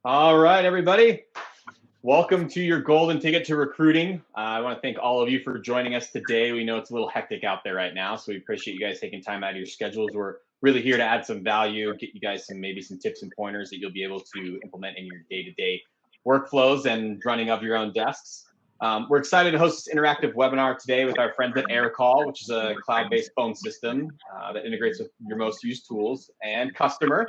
All right, everybody. Welcome to your golden ticket to recruiting. I want to thank all of you for joining us today. We know it's a little hectic out there right now, so we appreciate you guys taking time out of your schedules. We're really here to add some value, get you guys maybe some tips and pointers that you'll be able to implement in your day-to-day workflows and running of your own desks. We're excited to host this interactive webinar today with our friends at AirCall, which is a cloud-based phone system that integrates with your most used tools, and Kustomer,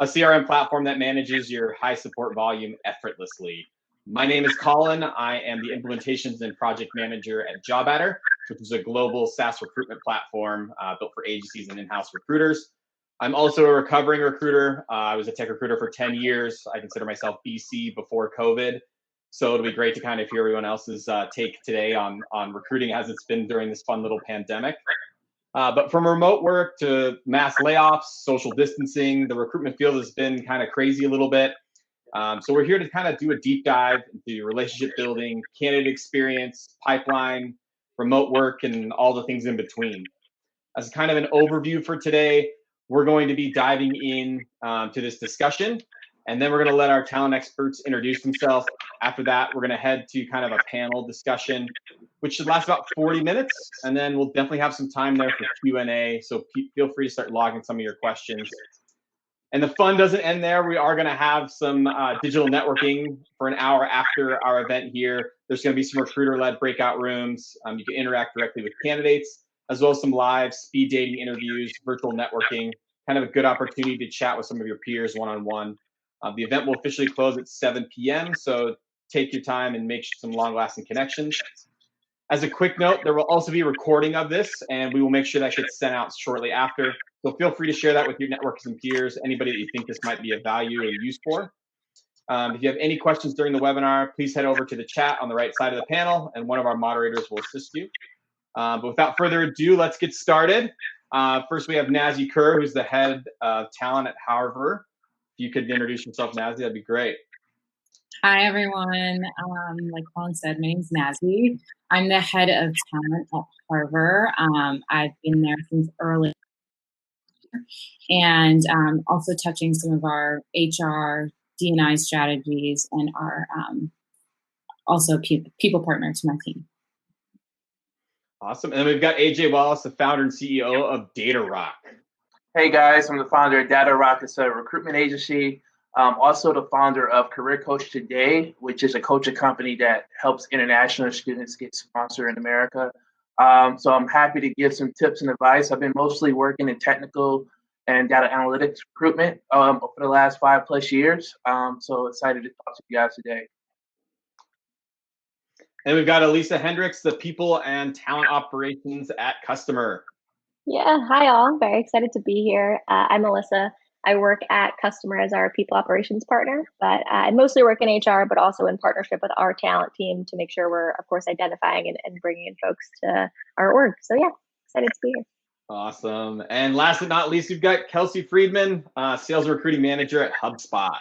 a CRM platform that manages your high support volume effortlessly. My name is Colin. I am the implementations and project manager at JobAdder, which is a global SaaS recruitment platform built for agencies and in-house recruiters. I'm also a recovering recruiter. I was a tech recruiter for 10 years. I consider myself BC before COVID. So it'll be great to kind of hear everyone else's take today on recruiting as it's been during this fun little pandemic. But from remote work to mass layoffs, social distancing, the recruitment field has been kind of crazy a little bit. So we're here to kind of do a deep dive into relationship building, candidate experience, pipeline, remote work, and all the things in between. As kind of an overview for today, we're going to be diving in to this discussion, and then we're going to let our talent experts introduce themselves. After that, we're going to head to kind of a panel discussion, which should last about 40 minutes, and then we'll definitely have some time there for Q&A, so feel free to start logging some of your questions. And the fun doesn't end there. We are going to have some digital networking for an hour after our event here. There's going to be some recruiter-led breakout rooms. You can interact directly with candidates, as well as some live speed dating interviews, virtual networking, kind of a good opportunity to chat with some of your peers one-on-one. The event will officially close at 7 p.m., so take your time and make some long-lasting connections. As a quick note, there will also be a recording of this, and we will make sure that gets sent out shortly after. So feel free to share that with your networks and peers, anybody that you think this might be of value or use for. If you have any questions during the webinar, please head over to the chat on the right side of the panel, and one of our moderators will assist you. But without further ado, let's get started. First, we have Nazi Kerr, who's the head of talent at Harver. If you could introduce yourself, Nazi, that'd be great. Hi, everyone. Like Colin said, my name's Nazi. I'm the head of talent at Harver. I've been there since early, and also touching some of our HR, D&I strategies, and our also people partner to my team. Awesome. And then we've got AJ Wallace, the founder and CEO of DataRock. Hey guys, I'm the founder of DataRock. It's a recruitment agency. Also the founder of Career Coach Today, which is a coaching company that helps international students get sponsored in America. So I'm happy to give some tips and advice. I've been mostly working in technical and data analytics recruitment for the last 5+ years. So excited to talk to you guys today. And we've got Elisa Hendricks, the people and talent operations at Kustomer. Yeah, hi all. Very excited to be here. I'm Melissa. I work at Kustomer as our people operations partner, but I mostly work in HR, but also in partnership with our talent team to make sure we're, of course, identifying and bringing in folks to our org. So yeah, excited to be here. Awesome. And last but not least, we've got Kelsey Friedman, sales and recruiting manager at Hubspot.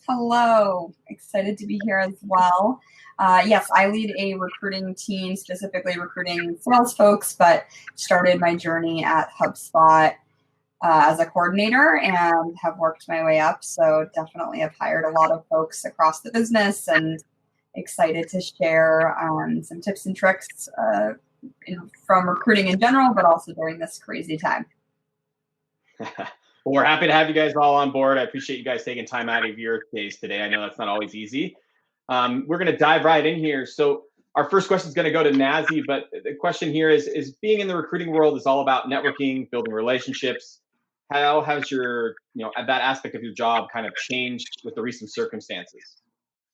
Hello, excited to be here as well. Yes, I lead a recruiting team, specifically recruiting sales folks, but started my journey at HubSpot as a coordinator and have worked my way up. So definitely have hired a lot of folks across the business and excited to share some tips and tricks from recruiting in general, but also during this crazy time. Well, we're happy to have you guys all on board. I appreciate you guys taking time out of your days today. I know that's not always easy. We're going to dive right in here. So our first question is going to go to Nazi, but the question here is being in the recruiting world is all about networking, building relationships. How has your, that aspect of your job kind of changed with the recent circumstances?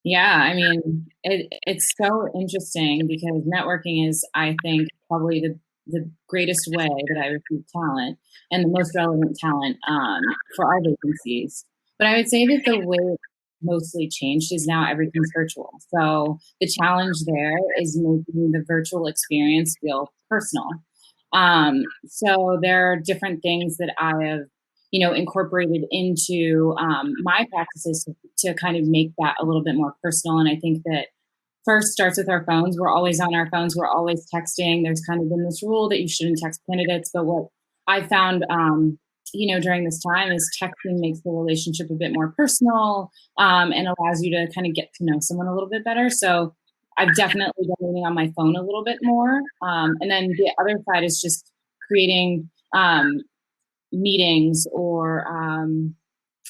Yeah, I mean, it's so interesting because networking is, I think, probably the greatest way that I recruit talent and the most relevant talent for our vacancies. But I would say that the way it mostly changed is now everything's virtual. So the challenge there is making the virtual experience feel personal. So there are different things that I have, incorporated into my practices to kind of make that a little bit more personal. And I think that first starts with our phones. We're always on our phones. We're always texting. There's kind of been this rule that you shouldn't text candidates. But what I found during this time is texting makes the relationship a bit more personal, and allows you to kind of get to know someone a little bit better. So I've definitely been leaning on my phone a little bit more. And then the other side is just creating meetings or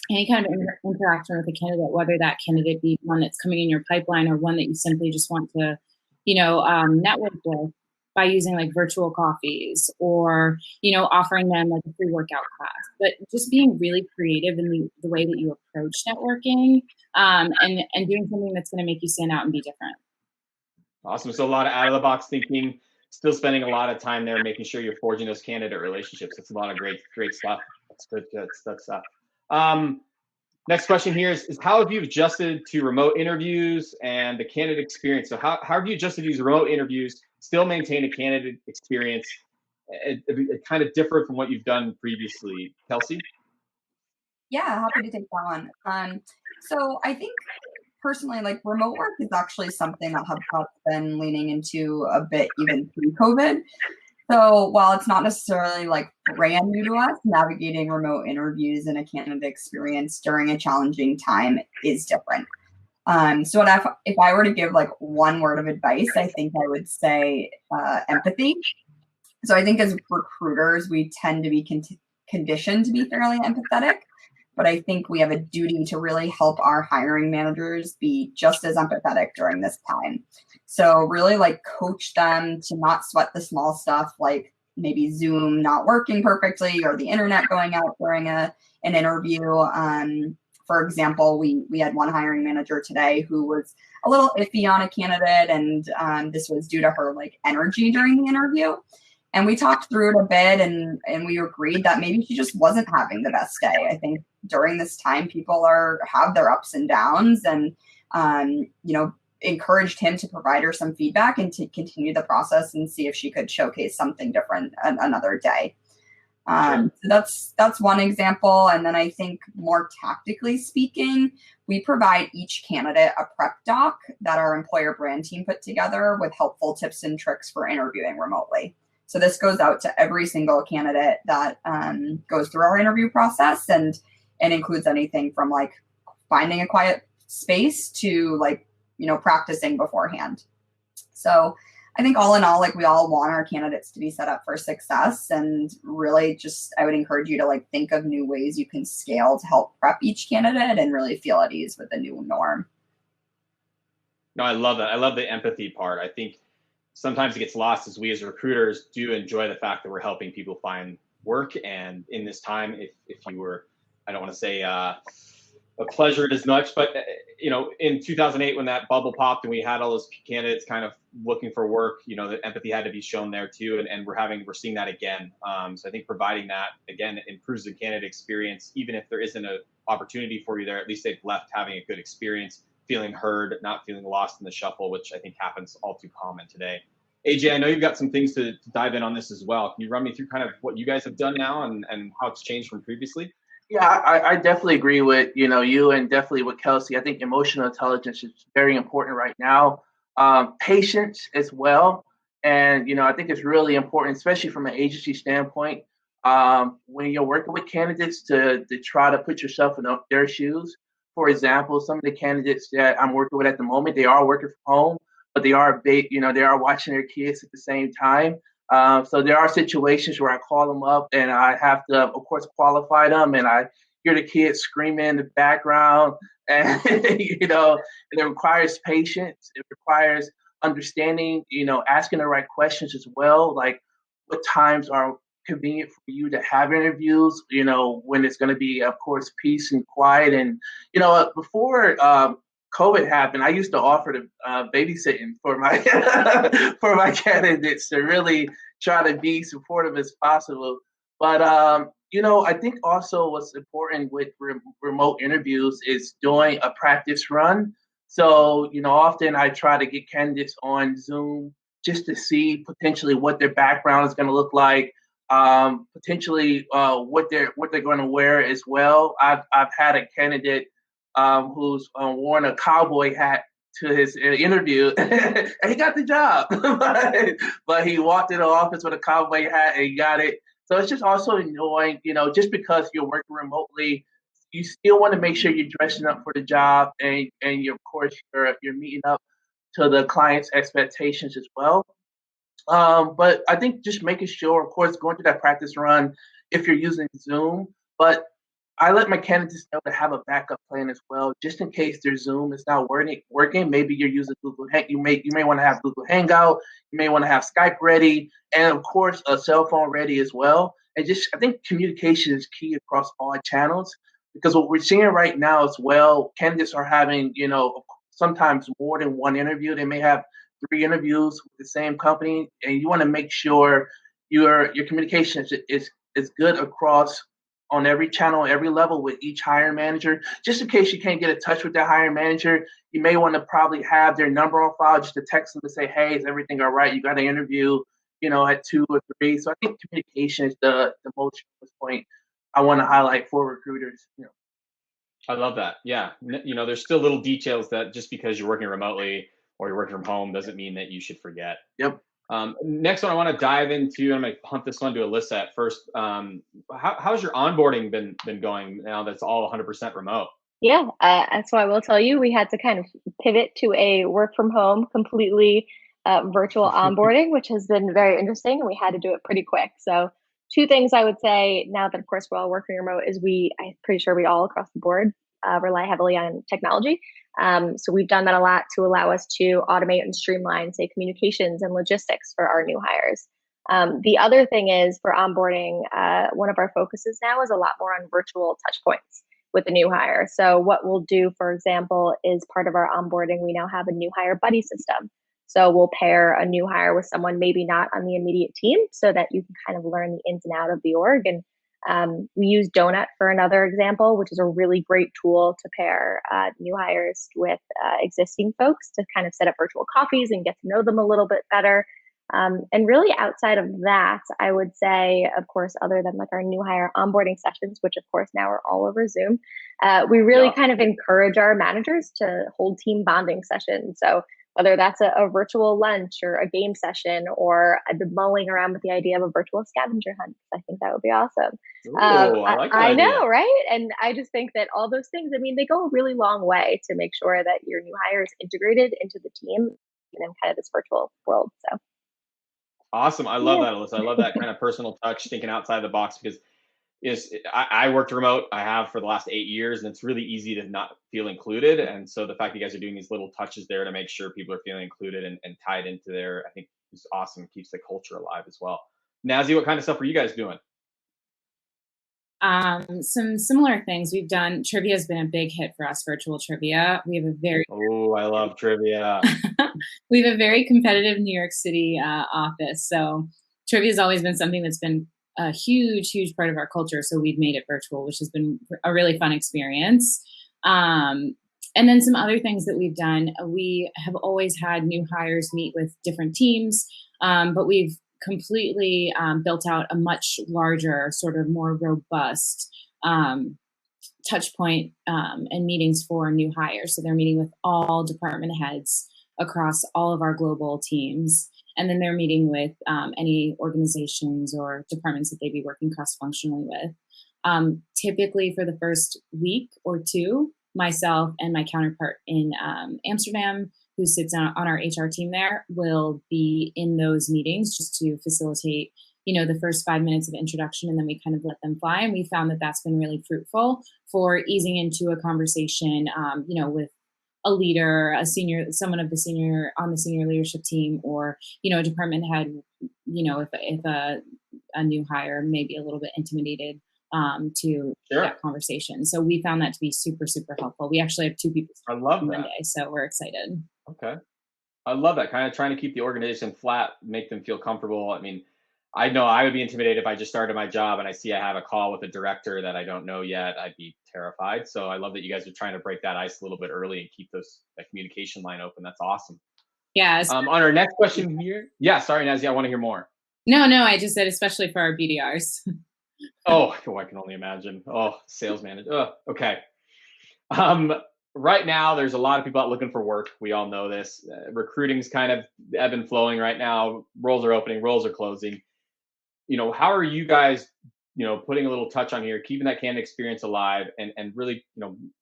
any kind of interaction with a candidate, whether that candidate be one that's coming in your pipeline or one that you simply just want to, network with, by using like virtual coffees or, offering them like a free workout class. But just being really creative in the way that you approach networking, and doing something that's going to make you stand out and be different. Awesome. So a lot of out of the box thinking, still spending a lot of time there, making sure you're forging those candidate relationships. It's a lot of great stuff. That's good stuff. Next question here is how have you adjusted to remote interviews and the candidate experience? So how have you adjusted to these remote interviews, still maintain a candidate experience, it kind of different from what you've done previously? Kelsey? Yeah, happy to take that one. So I think personally, like remote work is actually something that HubSpot's been leaning into a bit even pre-COVID. So while it's not necessarily like brand new to us, navigating remote interviews and a candidate experience during a challenging time is different. So if I were to give like one word of advice, I think I would say empathy. So I think as recruiters, we tend to be conditioned to be fairly empathetic, but I think we have a duty to really help our hiring managers be just as empathetic during this time. So really like coach them to not sweat the small stuff, like maybe Zoom not working perfectly or the internet going out during an interview. For example, we had one hiring manager today who was a little iffy on a candidate, and this was due to her like energy during the interview. And we talked through it a bit, and we agreed that maybe she just wasn't having the best day. I think during this time, people have their ups and downs, and encouraged him to provide her some feedback and to continue the process and see if she could showcase something different another day. Sure. So that's one example. And then I think more tactically speaking, we provide each candidate a prep doc that our employer brand team put together with helpful tips and tricks for interviewing remotely. So this goes out to every single candidate that goes through our interview process, and includes anything from like finding a quiet space to like, practicing beforehand. So I think all in all, like we all want our candidates to be set up for success, and really just, I would encourage you to like think of new ways you can scale to help prep each candidate and really feel at ease with the new norm. No, I love that. I love the empathy part. I think sometimes it gets lost as we as recruiters do enjoy the fact that we're helping people find work. And in this time, if you were, I don't want to say a pleasure as much, but in 2008 when that bubble popped and we had all those candidates kind of looking for work, the empathy had to be shown there too, and we're seeing that again. So I think providing that again improves the candidate experience. Even if there isn't an opportunity for you there, at least they've left having a good experience, feeling heard, not feeling lost in the shuffle, which I think happens all too common today. AJ, I know you've got some things to dive in on this as well. Can you run me through kind of what you guys have done now and how it's changed from previously? Yeah, I definitely agree with you and definitely with Kelsey. I think emotional intelligence is very important right now. Patience as well, and I think it's really important, especially from an agency standpoint, when you're working with candidates to try to put yourself in their shoes. For example, some of the candidates that I'm working with at the moment, they are working from home, but they are they are watching their kids at the same time. So there are situations where I call them up and I have to, of course, qualify them, and I hear the kids screaming in the background, and and it requires patience. It requires understanding, asking the right questions as well, like what times are convenient for you to have interviews, when it's going to be, of course, peace and quiet. And before COVID happened, I used to offer to babysitting for my for my candidates to really try to be supportive as possible. But I think also what's important with remote interviews is doing a practice run. So often I try to get candidates on Zoom just to see potentially what their background is going to look like, potentially what they're going to wear as well. I've had a candidate who's worn a cowboy hat to his interview, and he got the job. but he walked in the office with a cowboy hat and he got it. So it's just also annoying, just because you're working remotely, you still want to make sure you're dressing up for the job, and of course you're meeting up to the client's expectations as well. But I think just making sure, of course, going through that practice run if you're using Zoom. But I let my candidates know to have a backup plan as well, just in case their Zoom is not working. Maybe you're using Google Hang. You may want to have Google Hangout. You may want to have Skype ready, and of course a cell phone ready as well. And just I think communication is key across all channels, because what we're seeing right now as well, candidates are having sometimes more than one interview. They may have 3 interviews with the same company, and you want to make sure your communication is good across on every channel, every level with each hiring manager. Just in case you can't get in touch with that hiring manager, you may want to probably have their number on file just to text them to say, hey, is everything all right? You got an interview, at 2 or 3. So I think communication is the most point I want to highlight for recruiters. I love that. Yeah. There's still little details that just because you're working remotely or you're working from home doesn't mean that you should forget. Yep. Next one I want to dive into, I'm going to punt this one to Alyssa at first. How's your onboarding been going now that's all 100% remote? Yeah, so I will tell you, we had to kind of pivot to a work from home, completely virtual onboarding, which has been very interesting, and we had to do it pretty quick. So 2 things I would say now that, of course, we're all working remote is I'm pretty sure we all across the board rely heavily on technology. So we've done that a lot to allow us to automate and streamline, say, communications and logistics for our new hires. The other thing is for onboarding, one of our focuses now is a lot more on virtual touch points with the new hire. So what we'll do, for example, is part of our onboarding, we now have a new hire buddy system. So we'll pair a new hire with someone maybe not on the immediate team so that you can kind of learn the ins and out of the org. And we use Donut for another example, which is a really great tool to pair new hires with existing folks to kind of set up virtual coffees and get to know them a little bit better. And really outside of that, I would say, of course, other than like our new hire onboarding sessions, which of course now are all over Zoom, we really kind of encourage our managers to hold team bonding sessions. So whether that's a virtual lunch or a game session, or I've been mulling around with the idea of a virtual scavenger hunt. I think that would be awesome. Ooh, I like that I idea. know, right? And I just think that all those things, they go a really long way to make sure that your new hire is integrated into the team and in kind of this virtual world. So. Awesome. I love that, Alyssa. I love that kind of personal touch, thinking outside the box, because I worked remote. I have for the last 8 years, and it's really easy to not feel included. And so the fact that you guys are doing these little touches there to make sure people are feeling included and tied into there, I think is awesome. Keeps the culture alive as well. Nazi, what kind of stuff are you guys doing? Some similar things we've done. Trivia has been a big hit for us, virtual trivia. We have a very I love trivia. we have a very competitive New York City office. So trivia has always been something that's been a huge part of our culture. So we've made it virtual, which has been a really fun experience. And then some other things that we've done, we have always had new hires meet with different teams, but we've completely built out a much larger, sort of more robust touch point and meetings for new hires. So they're meeting with all department heads across all of our global teams. And then they're meeting with any organizations or departments that they'd be working cross-functionally with. Typically for the first week or 2, myself and my counterpart in Amsterdam, who sits on our HR team there, will be in those meetings just to facilitate, the first 5 minutes of introduction, and then we kind of let them fly. And we found that that's been really fruitful for easing into a conversation, with a leader, someone on the senior leadership team, or, a department head, if a new hire may be a little bit intimidated to that conversation. So we found that to be super, super helpful. We actually have 2 people I love Monday, that. so we're excited. Okay. I love that, kind of trying to keep the organization flat, make them feel comfortable. I mean, I know I would be intimidated if I just started my job and I see I have a call with a director that I don't know yet. I'd be terrified. So I love that you guys are trying to break that ice a little bit early and keep that communication line open. That's awesome. Yeah. On our next question here. Yeah, sorry, Nazi, I want to hear more. No, I just said especially for our BDRs. I can only imagine. Sales manager. Okay. Right now, there's a lot of people out looking for work. We all know this. Recruiting's kind of ebb and flowing right now. Roles are opening, roles are closing. how are you guys, putting a little touch on here, keeping that candidate experience alive and really,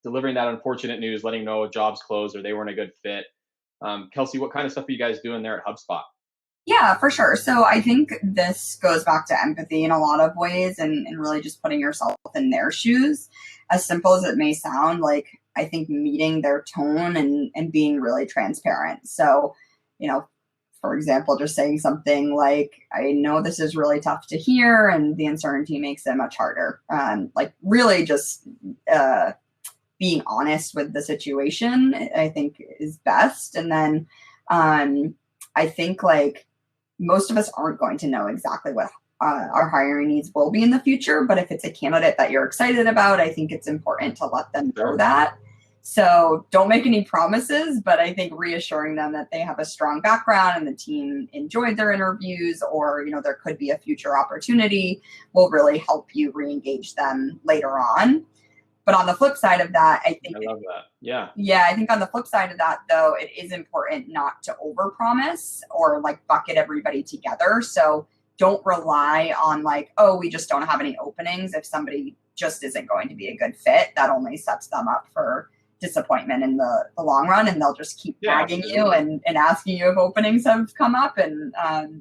delivering that unfortunate news, letting know jobs closed or they weren't a good fit. Kelsey, what kind of stuff are you guys doing there at HubSpot? Yeah, for sure. So I think this goes back to empathy in a lot of ways and really just putting yourself in their shoes. As simple as it may sound, like I think meeting their tone and being really transparent. So, for example, just saying something like, I know this is really tough to hear and the uncertainty makes it much harder. Like really just being honest with the situation, I think is best. And then I think like most of us aren't going to know exactly what our hiring needs will be in the future. But if it's a candidate that you're excited about, I think it's important to let them know that. So don't make any promises, but I think reassuring them that they have a strong background and the team enjoyed their interviews, or, there could be a future opportunity, will really help you re-engage them later on. But on the flip side of that, I love that. Yeah. Yeah, I think on the flip side of that, though, it is important not to overpromise or like bucket everybody together. So don't rely on like, oh, we just don't have any openings. If somebody just isn't going to be a good fit, that only sets them up for disappointment in the long run, and they'll just keep nagging you and asking you if openings have come up, and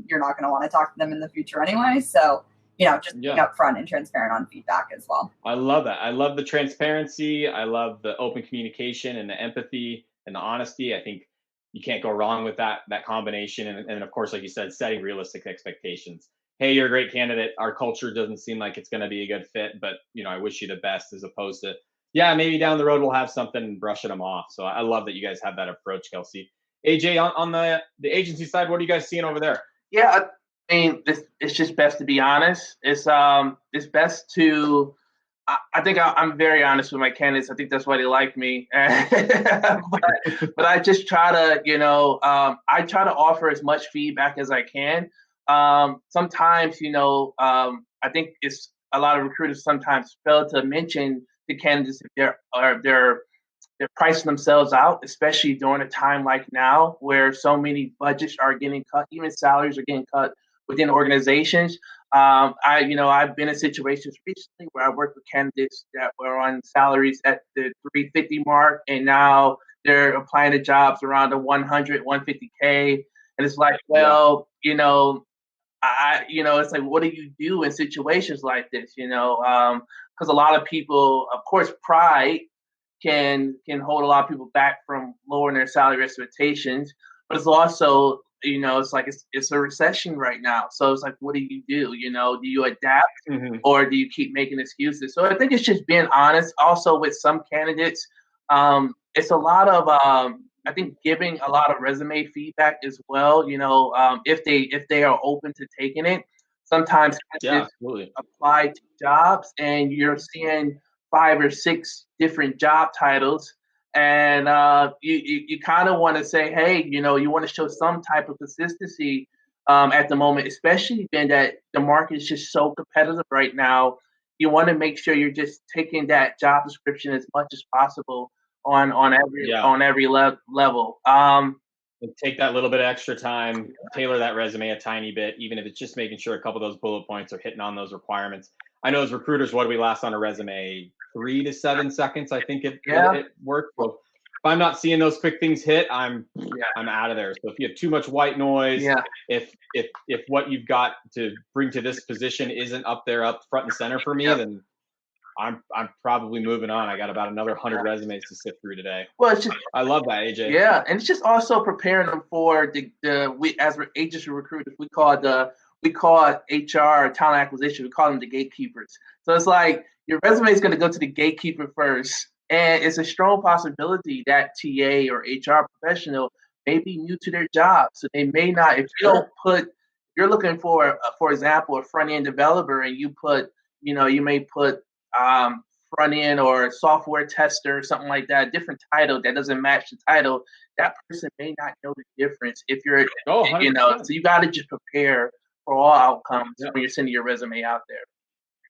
you're not going to want to talk to them in the future anyway. So just being upfront and transparent on feedback as well. I love that. I love the transparency. I love the open communication and the empathy and the honesty. I think you can't go wrong with that combination. And of course, like you said, setting realistic expectations. Hey, you're a great candidate. Our culture doesn't seem like it's going to be a good fit, but I wish you the best, as opposed to, maybe down the road we'll have something and brushing them off. So I love that you guys have that approach, Kelsey. AJ, on the agency side, what are you guys seeing over there? Yeah, I mean, it's just best to be honest. It's best to. I think I'm very honest with my candidates. I think that's why they like me. but I just try to, I try to offer as much feedback as I can. Sometimes, I think it's a lot of recruiters sometimes fail to mention the candidates if they're pricing themselves out, especially during a time like now where so many budgets are getting cut, even salaries are getting cut within organizations. I've been in situations recently where I worked with candidates that were on salaries at the 350 mark, and now they're applying to jobs around the 100, 150K. And it's like, well, it's like, what do you do in situations like this? Because a lot of people, of course, pride can hold a lot of people back from lowering their salary expectations, but it's also, it's like it's a recession right now. So it's like, what do? Do you adapt or do you keep making excuses? So I think it's just being honest. Also with some candidates, it's a lot of I think giving a lot of resume feedback as well. If they are open to taking it, sometimes apply to jobs and you're seeing 5 or 6 different job titles. And you kind of want to say, hey, you want to show some type of consistency at the moment, especially being that the market is just so competitive right now. You want to make sure you're just taking that job description as much as possible on every level. And take that little bit of extra time, tailor that resume a tiny bit, even if it's just making sure a couple of those bullet points are hitting on those requirements. I know as recruiters, what do we last on a resume? 3 to 7 seconds. I think it worked. Well, if I'm not seeing those quick things hit, I'm out of there. So if you have too much white noise, if what you've got to bring to this position isn't up front and center for me, then I'm probably moving on. I got about another 100 resumes to sift through today. Well, it's just, I love that, AJ. Yeah, and it's just also preparing them for we as agency recruiters, we call HR talent acquisition. We call them the gatekeepers. So it's like your resume is going to go to the gatekeeper first, and it's a strong possibility that TA or HR professional may be new to their job, so they may not. If you don't put, you're looking for example, a front end developer, and you put, you may put front end or software tester or something like that, a different title that doesn't match the title, that person may not know the difference. If you're, so you got to just prepare for all outcomes when you're sending your resume out there.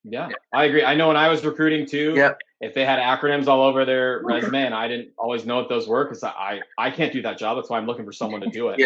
Yeah, I agree. I know when I was recruiting too, if they had acronyms all over their resume and I didn't always know what those were, because I can't do that job. That's why I'm looking for someone to do it.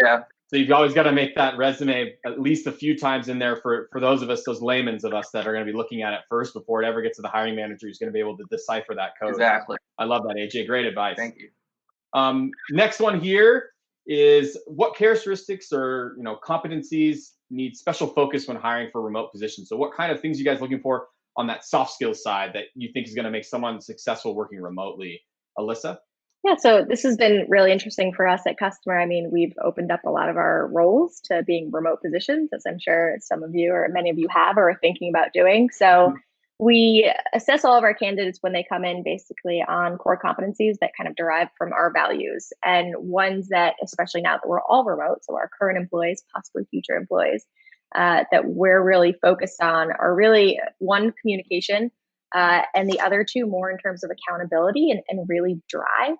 So you've always got to make that resume at least a few times in there for those of us, those laymen of us that are going to be looking at it first before it ever gets to the hiring manager who's going to be able to decipher that code. Exactly. I love that, AJ. Great advice. Thank you. Next one here is what characteristics or competencies need special focus when hiring for remote positions? So what kind of things are you guys looking for on that soft skills side that you think is going to make someone successful working remotely? Alyssa? Yeah, so this has been really interesting for us at Kustomer. I mean, we've opened up a lot of our roles to being remote positions, as I'm sure some of you or many of you have or are thinking about doing. So we assess all of our candidates when they come in basically on core competencies that kind of derive from our values, and ones that, especially now that we're all remote, so our current employees, possibly future employees, that we're really focused on are really one, communication, and the other two more in terms of accountability and really drive.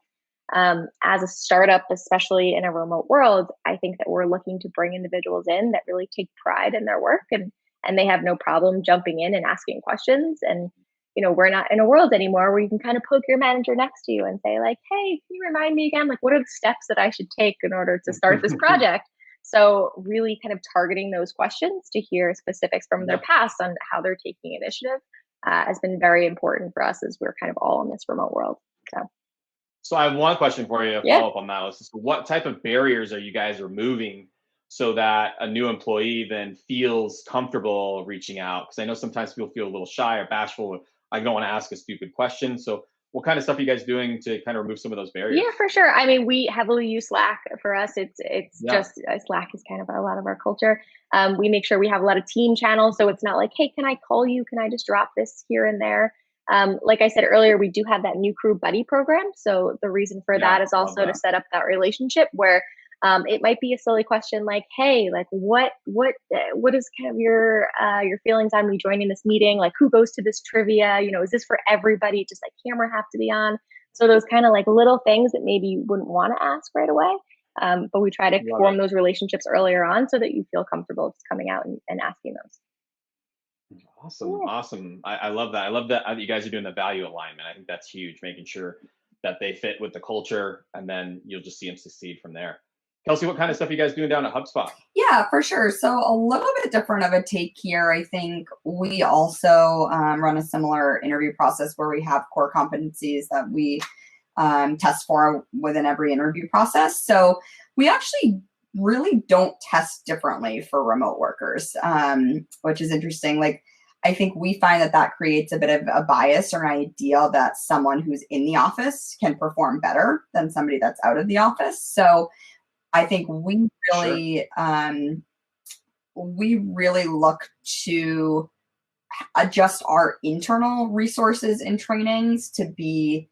As a startup, especially in a remote world, I think that we're looking to bring individuals in that really take pride in their work and they have no problem jumping in and asking questions. And, we're not in a world anymore where you can kind of poke your manager next to you and say like, hey, can you remind me again, like, what are the steps that I should take in order to start this project? So really kind of targeting those questions to hear specifics from their past on how they're taking initiative has been very important for us as we're kind of all in this remote world. So I have one question for you to follow up on that. So what type of barriers are you guys removing so that a new employee then feels comfortable reaching out? Because I know sometimes people feel a little shy or bashful. Or I don't want to ask a stupid question. So what kind of stuff are you guys doing to kind of remove some of those barriers? Yeah, for sure. I mean, we heavily use Slack. For us, it's just Slack is kind of a lot of our culture. We make sure we have a lot of team channels. So it's not like, hey, can I call you? Can I just drop this here and there? Like I said earlier, we do have that new crew buddy program. So the reason for that is also to set up that relationship where it might be a silly question like, hey, like what is kind of your feelings on me joining this meeting? Like who goes to this trivia? Is this for everybody? Does like camera have to be on? So those kind of like little things that maybe you wouldn't want to ask right away. But we try to form those relationships earlier on so that you feel comfortable just coming out and asking those. Awesome. I love that. I love that you guys are doing the value alignment. I think that's huge, making sure that they fit with the culture, and then you'll just see them succeed from there. Kelsey, what kind of stuff are you guys doing down at HubSpot? Yeah, for sure. So a little bit different of a take here. I think we also run a similar interview process where we have core competencies that we test for within every interview process. So we actually really don't test differently for remote workers, which is interesting. Like, I think we find that creates a bit of a bias or an ideal that someone who's in the office can perform better than somebody that's out of the office. So I think we really look to adjust our internal resources and trainings to be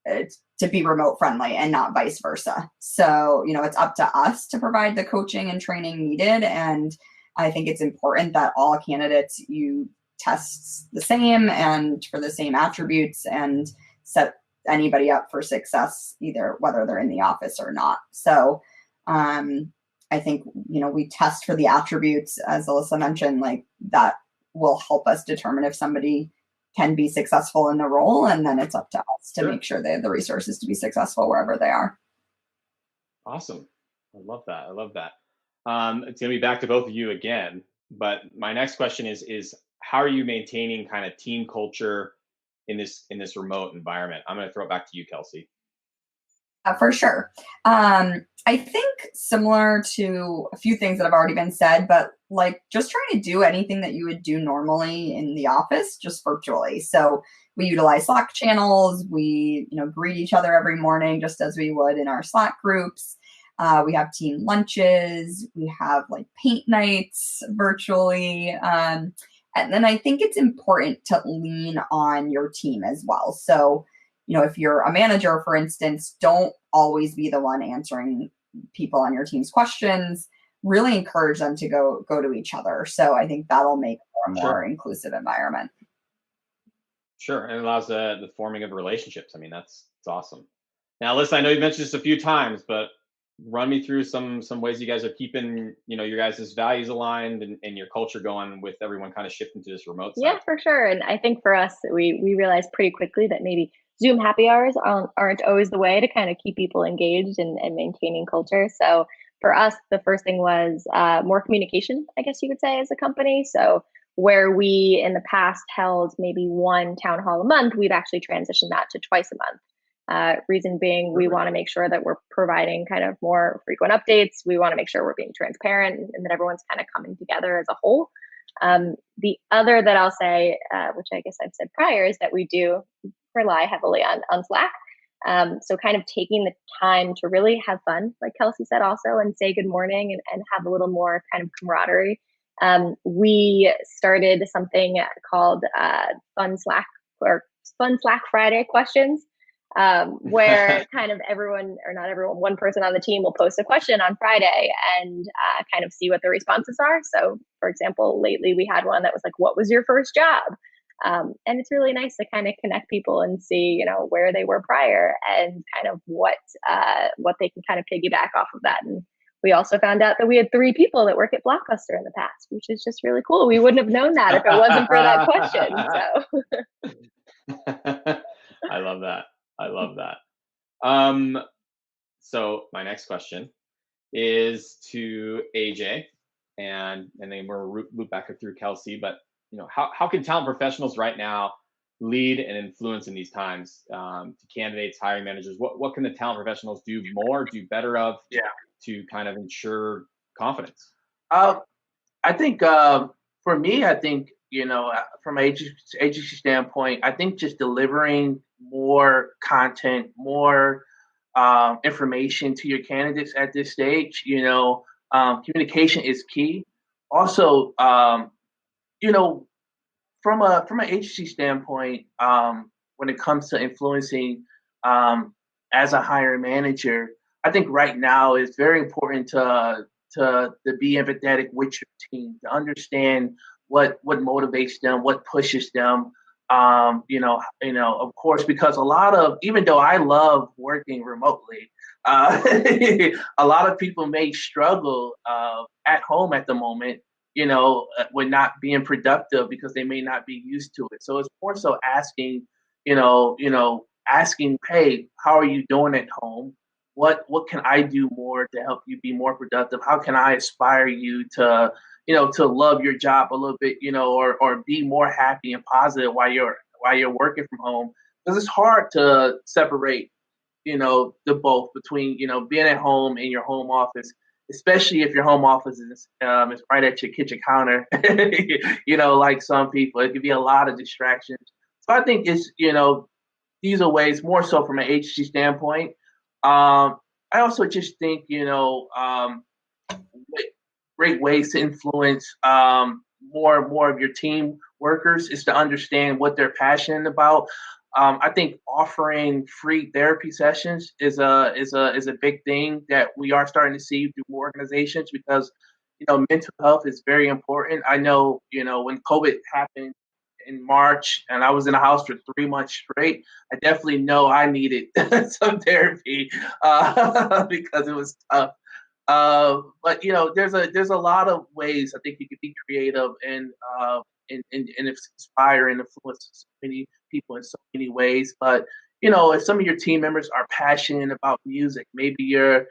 remote friendly and not vice versa. So, it's up to us to provide the coaching and training needed. And I think it's important that all candidates you test the same and for the same attributes and set anybody up for success, either whether they're in the office or not. So I think, we test for the attributes, as Alyssa mentioned, like that will help us determine if somebody can be successful in the role. And then it's up to us to make sure they have the resources to be successful wherever they are. Awesome. I love that. It's going to be back to both of you again, but my next question is how are you maintaining kind of team culture in this remote environment? I'm going to throw it back to you, Kelsey. For sure. I think similar to a few things that have already been said, but like just trying to do anything that you would do normally in the office, just virtually. So we utilize Slack channels. We, greet each other every morning, just as we would in our Slack groups. We have team lunches. We have like paint nights virtually. And then I think it's important to lean on your team as well. So, if you're a manager, for instance, don't always be the one answering people on your team's questions. Really encourage them to go to each other. So I think that'll make for a more inclusive environment. Sure, and it allows the forming of relationships. I mean, that's awesome. Now, Alyssa, I know you've mentioned this a few times, but run me through some ways you guys are keeping, your guys' values aligned and your culture going with everyone kind of shifting to this remote side. Yeah, for sure. And I think for us, we realized pretty quickly that maybe Zoom happy hours aren't always the way to kind of keep people engaged and maintaining culture. So for us, the first thing was more communication, I guess you could say, as a company. So where we in the past held maybe one town hall a month, we've actually transitioned that to twice a month. Reason being, we want to make sure that we're providing kind of more frequent updates. We want to make sure we're being transparent and that everyone's kind of coming together as a whole. The other that I'll say, which I guess I've said prior, is that we do rely heavily on Slack. So kind of taking the time to really have fun, like Kelsey said also, and say good morning and have a little more kind of camaraderie. We started something called Fun Slack Friday questions, where kind of everyone, or not everyone, one person on the team will post a question on Friday and kind of see what the responses are. So for example, lately we had one that was like, what was your first job? And it's really nice to kind of connect people and see, you know, where they were prior and kind of what they can kind of piggyback off of that. And we also found out that we had 3 people that work at Blockbuster in the past, which is just really cool. We wouldn't have known that if it wasn't for that question. So I love that. I love that. So my next question is to AJ, and then we'll loop back through Kelsey. But you know, how can talent professionals right now lead and influence in these times to candidates, hiring managers? What can the talent professionals do more, do better of, to kind of ensure confidence? I think for me, I think, you know, from an agency standpoint, I think just delivering more content, more information to your candidates at this stage. You know, communication is key. Also, you know, from an agency standpoint, when it comes to influencing as a hiring manager, I think right now it's very important to be empathetic with your team, to understand what motivates them, what pushes them. You know, of course, because a lot of, even though I love working remotely, a lot of people may struggle at home at the moment, you know, with not being productive because they may not be used to it. So it's more so asking, asking, hey, how are you doing at home? What can I do more to help you be more productive? How can I inspire you to, you know, to love your job a little bit, you know, or be more happy and positive while you're working from home? Because it's hard to separate, you know, the both between, you know, being at home and your home office, especially if your home office is right at your kitchen counter. You know, like some people, it could be a lot of distractions. So I think it's, you know, these are ways more so from an agency standpoint. I also just think, you know, great ways to influence more of your team workers is to understand what they're passionate about. I think offering free therapy sessions is a big thing that we are starting to see through more organizations, because, you know, mental health is very important. I know, you know, when COVID happened in March and I was in the house for 3 months straight, I definitely know I needed some therapy because it was tough. But you know, there's a lot of ways I think you can be creative and inspire and influence so many people in so many ways. But you know, if some of your team members are passionate about music, maybe you're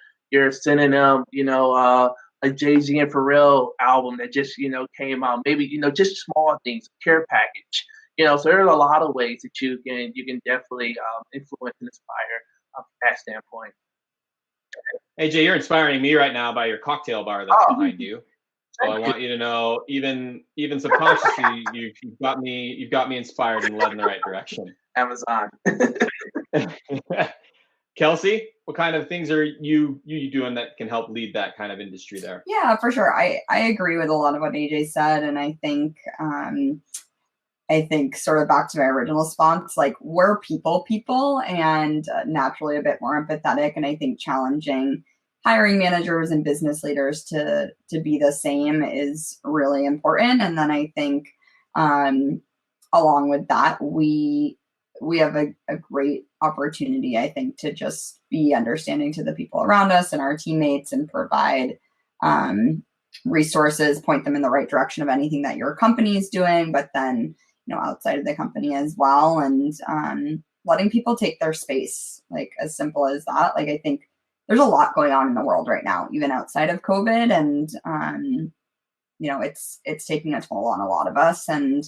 sending them, you know, a Jay-Z and Pharrell album that just, you know, came out. Maybe, you know, just small things, care package. You know, so there's a lot of ways that you can definitely influence and inspire from that standpoint. AJ, you're inspiring me right now by your cocktail bar that's behind you. So I want you to know, even subconsciously, you've got me inspired and led in the right direction. Amazon. Kelsey, what kind of things are you doing that can help lead that kind of industry there? Yeah, for sure. I agree with a lot of what AJ said, and I think sort of back to my original response, like we're people and naturally a bit more empathetic, and I think challenging hiring managers and business leaders to be the same is really important. And then I think along with that, we have a great opportunity, I think, to just be understanding to the people around us and our teammates and provide resources, point them in the right direction of anything that your company is doing, but then, you know, outside of the company as well, and letting people take their space, like as simple as that. Like I think there's a lot going on in the world right now, even outside of COVID. And, it's taking a toll on a lot of us. And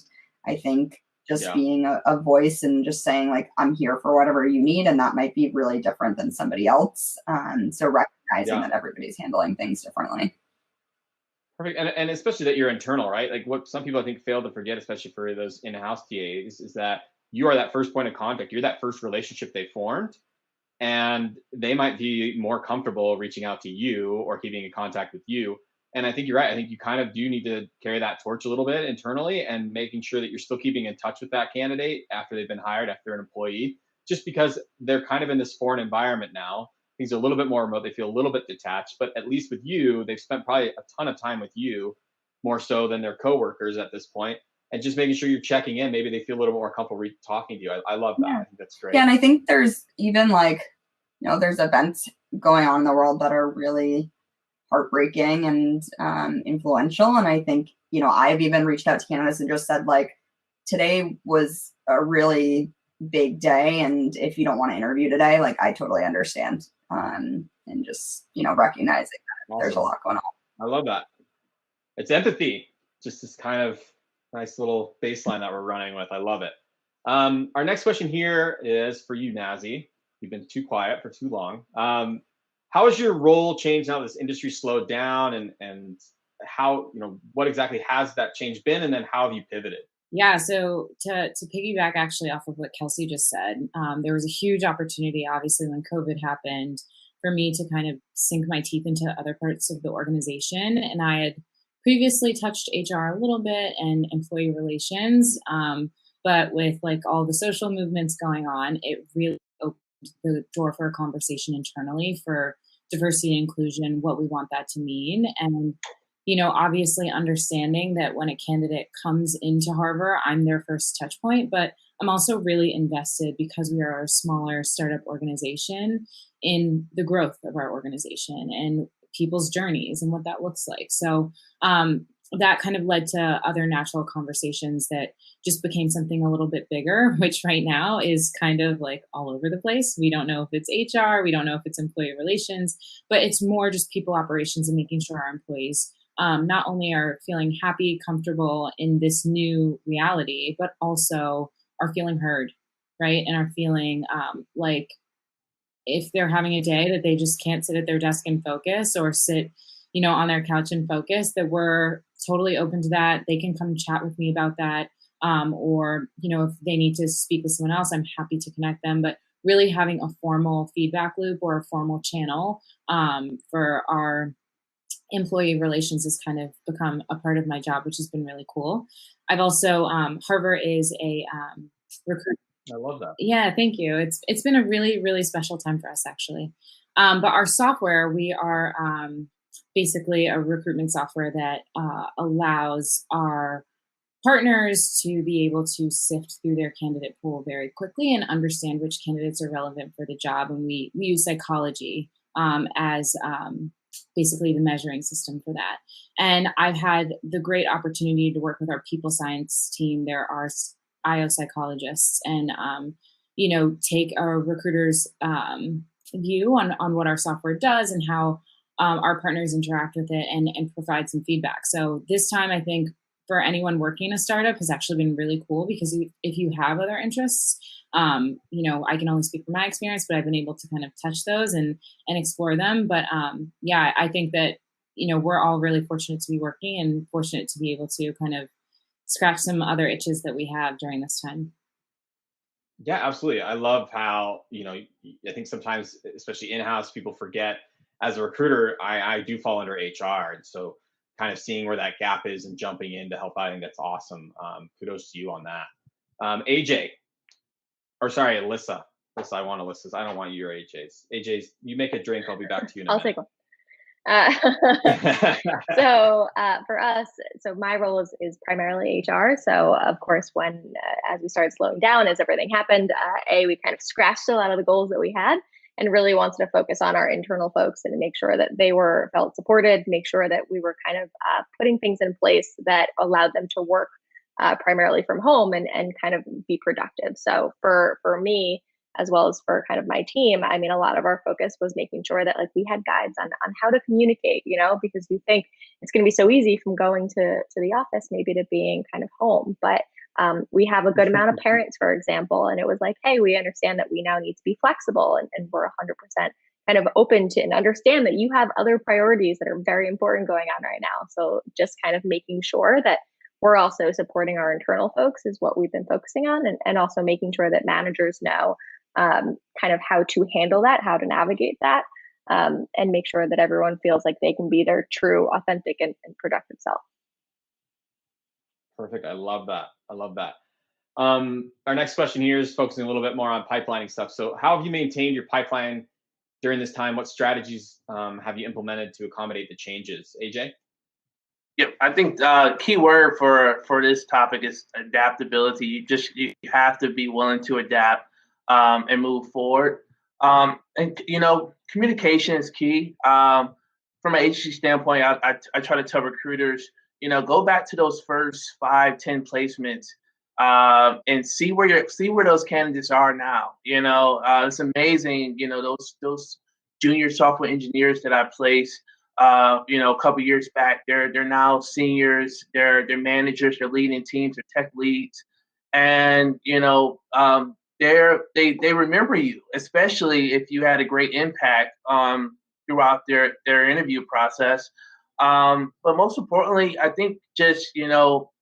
I think just being a voice and just saying like, I'm here for whatever you need. And that might be really different than somebody else. So recognizing that everybody's handling things differently. Perfect. And especially that you're internal, right? Like what some people I think fail to forget, especially for those in-house TAs, is that you are that first point of contact. You're that first relationship they formed. And they might be more comfortable reaching out to you or keeping in contact with you. And I think you're right. I think you kind of do need to carry that torch a little bit internally and making sure that you're still keeping in touch with that candidate after they've been hired, after they're an employee, just because they're kind of in this foreign environment now. Things are a little bit more remote. They feel a little bit detached, but at least with you, they've spent probably a ton of time with you, more so than their coworkers at this point. And just making sure you're checking in. Maybe they feel a little more comfortable talking to you. I love that. I think that's great. Yeah, and I think there's even like, there's events going on in the world that are really heartbreaking and influential. And I think, I've even reached out to candidates and just said like, today was a really big day. And if you don't want to interview today, like I totally understand. And just, recognizing that there's a lot going on. I love that. It's empathy. Just this kind of nice little baseline that we're running with. I love it. Our next question here is for you, Nazi. You've been too quiet for too long. How has your role changed now that this industry slowed down, and how, what exactly has that change been, and then how have you pivoted? Yeah, so to piggyback actually off of what Kelsey just said, there was a huge opportunity, obviously, when COVID happened, for me to kind of sink my teeth into other parts of the organization. And I had previously touched HR a little bit and employee relations, but with like all the social movements going on, it really opened the door for a conversation internally for diversity and inclusion, what we want that to mean. And obviously understanding that when a candidate comes into Harver, I'm their first touch point, but I'm also really invested, because we are a smaller startup organization, in the growth of our organization and people's journeys and what that looks like. So that kind of led to other natural conversations that just became something a little bit bigger, which right now is kind of like all over the place. We don't know if it's HR, we don't know if it's employee relations, but it's more just people operations and making sure our employees not only are feeling happy, comfortable in this new reality, but also are feeling heard, right? And are feeling like if they're having a day that they just can't sit at their desk and focus, or sit, on their couch and focus, that we're totally open to that. They can come chat with me about that. Or, if they need to speak with someone else, I'm happy to connect them. But really having a formal feedback loop or a formal channel for our employee relations has kind of become a part of my job, which has been really cool. I've also, Harver is a recruit. I love that. Yeah, thank you. It's been a really, really special time for us, actually. But our software, we are basically a recruitment software that allows our partners to be able to sift through their candidate pool very quickly and understand which candidates are relevant for the job. And we use psychology as basically the measuring system for that. And I've had the great opportunity to work with our people science team. There are IO psychologists, and take a recruiter's view on what our software does and how our partners interact with it, and provide some feedback. So this time, I think for anyone working in a startup has actually been really cool, because if you have other interests, I can only speak from my experience, but I've been able to kind of touch those and explore them. But I think that, we're all really fortunate to be working, and fortunate to be able to kind of scratch some other itches that we have during this time. Yeah, absolutely. I love how, I think sometimes, especially in-house, people forget, as a recruiter, I do fall under HR. And so kind of seeing where that gap is and jumping in to help out, I think that's awesome. Kudos to you on that. Alyssa. Alyssa, I want Alyssa's. I don't want your AJ's. AJ's, you make a drink. I'll be back to you in a minute. I'll take one. So for us, so my role is primarily HR. So of course, when as we started slowing down, as everything happened, we kind of scratched a lot of the goals that we had, and really wanted to focus on our internal folks and make sure that they felt supported, make sure that we were kind of putting things in place that allowed them to work primarily from home and kind of be productive. So for me, as well as for kind of my team, I mean, a lot of our focus was making sure that like we had guides on how to communicate, because you think it's going to be so easy from going to the office maybe to being kind of home. But we have a good amount of parents, for example, and it was like, hey, we understand that we now need to be flexible, and we're 100% kind of open to and understand that you have other priorities that are very important going on right now. So just kind of making sure that we're also supporting our internal folks is what we've been focusing on, and also making sure that managers know kind of how to handle that, how to navigate that, and make sure that everyone feels like they can be their true, authentic, and productive self. Perfect. I love that. Our next question here is focusing a little bit more on pipelining stuff. So how have you maintained your pipeline during this time? What strategies have you implemented to accommodate the changes? AJ? Yep, I think key word for this topic is adaptability. You have to be willing to adapt and move forward. And communication is key. From an agency standpoint, I try to tell recruiters, go back to those first 5-10 placements and see where those candidates are now. It's amazing. Those junior software engineers that I placed, a couple years back, they're now seniors. They're managers. They're leading teams. They're tech leads, and they remember you, especially if you had a great impact throughout their interview process. But most importantly, I think just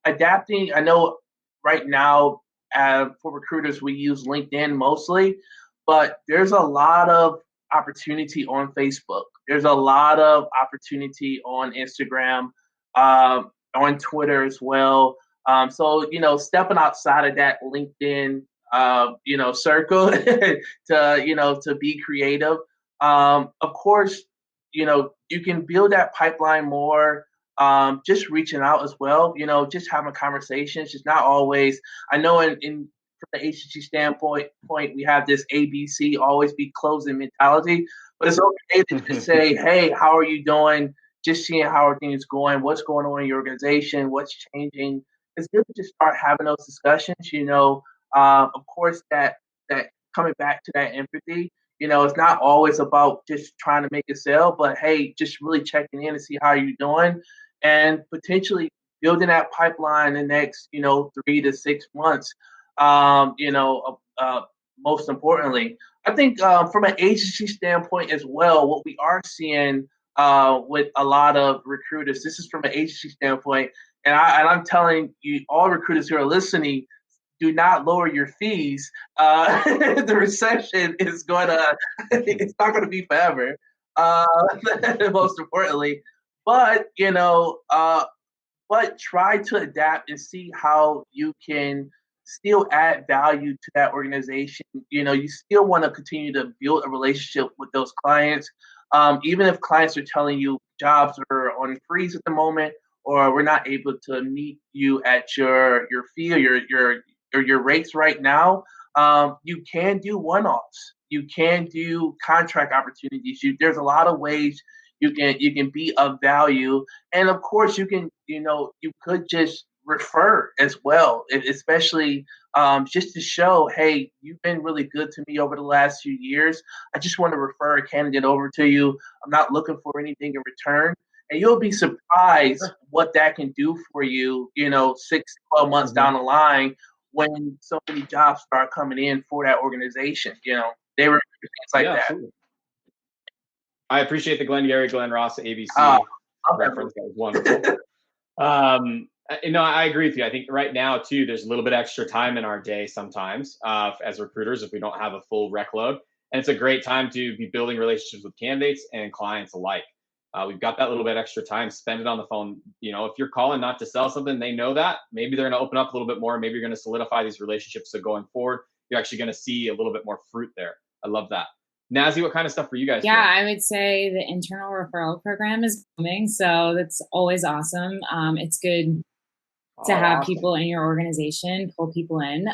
adapting. I know right now for recruiters we use LinkedIn mostly, but there's a lot of opportunity on Facebook. There's a lot of opportunity on Instagram, on Twitter as well. So stepping outside of that LinkedIn circle to be creative. Of course, you can build that pipeline more. Just reaching out as well, just having conversations. It's not always, I know in from the agency standpoint, we have this ABC, always be closing mentality, but it's okay to just say, hey, how are you doing? Just seeing how everything is going, what's going on in your organization, what's changing. It's good to just start having those discussions, of course, that coming back to that empathy, it's not always about just trying to make a sale, but hey, just really checking in to see how you're doing and potentially building that pipeline in the next, 3 to 6 months. Most importantly, I think from an agency standpoint as well, what we are seeing with a lot of recruiters, this is from an agency standpoint, and I'm telling you, all recruiters who are listening, do not lower your fees. The recession is it's not going to be forever, most importantly. But, but try to adapt and see how you can still add value to that organization. You still want to continue to build a relationship with those clients. Even if clients are telling you jobs are on freeze at the moment, or we're not able to meet you at your fee or your rates right now, you can do one-offs. You can do contract opportunities. There's a lot of ways you can be of value, and of course you can. You could just refer as well, especially just to show, hey, you've been really good to me over the last few years. I just want to refer a candidate over to you. I'm not looking for anything in return. And you'll be surprised what that can do for you, 6, 12 months down the line when so many jobs start coming in for that organization. They were things like that. Absolutely. I appreciate the Glenn Ross ABC reference. That was wonderful. I agree with you. I think right now too, there's a little bit extra time in our day sometimes as recruiters if we don't have a full rec load, and it's a great time to be building relationships with candidates and clients alike. We've got that little bit extra time. Spend it on the phone. If you're calling not to sell something, they know that. Maybe they're going to open up a little bit more. Maybe you're going to solidify these relationships. So going forward, you're actually going to see a little bit more fruit there. I love that. Nazi, what kind of stuff were you guys doing? I would say the internal referral program is booming. So that's always awesome. It's good to have people in your organization, pull people in.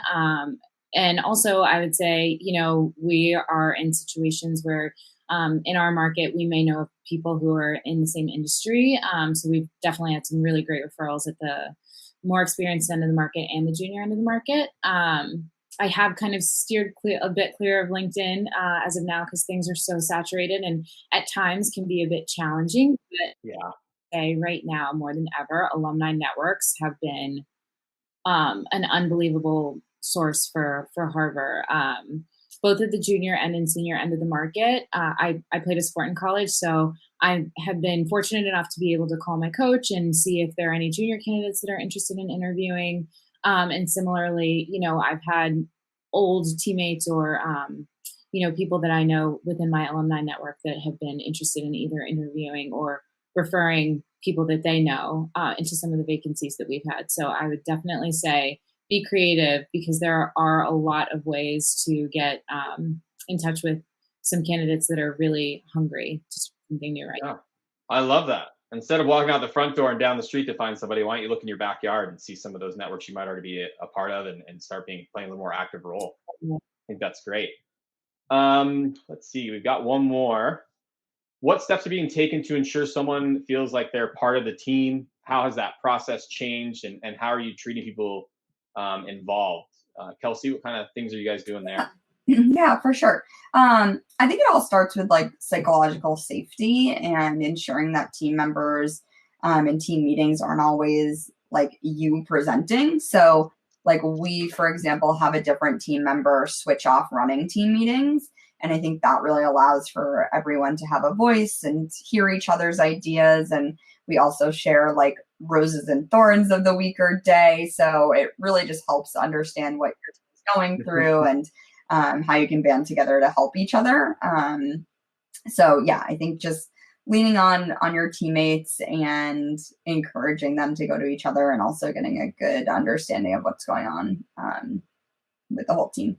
And also I would say, we are in situations where in our market, we may know people who are in the same industry. So we've definitely had some really great referrals at the more experienced end of the market and the junior end of the market. I have kind of steered a bit clear of LinkedIn as of now because things are so saturated and at times can be a bit challenging. But Yeah. say right now, more than ever, alumni networks have been an unbelievable source for Harver, both at the junior and in senior end of the market. I played a sport in college, so I have been fortunate enough to be able to call my coach and see if there are any junior candidates that are interested in interviewing. And similarly, I've had old teammates or, people that I know within my alumni network that have been interested in either interviewing or referring people that they know into some of the vacancies that we've had. So I would definitely say be creative because there are a lot of ways to get in touch with some candidates that are really hungry to start something new right now. I love that. Instead of walking out the front door and down the street to find somebody, why don't you look in your backyard and see some of those networks you might already be a part of and start playing a little more active role. I think that's great. Let's see, we've got one more. What steps are being taken to ensure someone feels like they're part of the team? How has that process changed and how are you treating people involved? Kelsey, what kind of things are you guys doing there? Yeah, for sure. I think it all starts with like psychological safety and ensuring that team members in team meetings aren't always like you presenting. So like we, for example, have a different team member switch off running team meetings. And I think that really allows for everyone to have a voice and hear each other's ideas. And we also share like roses and thorns of the week or day. So it really just helps understand what your team is going through and how you can band together to help each other. So yeah, I think just leaning on your teammates and encouraging them to go to each other and also getting a good understanding of what's going on with the whole team.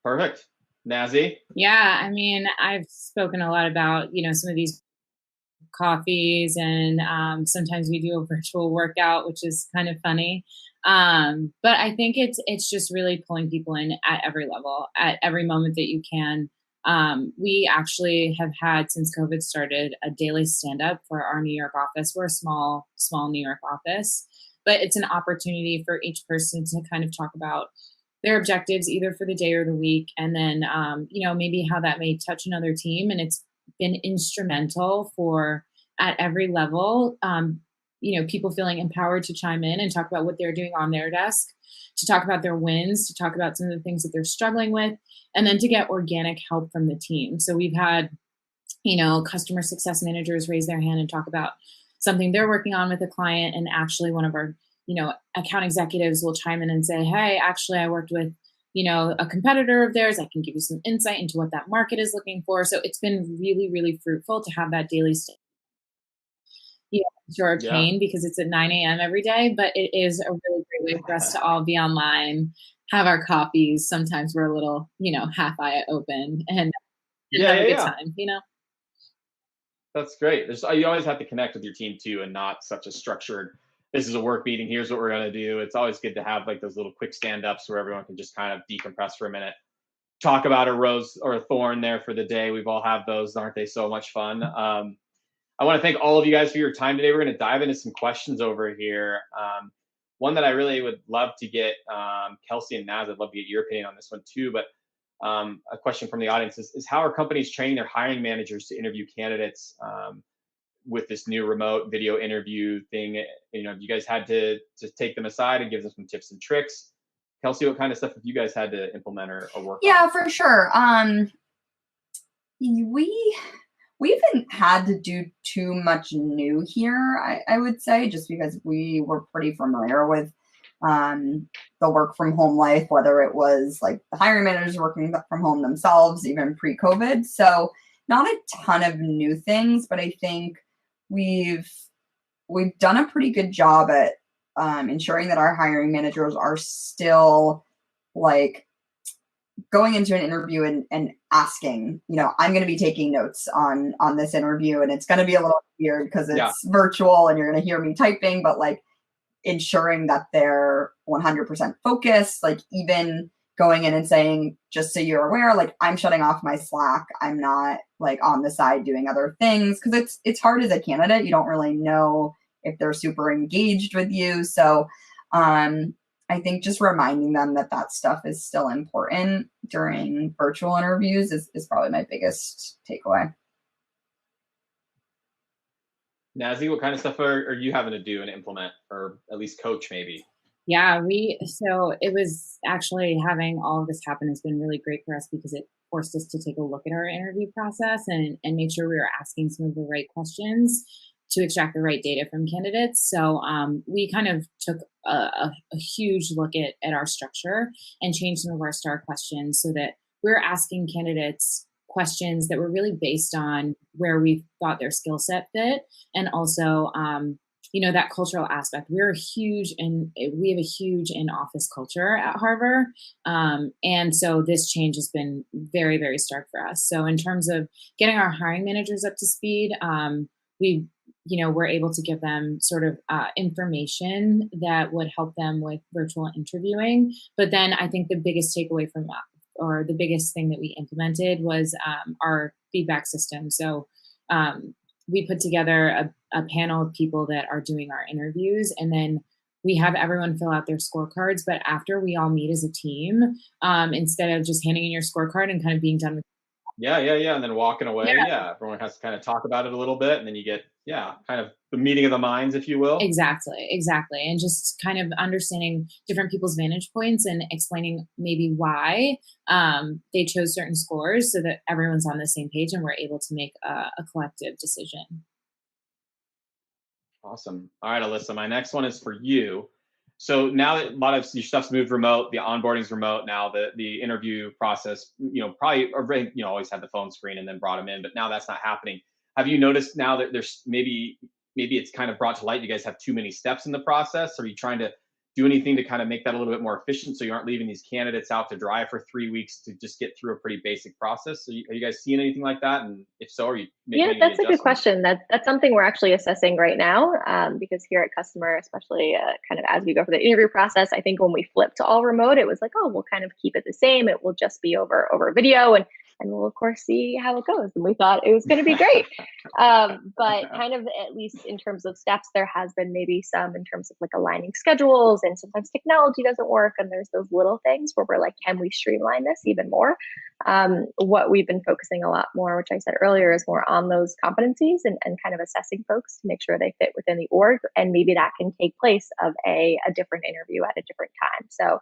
Perfect. Nazi? Yeah, I mean, I've spoken a lot about, some of these coffees and sometimes we do a virtual workout, which is kind of funny. But I think it's just really pulling people in at every level, at every moment that you can. We actually have had, since COVID started, a daily stand-up for our New York office. We're a small New York office, but it's an opportunity for each person to kind of talk about their objectives either for the day or the week, and then, maybe how that may touch another team. And it's been instrumental for, at every level, people feeling empowered to chime in and talk about what they're doing on their desk, to talk about their wins, to talk about some of the things that they're struggling with, and then to get organic help from the team. So we've had, customer success managers raise their hand and talk about something they're working on with a client, and actually one of our account executives will chime in and say, hey, actually I worked with, a competitor of theirs. I can give you some insight into what that market is looking for. So it's been really, really fruitful to have that daily sure pain because it's at 9 a.m. every day, but it is a really great way for us to all be online, have our coffees. Sometimes we're a little, half eye open and have a good time, That's great. You always have to connect with your team too, and not such a structured, this is a work meeting, here's what we're going to do. It's always good to have like those little quick stand-ups where everyone can just kind of decompress for a minute, talk about a rose or a thorn there for the day. We've all had those, aren't they? So much fun. I want to thank all of you guys for your time today. We're going to dive into some questions over here. One that I really would love to get, Kelsey and Naz, I'd love to get your opinion on this one too, but a question from the audience is how are companies training their hiring managers to interview candidates with this new remote video interview thing? You guys had to take them aside and give them some tips and tricks. Kelsey, what kind of stuff have you guys had to implement or work on? Yeah, for sure. We haven't had to do too much new here, I would say, just because we were pretty familiar with the work from home life, whether it was like the hiring managers working from home themselves, even pre-COVID. So not a ton of new things, but I think we've done a pretty good job at ensuring that our hiring managers are still like going into an interview and asking, I'm going to be taking notes on this interview, and it's going to be a little weird because it's virtual and you're going to hear me typing, but like ensuring that they're 100% focused, like even going in and saying, just so you're aware, like I'm shutting off my Slack. I'm not like on the side doing other things because it's hard as a candidate. You don't really know if they're super engaged with you. So I think just reminding them that that stuff is still important during virtual interviews is probably my biggest takeaway. Nazi, what kind of stuff are you having to do and implement, or at least coach maybe? Yeah, so it was actually having all of this happen has been really great for us because it forced us to take a look at our interview process and make sure we were asking some of the right questions to extract the right data from candidates. So we kind of took a huge look at our structure and changed some of our star questions so that we were asking candidates questions that were really based on where we thought their skill set fit, and also that cultural aspect. We have a huge in-office culture at Harver. And so this change has been very, very stark for us. So in terms of getting our hiring managers up to speed, we're able to give them sort of information that would help them with virtual interviewing. But then I think the biggest takeaway from or the biggest thing that we implemented was our feedback system. So we put together a panel of people that are doing our interviews, and then we have everyone fill out their scorecards. But after, we all meet as a team instead of just handing in your scorecard and kind of being done with. Yeah. And then walking away. Yeah. Everyone has to kind of talk about it a little bit, and then you get, kind of the meeting of the minds, if you will. Exactly. And just kind of understanding different people's vantage points and explaining maybe why they chose certain scores so that everyone's on the same page and we're able to make a collective decision. Awesome. All right, Alyssa, my next one is for you. So now that a lot of your stuff's moved remote, the onboarding's remote now, the interview process, probably always had the phone screen and then brought them in, but now that's not happening. Have you noticed now that there's maybe it's kind of brought to light you guys have too many steps in the process? Are you trying to do anything to kind of make that a little bit more efficient so you aren't leaving these candidates out to dry for 3 weeks to just get through a pretty basic process? Are you guys seeing anything like that? And if so, are you making any that's a good adjustments? question. That's something we're actually assessing right now because here at Kustomer, especially kind of as we go through the interview process, I think when we flipped to all remote, it was like, oh, we'll kind of keep it the same. It will just be over video, and we'll of course see how it goes. And we thought it was going to be great. But kind of at least in terms of steps, there has been maybe some in terms of like aligning schedules, and sometimes technology doesn't work. And there's those little things where we're like, can we streamline this even more? What we've been focusing a lot more, which I said earlier, is more on those competencies and kind of assessing folks to make sure they fit within the org. And maybe that can take place of a different interview at a different time. So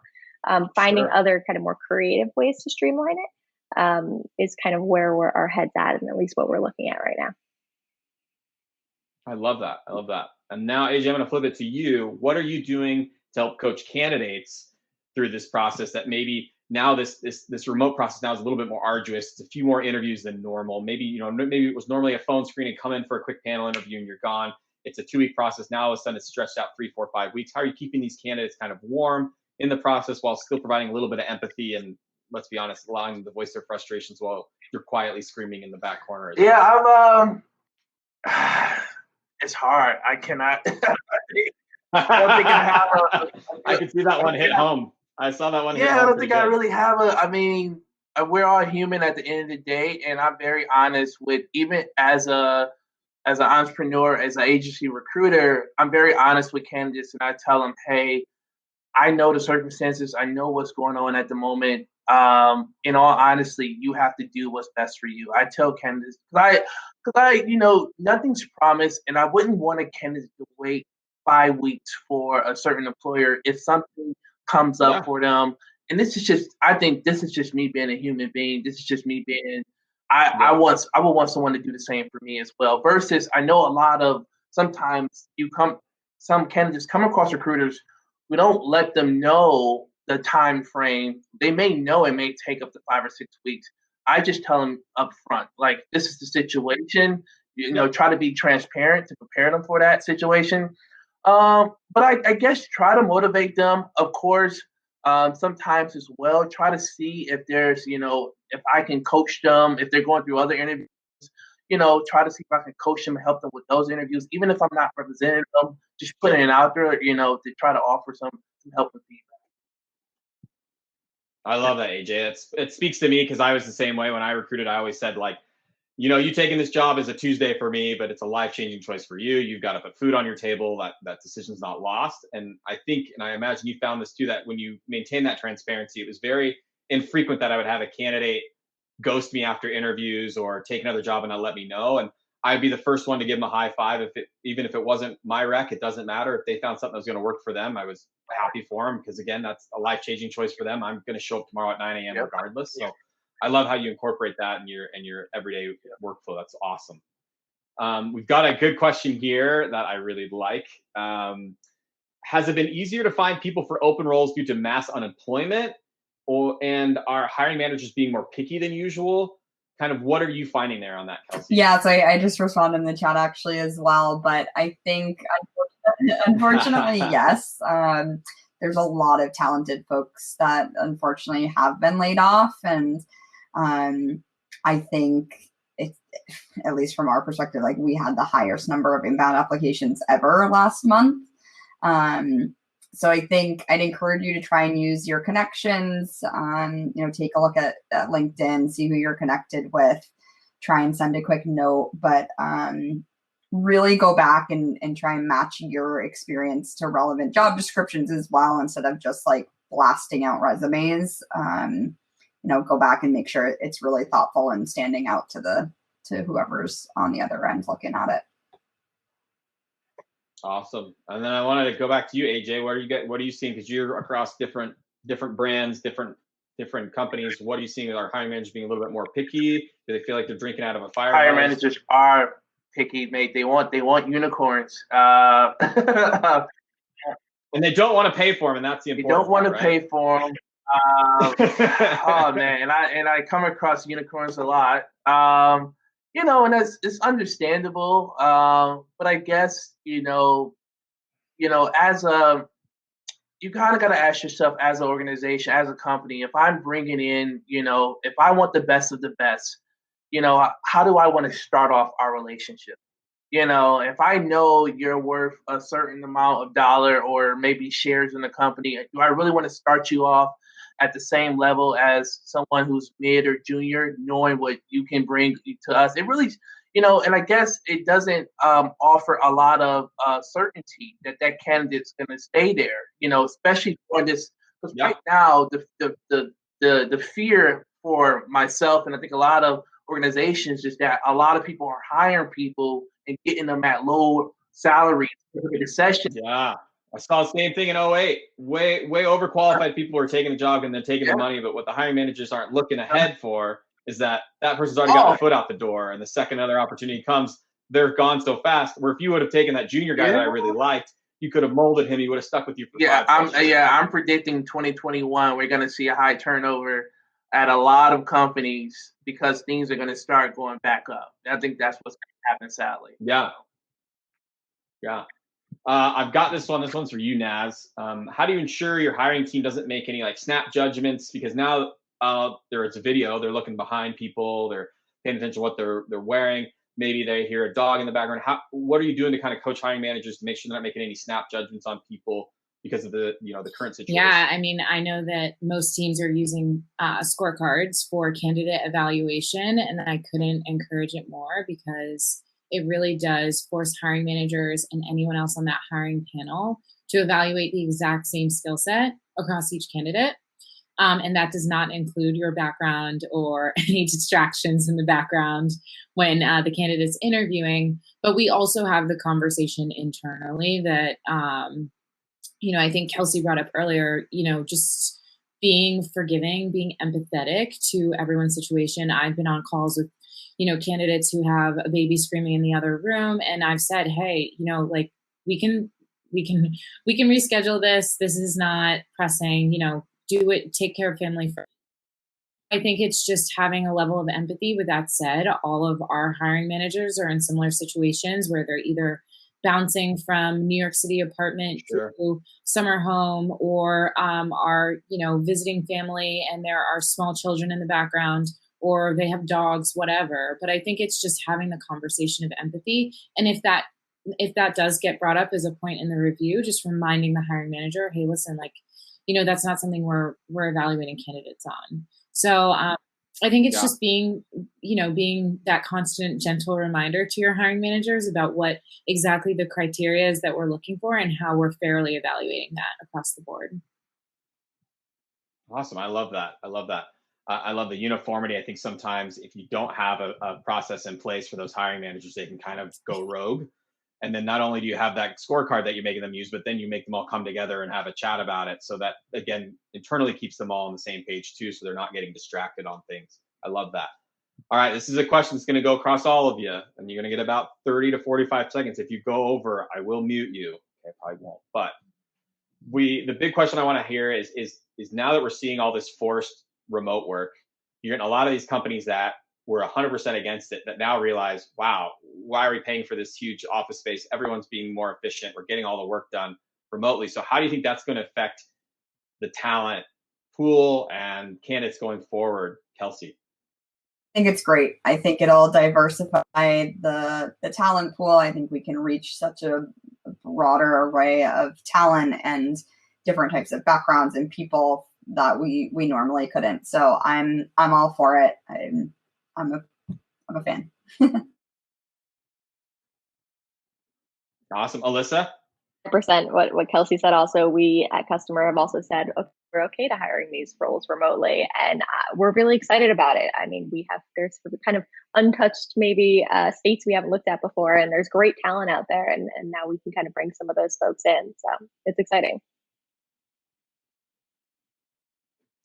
finding other kind of more creative ways to streamline it is kind of where our heads at, and at least what we're looking at right now. I love that. And now, AJ, I'm going to flip it to you. What are you doing to help coach candidates through this process that maybe now this remote process now is a little bit more arduous? It's a few more interviews than normal. Maybe it was normally a phone screen and come in for a quick panel interview and you're gone. It's a 2-week process. Now all of a sudden it's stretched out 3, 4, 5 weeks. How are you keeping these candidates kind of warm in the process while still providing a little bit of empathy and, let's be honest, allowing them to voice their frustrations while you're quietly screaming in the back corner? It's hard. I cannot. I don't think I have I could see that one hit home. I saw that one. Yeah, I don't think I really have I mean, we're all human at the end of the day, and I'm very honest with, even as an entrepreneur, as an agency recruiter, I'm very honest with candidates, and I tell them, hey, I know the circumstances. I know what's going on at the moment. In all honesty, you have to do what's best for you. I tell candidates, because nothing's promised, and I wouldn't want a candidate to wait 5 weeks for a certain employer if something comes up for them. And I think this is just me being a human being. This is just me being, I would want someone to do the same for me as well. Versus, I know sometimes some candidates come across recruiters. We don't let them know the time frame. They may know it may take up to 5 or 6 weeks. I just tell them up front, like, this is the situation. Try to be transparent to prepare them for that situation. But I guess try to motivate them, of course, sometimes as well. Try to see if there's, if I can coach them, if they're going through other interviews, try to see if I can coach them and help them with those interviews. Even if I'm not representing them, just putting it out there, to try to offer some help and feedback. I love that, AJ. It speaks to me because I was the same way when I recruited. I always said, like, you taking this job is a Tuesday for me, but it's a life-changing choice for you. You've got to put food on your table. That decision's not lost. And I think, and I imagine you found this too, that when you maintain that transparency, it was very infrequent that I would have a candidate ghost me after interviews or take another job and not let me know. And I'd be the first one to give them a high five. Even if it wasn't my rec, it doesn't matter. If they found something that was going to work for them, I was happy for them, because again, that's a life-changing choice for them. I'm going to show up tomorrow at 9 a.m. regardless. So I love how you incorporate that in your everyday workflow. That's awesome. We've got a good question here that I really like. Has it been easier to find people for open roles due to mass unemployment, and are hiring managers being more picky than usual? Kind of what are you finding there on that, Kelsey? Yeah, so I just responded in the chat actually as well, but I think unfortunately yes. There's a lot of talented folks that unfortunately have been laid off, and I think it's, at least from our perspective, like we had the highest number of inbound applications ever last month. So I think I'd encourage you to try and use your connections. Take a look at LinkedIn, see who you're connected with, try and send a quick note, but really go back and try and match your experience to relevant job descriptions as well, instead of just like blasting out resumes. Go back and make sure it's really thoughtful and standing out to whoever's on the other end looking at it. Awesome. And then I wanted to go back to you, AJ. What are you seeing? Because you're across different brands, different companies. What are you seeing with our hiring managers being a little bit more picky? Do they feel like they're drinking out of a fire hose? Hiring managers are picky, mate. They want unicorns. And they don't want to pay for them, and that's the important. They don't want to right? pay for them. Oh man, and I come across unicorns a lot. And it's understandable. But I guess as you kind of got to ask yourself, as an organization, as a company, if I'm bringing in, if I want the best of the best, how do I want to start off our relationship? If I know you're worth a certain amount of dollar or maybe shares in the company, do I really want to start you off at the same level as someone who's mid or junior, knowing what you can bring to us? It really, and I guess it doesn't offer a lot of certainty that candidate's going to stay there, especially for this, because right now the fear for myself, and I think a lot of organizations, is that a lot of people are hiring people and getting them at low salaries for the recession. Yeah. I saw the same thing in 2008. Way overqualified people were taking a job and then taking the money. But what the hiring managers aren't looking ahead for is that person's already got their foot out the door. And the second another opportunity comes, they're gone so fast. Where if you would have taken that junior guy that I really liked, you could have molded him. He would have stuck with you for 5 years. I'm predicting 2021, we're going to see a high turnover at a lot of companies because things are going to start going back up. I think that's what's going to happen, sadly. Yeah. Yeah. I've got this one. This one's for you, Naz. How do you ensure your hiring team doesn't make any snap judgments? Because now it's a video. They're looking behind people. They're paying attention to what they're wearing. Maybe they hear a dog in the background. What are you doing to kind of coach hiring managers to make sure they're not making any snap judgments on people because of the current situation? Yeah, I mean, I know that most teams are using scorecards for candidate evaluation, and I couldn't encourage it more, because it really does force hiring managers and anyone else on that hiring panel to evaluate the exact same skill set across each candidate. And that does not include your background or any distractions in the background when the candidate's interviewing. But we also have the conversation internally that, I think Kelsey brought up earlier, just being forgiving, being empathetic to everyone's situation. I've been on calls with candidates who have a baby screaming in the other room, and I've said, hey, we can reschedule this. This is not pressing. Do it. Take care of family first. I think it's just having a level of empathy. With that said, all of our hiring managers are in similar situations where they're either bouncing from New York City apartment to summer home, or are visiting family and there are small children in the background, or they have dogs, whatever. But I think it's just having the conversation of empathy. And if that does get brought up as a point in the review, just reminding the hiring manager, hey, listen, that's not something we're evaluating candidates on. So I think it's just being that constant, gentle reminder to your hiring managers about what exactly the criteria is that we're looking for and how we're fairly evaluating that across the board. Awesome. I love that. I love that. I love the uniformity. I think sometimes if you don't have a process in place for those hiring managers, they can kind of go rogue. And then not only do you have that scorecard that you're making them use, but then you make them all come together and have a chat about it. So that, again, internally keeps them all on the same page too. So they're not getting distracted on things. I love that. All right. This is a question that's going to go across all of you. And you're going to get about 30 to 45 seconds. If you go over, I will mute you. Okay, I probably won't. But the big question I want to hear is now that we're seeing all this forced remote work, you're getting a lot of these companies that were 100% against it that now realize, wow, why are we paying for this huge office space? Everyone's being more efficient. We're getting all the work done remotely. So how do you think that's going to affect the talent pool and candidates going forward, Kelsey? I think it's great. I think it'll diversify the talent pool. I think we can reach such a broader array of talent and different types of backgrounds and people that we normally couldn't. So I'm all for it. I'm a fan. Awesome. Alyssa? 100% what Kelsey said. Also, we at Kustomer have also said, okay, we're okay to hiring these roles remotely, and we're really excited about it. I mean, there's kind of untouched maybe states we haven't looked at before, and there's great talent out there, and now we can kind of bring some of those folks in. So it's exciting.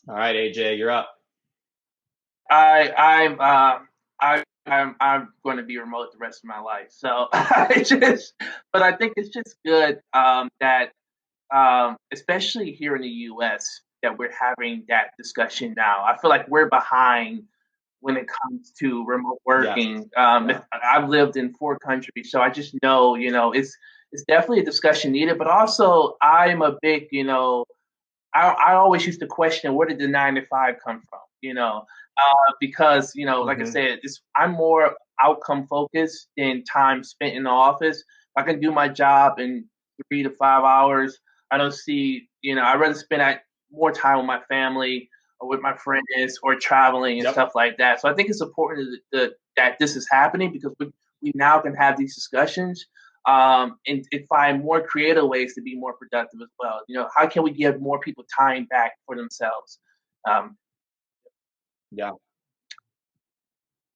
All right, AJ, you're up. I'm going to be remote the rest of my life. So but I think it's just good that especially here in the U.S. that we're having that discussion now. I feel like we're behind when it comes to remote working. Yes. I've lived in 4 countries, so I just know, it's definitely a discussion needed. But also, I'm a big, I always used to question, where did the 9 to 5 come from? Because like I said, I'm more outcome focused than time spent in the office. I can do my job in 3 to 5 hours. I don't see, I'd rather spend more time with my family or with my friends or traveling and stuff like that. So I think it's important that this is happening because we now can have these discussions and find more creative ways to be more productive as well. How can we give more people time back for themselves? Yeah.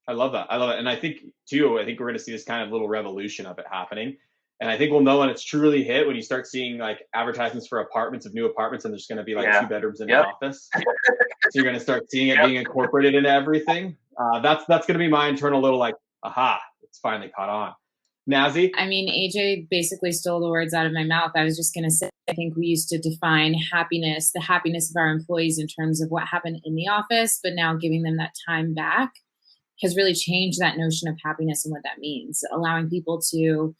I love that. And I think we're going to see this kind of little revolution of it happening. And I think we'll know when it's truly hit when you start seeing like advertisements for new apartments, and there's going to be like 2 bedrooms in an office. So you're going to start seeing it being incorporated into everything. That's going to be my internal little like, aha, it's finally caught on. Nazi? I mean, AJ basically stole the words out of my mouth. I was just going to say, I think we used to define happiness, the happiness of our employees in terms of what happened in the office, but now giving them that time back has really changed that notion of happiness and what that means. Allowing people to,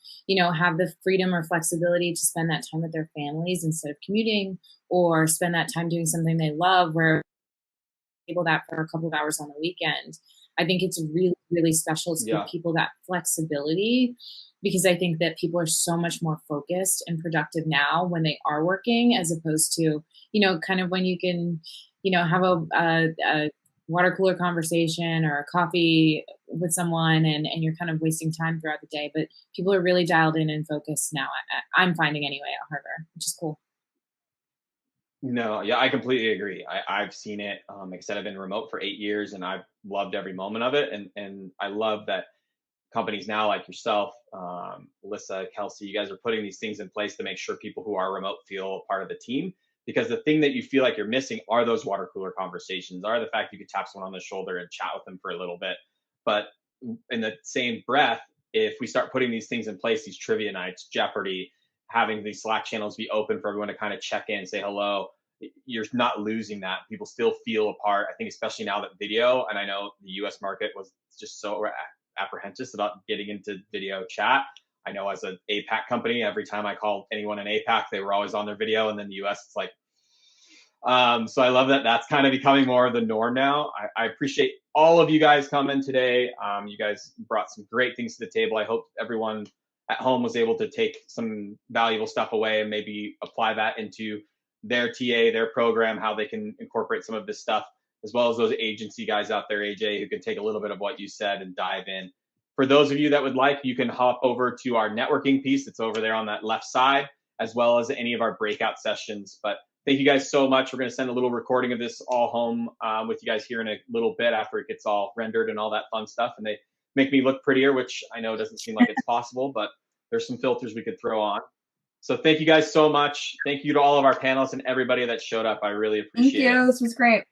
have the freedom or flexibility to spend that time with their families instead of commuting, or spend that time doing something they love, where able that for a couple of hours on the weekend. I think it's really, really special to give people that flexibility, because I think that people are so much more focused and productive now when they are working, as opposed to, kind of when you can, have a water cooler conversation or a coffee with someone and you're kind of wasting time throughout the day. But people are really dialed in and focused now. I'm finding anyway at Harver, which is cool. No, yeah, I completely agree. I've seen it. Like I said, I've been remote for 8 years and I've loved every moment of it. And I love that companies now like yourself, Alyssa, Kelsey, you guys are putting these things in place to make sure people who are remote feel part of the team. Because the thing that you feel like you're missing are those water cooler conversations, are the fact you could tap someone on the shoulder and chat with them for a little bit. But in the same breath, if we start putting these things in place, these trivia nights, Jeopardy, having these Slack channels be open for everyone to kind of check in, say hello, you're not losing that. People still feel a part. I think especially now that video, and I know the US market was just so apprehensive about getting into video chat. I know as an APAC company, every time I called anyone in APAC, they were always on their video. And then the US, it's like, so I love that that's kind of becoming more of the norm now. I appreciate all of you guys coming today. You guys brought some great things to the table. I hope everyone at home was able to take some valuable stuff away and maybe apply that into their TA, their program, how they can incorporate some of this stuff as well as those agency guys out there, AJ, who can take a little bit of what you said and dive in. For those of you that would like, you can hop over to our networking piece. It's over there on that left side, as well as any of our breakout sessions. But thank you guys so much. We're going to send a little recording of this all home with you guys here in a little bit after it gets all rendered and all that fun stuff. And they make me look prettier, which I know doesn't seem like it's possible, but there's some filters we could throw on. So thank you guys so much. Thank you to all of our panelists and everybody that showed up. I really appreciate it. Thank you. This was great.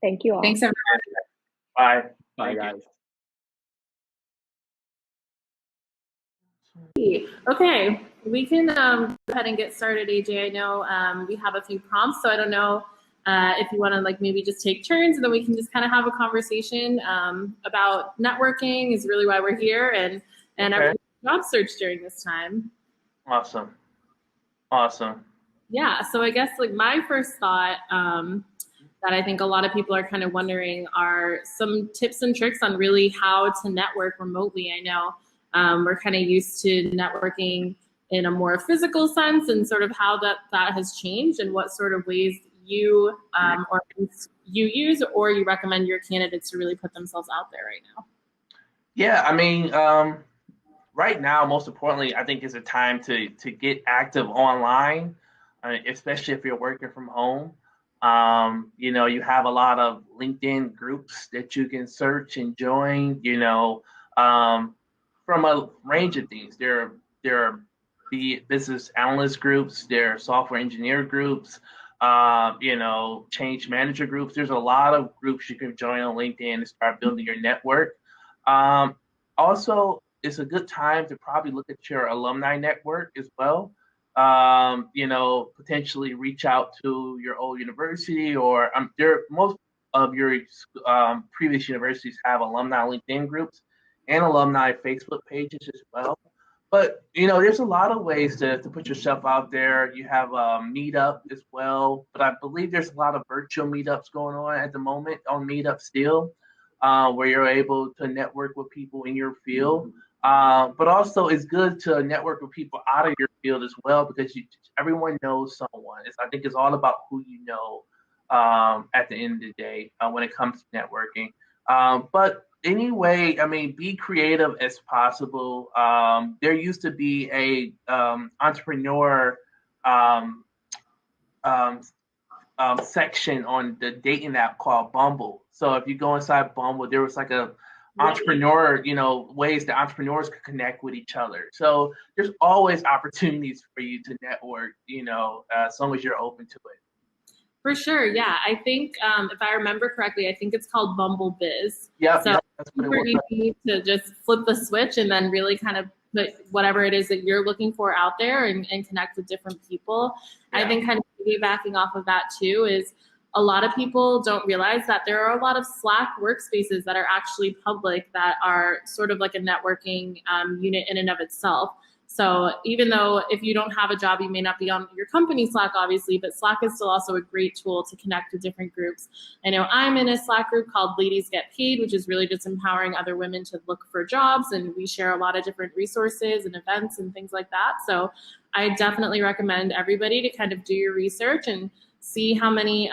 Thank you all. Thanks, everyone. Bye. Bye, guys. Okay, we can go ahead and get started, AJ. I know we have a few prompts, so I don't know if you want to like maybe just take turns, and then we can just kind of have a conversation about networking is really why we're here, and our job search during this time. Awesome. Yeah, so I guess like my first thought that I think a lot of people are kind of wondering are some tips and tricks on really how to network remotely. I know we're kind of used to networking in a more physical sense, and sort of how that has changed, and what sort of ways you or you use or you recommend your candidates to really put themselves out there right now. Yeah, I mean, right now, most importantly, I think is a time to get active online, especially if you're working from home. You know, you have a lot of LinkedIn groups that you can search and join, you know, from a range of things. There are business analyst groups, there are software engineer groups, you know, change manager groups. There's a lot of groups you can join on LinkedIn and start building your network. Also, it's a good time to probably look at your alumni network as well. You know, potentially reach out to your old university, or most of your previous universities have alumni LinkedIn groups and alumni Facebook pages as well. But, you know, there's a lot of ways to put yourself out there. You have a Meetup as well, but I believe there's a lot of virtual meetups going on at the moment on Meetup still, where you're able to network with people in your field. But also it's good to network with people out of your field as well, because everyone knows someone. I think it's all about who you know at the end of the day when it comes to networking. But anyway, I mean, be creative as possible. There used to be a entrepreneur section on the dating app called Bumble. So if you go inside Bumble, there was like a entrepreneur, you know, ways that entrepreneurs could connect with each other. So there's always opportunities for you to network, you know, as long as you're open to it. For sure, yeah. I think if I remember correctly, I think it's called Bumble Biz. Yeah, so that's what super easy to just flip the switch and then really kind of put whatever it is that you're looking for out there and connect with different people. Yeah. I think kind of piggybacking off of that too is a lot of people don't realize that there are a lot of Slack workspaces that are actually public that are sort of like a networking unit in and of itself. So even though if you don't have a job, you may not be on your company Slack, obviously, but Slack is still also a great tool to connect with different groups. I know I'm in a Slack group called Ladies Get Paid, which is really just empowering other women to look for jobs. And we share a lot of different resources and events and things like that. So I definitely recommend everybody to kind of do your research and see how many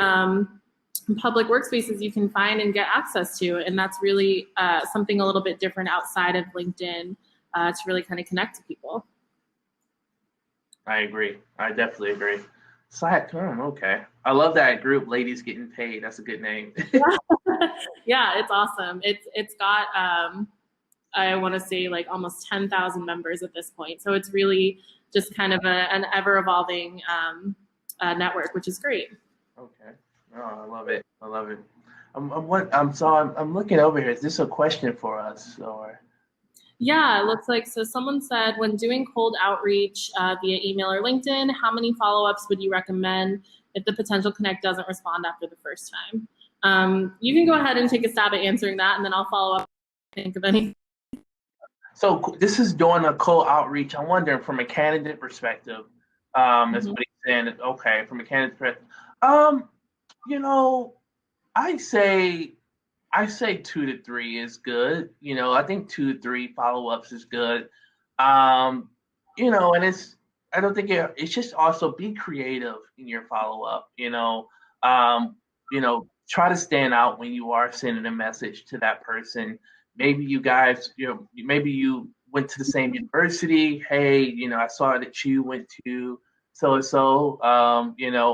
public workspaces you can find and get access to. And that's really something a little bit different outside of LinkedIn to really kind of connect to people. I agree. I definitely agree. Slack, okay. I love that group, Ladies Getting Paid. That's a good name. Yeah, it's awesome. It's got, I want to say like almost 10,000 members at this point. So it's really just kind of an ever-evolving network, which is great. Okay. Oh, I love it. I love it. I'm looking over here. Is this a question for us or? Yeah, it looks like, so someone said, when doing cold outreach via email or LinkedIn, how many follow-ups would you recommend if the potential connect doesn't respond after the first time? You can go ahead and take a stab at answering that, and then I'll follow up if I think of any. So this is doing a cold outreach. I'm wondering from a candidate perspective, is what he's saying. Okay, from a candidate perspective. You know, I say 2 to 3 is good. You know, I think 2 to 3 follow-ups is good. You know, and I don't think it's just also be creative in your follow-up. You know, try to stand out when you are sending a message to that person. Maybe you guys, maybe you went to the same university. Hey, I saw that you went to so-and-so,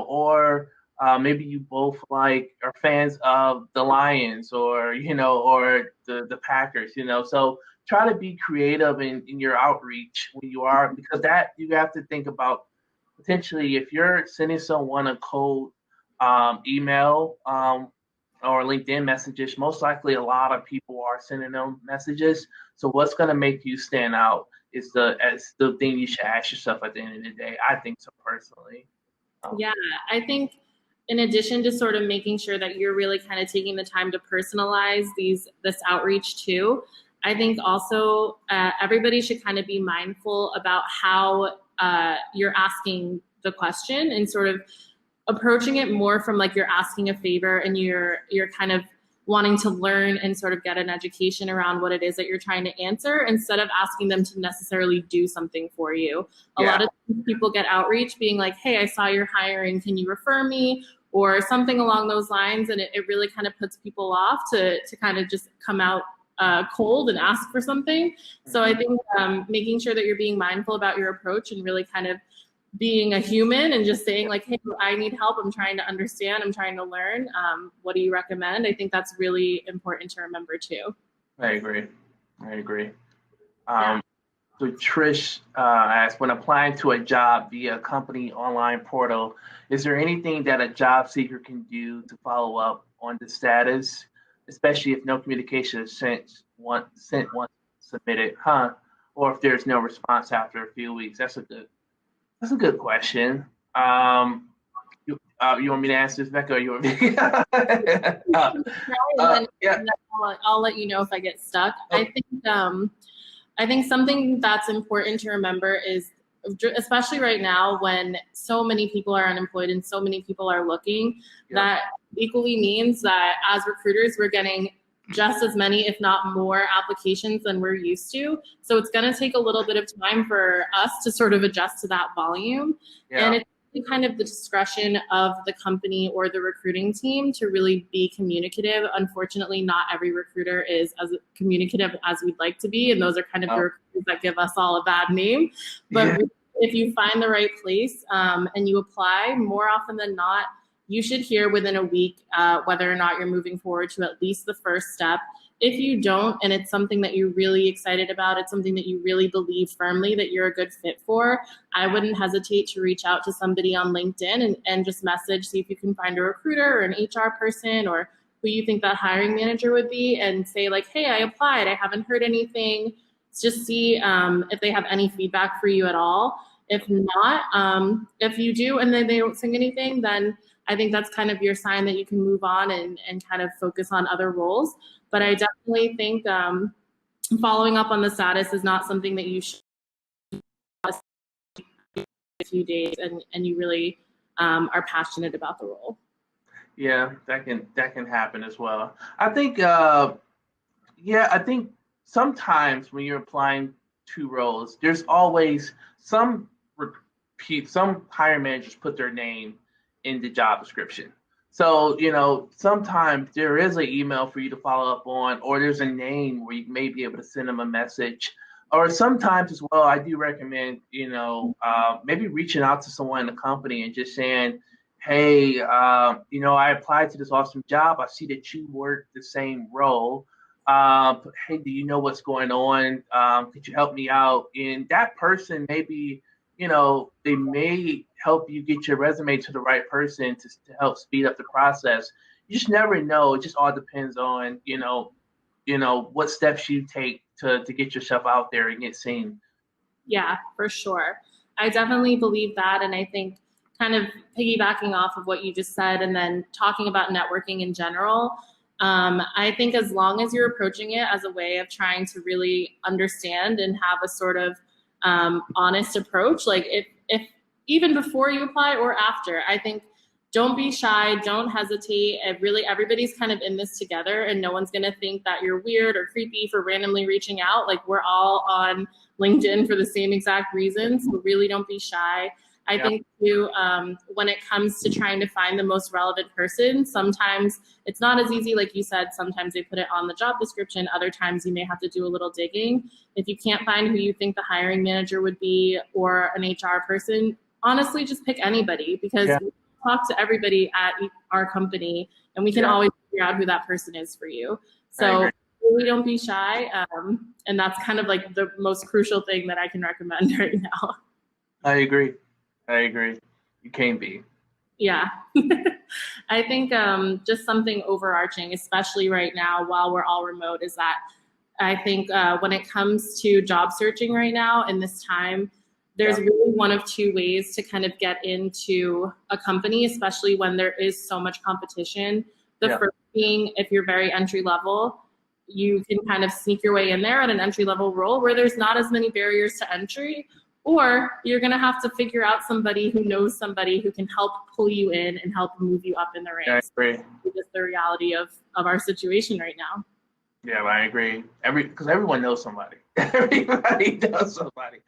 or maybe you both are fans of the Lions or the Packers, So try to be creative in your outreach when you are, because that you have to think about potentially if you're sending someone a cold email or LinkedIn messages, most likely a lot of people are sending them messages. So what's going to make you stand out is the thing you should ask yourself at the end of the day. I think so personally. Yeah, I think in addition to sort of making sure that you're really kind of taking the time to personalize this outreach too, I think also everybody should kind of be mindful about how you're asking the question and sort of approaching it more from you're asking a favor and you're kind of wanting to learn and sort of get an education around what it is that you're trying to answer instead of asking them to necessarily do something for you. A lot of people get outreach being like, hey, I saw you're hiring, can you refer me? Or something along those lines. And it really kind of puts people off to kind of just come out cold and ask for something. So I think making sure that you're being mindful about your approach and really kind of being a human and just saying hey, I need help. I'm trying to understand. I'm trying to learn. What do you recommend? I think that's really important to remember too. I agree. So Trish asked, when applying to a job via a company online portal, is there anything that a job seeker can do to follow up on the status, especially if no communication is sent once submitted, or if there's no response after a few weeks? That's a good question. You want me to answer this, Becca, or you want me? I'll let you know if I get stuck. I think something that's important to remember is, especially right now when so many people are unemployed and so many people are looking, that equally means that as recruiters, we're getting just as many, if not more, applications than we're used to. So it's going to take a little bit of time for us to sort of adjust to that volume. And it's kind of the discretion of the company or the recruiting team to really be communicative. Unfortunately, not every recruiter is as communicative as we'd like to be. And those are kind of the recruiters that give us all a bad name. But if you find the right place and you apply, more often than not, you should hear within a week whether or not you're moving forward to at least the first step. If you don't, and it's something that you're really excited about, it's something that you really believe firmly that you're a good fit for, I wouldn't hesitate to reach out to somebody on LinkedIn and just message, see if you can find a recruiter or an HR person or who you think that hiring manager would be, and say hey, I applied, I haven't heard anything. Just see if they have any feedback for you at all. If not, if you do and then they don't sing anything, then I think that's kind of your sign that you can move on and kind of focus on other roles. But I definitely think following up on the status is not something that you should a few days and you really are passionate about the role. Yeah, that can happen as well. I think I think sometimes when you're applying to roles, there's always some hiring managers put their name in the job description. So, sometimes there is an email for you to follow up on, or there's a name where you may be able to send them a message. Or sometimes as well, I do recommend, maybe reaching out to someone in the company and just saying, hey, I applied to this awesome job. I see that you work the same role. Hey, do you know what's going on? Could you help me out? And that person maybe, they may help you get your resume to the right person to help speed up the process. You just never know. It just all depends on, what steps you take to get yourself out there and get seen. Yeah, for sure. I definitely believe that. And I think kind of piggybacking off of what you just said and then talking about networking in general, I think as long as you're approaching it as a way of trying to really understand and have a sort of honest approach, if even before you apply or after, I think don't be shy, don't hesitate. Everybody's kind of in this together and no one's going to think that you're weird or creepy for randomly reaching out. We're all on LinkedIn for the same exact reasons. So really don't be shy. I think too, when it comes to trying to find the most relevant person, sometimes it's not as easy, like you said. Sometimes they put it on the job description. Other times you may have to do a little digging. If you can't find who you think the hiring manager would be or an HR person, honestly, just pick anybody, because we talk to everybody at our company, and we can always figure out who that person is for you. So really don't be shy. And that's kind of like the most crucial thing that I can recommend right now. I agree. You can't be. Yeah. I think just something overarching, especially right now while we're all remote, is that I think when it comes to job searching right now in this time, there's really one of two ways to kind of get into a company, especially when there is so much competition. The first being, if you're very entry level, you can kind of sneak your way in there at an entry level role where there's not as many barriers to entry. Or you're going to have to figure out somebody who knows somebody who can help pull you in and help move you up in the ranks. I agree. It's just the reality of our situation right now. Yeah, I agree. Because everyone knows somebody. Everybody knows somebody.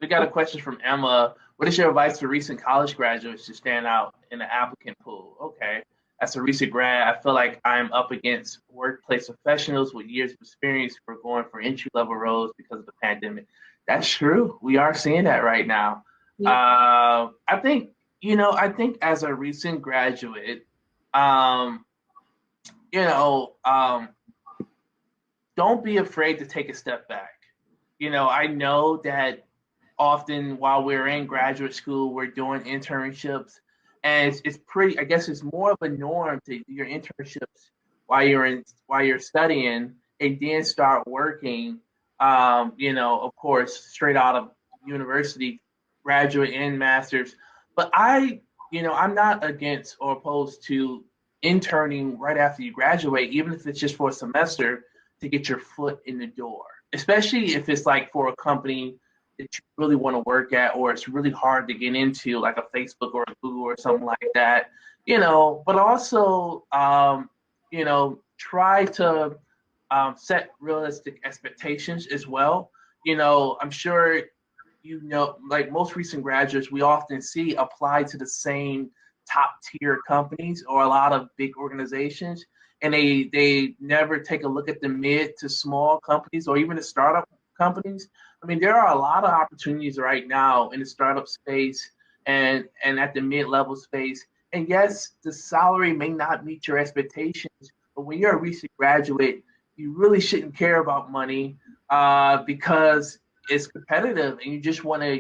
We got a question from Emma. What is your advice for recent college graduates to stand out in the applicant pool? Okay. As a recent grad, I feel like I'm up against workplace professionals with years of experience who are going for entry-level roles because of the pandemic. That's true. We are seeing that right now. I think as a recent graduate, don't be afraid to take a step back. I know that often while we're in graduate school, we're doing internships, and it's pretty, I guess it's more of a norm to do your internships while you're studying and then start working. Of course, straight out of university, graduate and master's. But I'm not against or opposed to interning right after you graduate, even if it's just for a semester, to get your foot in the door, especially if it's like for a company that you really want to work at, or it's really hard to get into, like a Facebook or a Google or something like that, but also, try to set realistic expectations as well. I'm sure, like most recent graduates, we often see apply to the same top tier companies or a lot of big organizations, and they never take a look at the mid to small companies or even the startup companies. I mean, there are a lot of opportunities right now in the startup space and at the mid-level space. And yes, the salary may not meet your expectations, but when you're a recent graduate, you really shouldn't care about money because it's competitive, and you just want to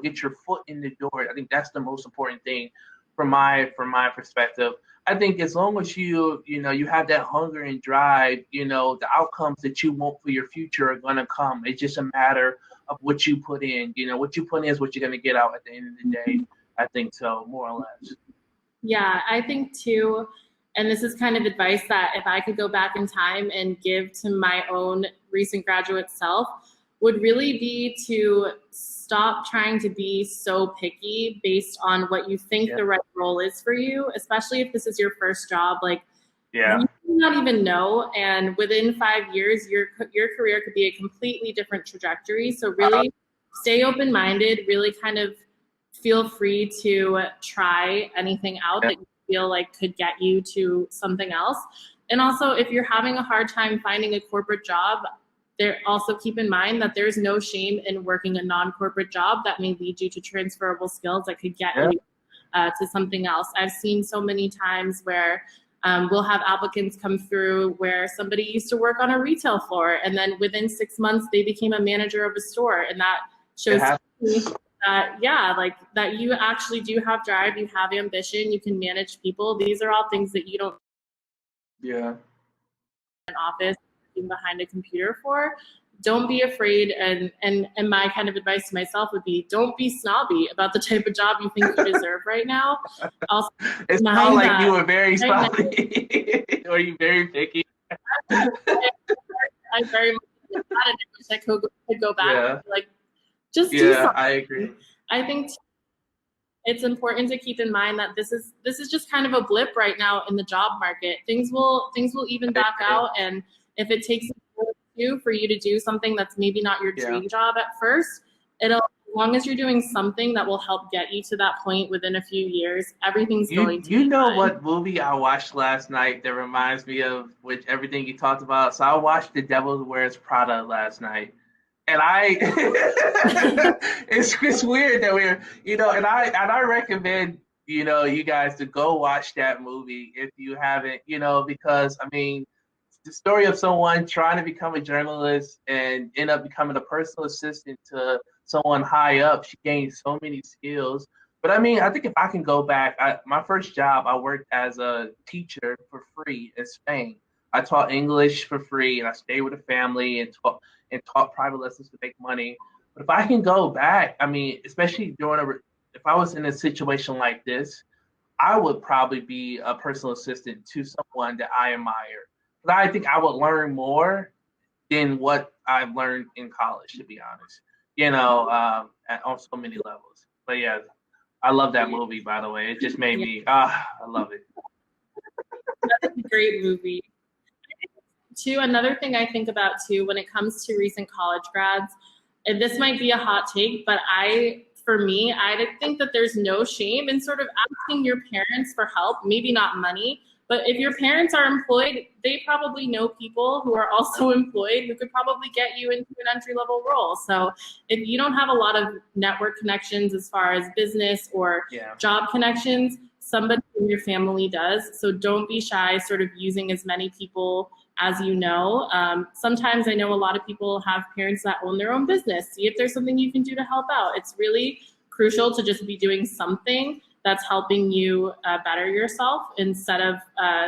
get your foot in the door. I think that's the most important thing from my perspective. I think as long as you have that hunger and drive, the outcomes that you want for your future are going to come. It's just a matter of what you put in. What you put in is what you're going to get out at the end of the day. I think so, more or less. Yeah, I think too, and this is kind of advice that if I could go back in time and give to my own recent graduate self, would really be to stop trying to be so picky based on what you think the right role is for you, especially if this is your first job. You may not even know, and within 5 years, your career could be a completely different trajectory. So really stay open-minded, really kind of feel free to try anything out that you feel like could get you to something else. And also, if you're having a hard time finding a corporate job, also keep in mind that there's no shame in working a non-corporate job that may lead you to transferable skills that could get you to something else. I've seen so many times where we'll have applicants come through where somebody used to work on a retail floor, and then within 6 months they became a manager of a store, and that shows me that you actually do have drive, you have ambition, you can manage people. These are all things that you don't in an office behind a computer for. Don't be afraid, and my kind of advice to myself would be, don't be snobby about the type of job you think you deserve right now. Also, it's not like you were very snobby. Or you very picky. I very much wish I could go back. Just do something. I agree. I think it's important to keep in mind that this is just kind of a blip right now in the job market. Things will even back out, and if it takes for you to do something that's maybe not your dream job at first, it'll long as you're doing something that will help get you to that point within a few years, everything's going to be You know fine. what movie I watched last night that reminds me of which everything you talked about? So I watched The Devil Wears Prada last night. And it's weird that we're, and I recommend, you guys to go watch that movie if you haven't, because I mean, the story of someone trying to become a journalist and end up becoming a personal assistant to someone high up. She gained so many skills. But I mean, I think if I can go back, my first job, I worked as a teacher for free in Spain. I taught English for free, and I stayed with a family and taught private lessons to make money. But if I can go back, I mean, especially if I was in a situation like this, I would probably be a personal assistant to someone that I admire. But I think I would learn more than what I've learned in college, to be honest. On so many levels. But yeah, I love that movie. By the way, it just made me. I love it. That's a great movie. Too, another thing I think about too when it comes to recent college grads, and this might be a hot take, but for me, I think that there's no shame in sort of asking your parents for help, maybe not money, but if your parents are employed, they probably know people who are also employed who could probably get you into an entry-level role. So if you don't have a lot of network connections as far as business or job connections, somebody in your family does. So don't be shy sort of using as many people as you know. Sometimes I know a lot of people have parents that own their own business. See if there's something you can do to help out. It's really crucial to just be doing something that's helping you better yourself instead of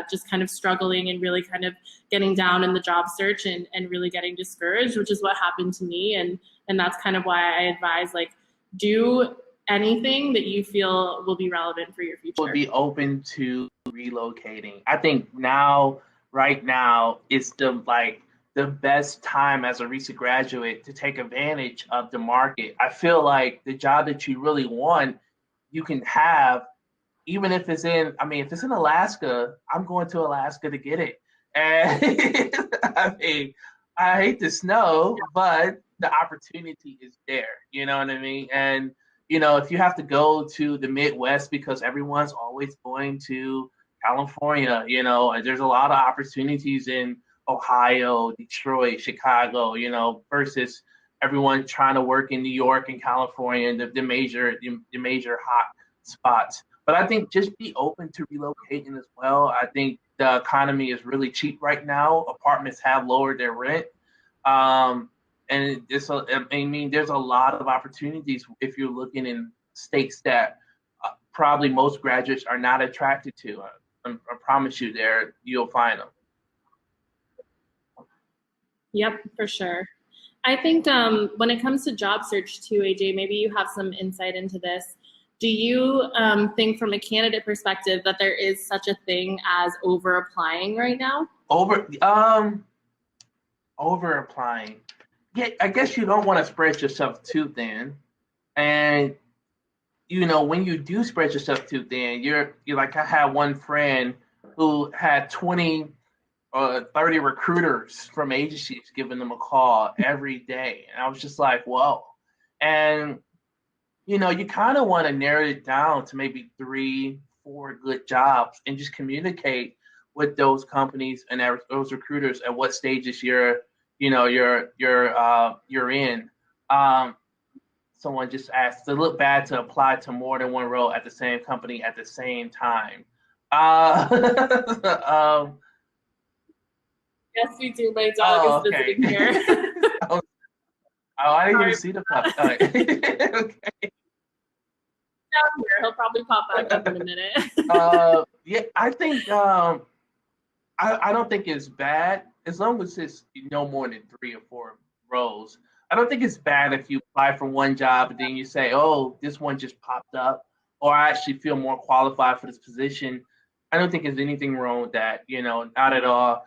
just kind of struggling and really kind of getting down in the job search and really getting discouraged, which is what happened to me. And that's kind of why I advise, like, do anything that you feel will be relevant for your future. Will be open to relocating. I think right now, it's the best time as a recent graduate to take advantage of the market. I feel like the job that you really want, you can have, even if it's if it's in Alaska, I'm going to Alaska to get it. And I mean, I hate the snow, but the opportunity is there. You know what I mean? And, if you have to go to the Midwest because everyone's always going to California, there's a lot of opportunities in Ohio, Detroit, Chicago, versus everyone trying to work in New York and California and the major hot spots. But I think just be open to relocating as well. I think the economy is really cheap right now. Apartments have lowered their rent. And there's a lot of opportunities if you're looking in states that probably most graduates are not attracted to. I promise you, you'll find them. Yep, for sure. I think when it comes to job search too, AJ, maybe you have some insight into this. Do you think from a candidate perspective that there is such a thing as over applying right now? Over applying. Yeah, I guess you don't want to spread yourself too thin. And when you do spread yourself too thin, you're like, I had one friend who had 20 or 30 recruiters from agencies giving them a call every day. And I was just like, whoa. And, you kind of want to narrow it down to maybe 3-4 good jobs and just communicate with those companies and those recruiters at what stages you're in. Someone just asked, does it look bad to apply to more than one role at the same company at the same time? Yes, we do. My dog is visiting here. I didn't even see the pup. Okay. Down here. He'll probably pop back up in a minute. Yeah, I think I don't think it's bad as long as it's no more than 3 or 4 roles. I don't think it's bad if you apply for one job and then you say, oh, this one just popped up, or I actually feel more qualified for this position. I don't think there's anything wrong with that, not at all.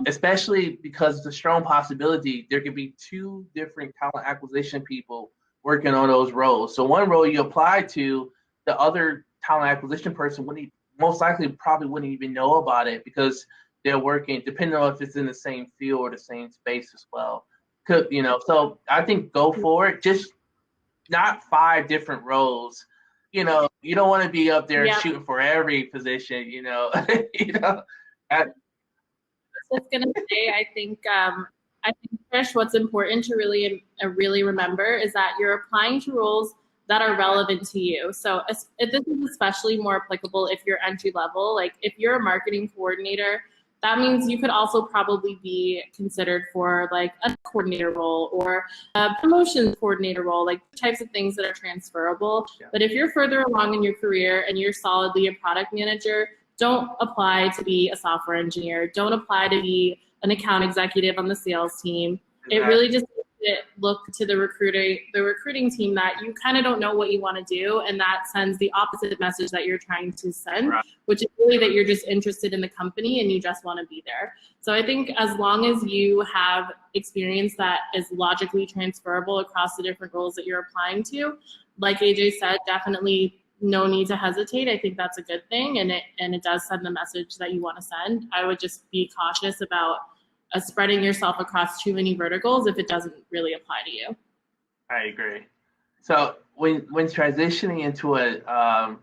Especially because it's a strong possibility there could be 2 different talent acquisition people working on those roles. So one role you apply to, the other talent acquisition person most likely probably wouldn't even know about it because they're working, depending on if it's in the same field or the same space as well. So I think go for it. Just not 5 different roles. You know, you don't want to be up there Yep. shooting for every position, you know. You know. I was just gonna say, I think, Trish, what's important to really remember is that you're applying to roles that are relevant to you. So this is especially more applicable if you're entry level. Like if you're a marketing coordinator, that means you could also probably be considered for like a coordinator role or a promotions coordinator role, like types of things that are transferable. Yeah. But if you're further along in your career and you're solidly a product manager, don't apply to be a software engineer. Don't apply to be an account executive on the sales team. Exactly. It really just look to the recruiting team that you kind of don't know what you want to do, and that sends the opposite message that you're trying to send, right. Which is really that you're just interested in the company and you just want to be there. So I think as long as you have experience that is logically transferable across the different roles that you're applying to, like AJ said, definitely no need to hesitate. I think that's a good thing, and it does send the message that you want to send. I would just be cautious about spreading yourself across too many verticals if it doesn't really apply to you. I agree. So when transitioning into a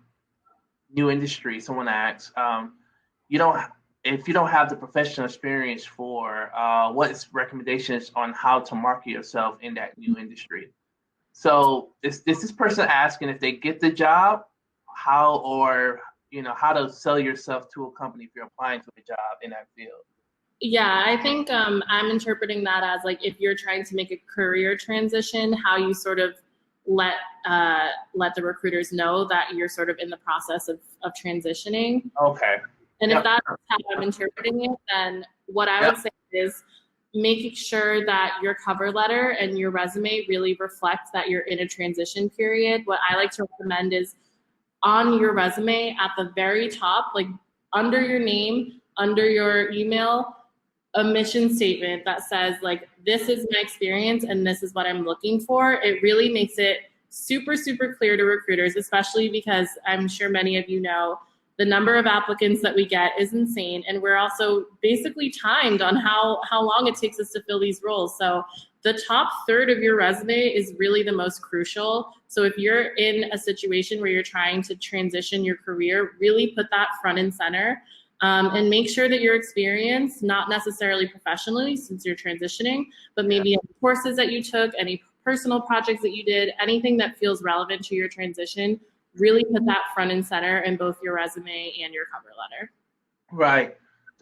new industry, someone asks, if you don't have the professional experience for what's recommendations on how to market yourself in that new industry. So is this person asking if they get the job, how to sell yourself to a company if you're applying to a job in that field? Yeah, I think I'm interpreting that as like if you're trying to make a career transition, how you sort of let the recruiters know that you're sort of in the process of transitioning. Okay. And if that's how I'm interpreting it, then what I would say is making sure that your cover letter and your resume really reflect that you're in a transition period. What I like to recommend is on your resume at the very top, like under your name, under your email, a mission statement that says like, this is my experience and this is what I'm looking for. It really makes it super, super clear to recruiters, especially because I'm sure many of you know the number of applicants that we get is insane. And we're also basically timed on how long it takes us to fill these roles. So the top third of your resume is really the most crucial. So if you're in a situation where you're trying to transition your career, really put that front and center. And make sure that your experience, not necessarily professionally since you're transitioning, but maybe courses that you took, any personal projects that you did, anything that feels relevant to your transition, really put that front and center in both your resume and your cover letter. Right.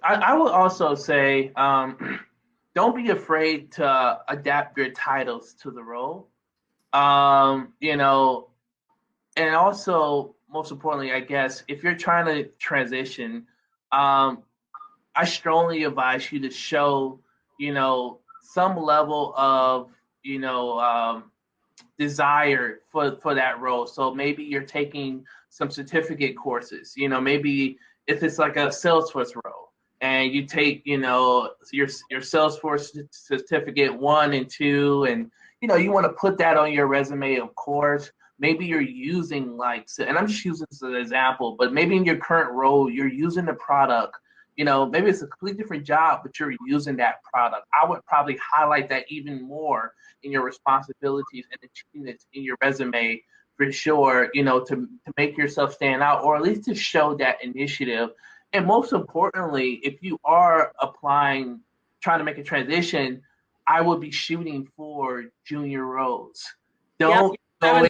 I would also say, don't be afraid to adapt your titles to the role. And also, most importantly, I guess, if you're trying to transition, I strongly advise you to show, some level of, desire for that role. So maybe you're taking some certificate courses, maybe if it's like a Salesforce role and you take, your Salesforce certificate 1 and 2, and, you want to put that on your resume, of course. Maybe you're using and I'm just using this as an example, but maybe in your current role, you're using the product, maybe it's a completely different job, but you're using that product. I would probably highlight that even more in your responsibilities and achievements in your resume for sure, to make yourself stand out, or at least to show that initiative. And most importantly, if you are trying to make a transition, I would be shooting for junior roles. Don't go in.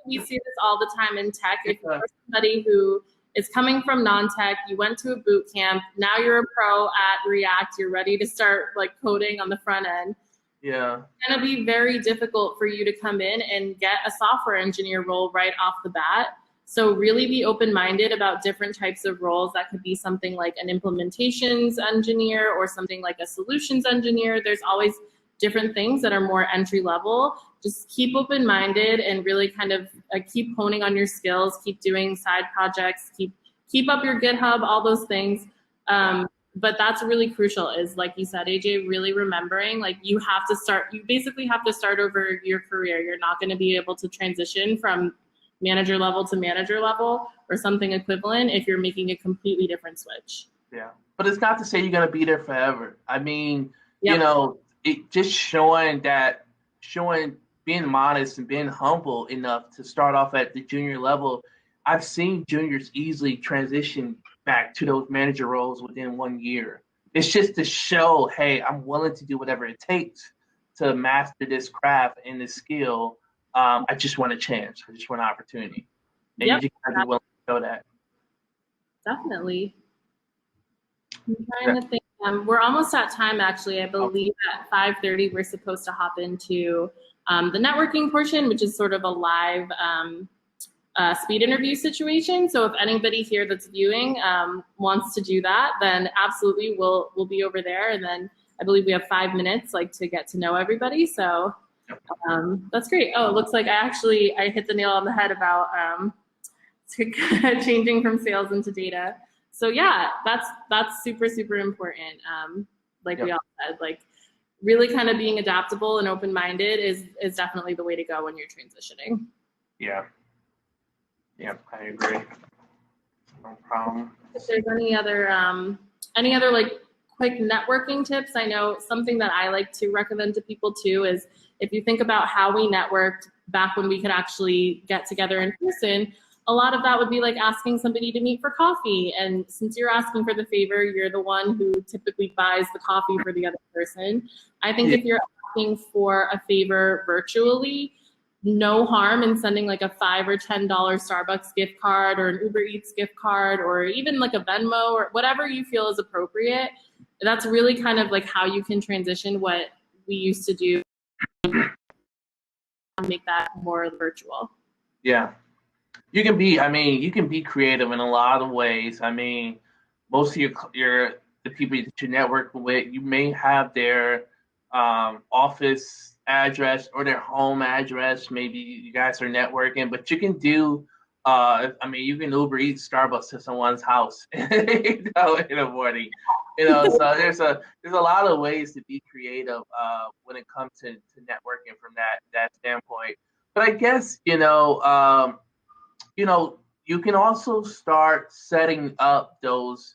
We see this all the time in tech. If you're somebody who is coming from non-tech, you went to a boot camp, now you're a pro at React, you're ready to start like coding on the front end. Yeah. It's going to be very difficult for you to come in and get a software engineer role right off the bat. So really be open-minded about different types of roles. That could be something like an implementations engineer or something like a solutions engineer. There's always different things that are more entry level. Just keep open-minded and really kind of keep honing on your skills, keep doing side projects, keep up your GitHub, all those things. But that's really crucial, is like you said, AJ, really remembering like you basically have to start over your career. You're not going to be able to transition from manager level to manager level or something equivalent if you're making a completely different switch. Yeah, but it's not to say you're going to be there forever. I mean, it just showing that, being modest and being humble enough to start off at the junior level. I've seen juniors easily transition back to those manager roles within 1 year. It's just to show, hey, I'm willing to do whatever it takes to master this craft and this skill. I just want a chance. I just want an opportunity. And you just have to be willing to show that. Definitely. I'm trying to think. We're almost at time, actually. I believe at 5:30 we're supposed to hop into the networking portion, which is sort of a live speed interview situation. So if anybody here that's viewing wants to do that, then absolutely we'll be over there. And then I believe we have 5 minutes to get to know everybody. So that's great. Oh, it looks like I hit the nail on the head about changing from sales into data. So yeah, that's super, super important. We all said, really kind of being adaptable and open-minded is definitely the way to go when you're transitioning. Yeah. Yeah, I agree. No problem. If there's any other quick networking tips, I know something that I like to recommend to people too is if you think about how we networked back when we could actually get together in person, a lot of that would be asking somebody to meet for coffee. And since you're asking for the favor, you're the one who typically buys the coffee for the other person. I think if you're asking for a favor virtually, no harm in sending a $5 or $10 Starbucks gift card or an Uber Eats gift card or even a Venmo or whatever you feel is appropriate. That's really kind of how you can transition what we used to do and make that more virtual. Yeah. You can be creative in a lot of ways. I mean, most of the people that you network with, you may have their office address or their home address. Maybe you guys are networking, but you can do you can Uber Eats Starbucks to someone's house in the morning. So there's a lot of ways to be creative when it comes to networking from that standpoint. But I guess you can also start setting up those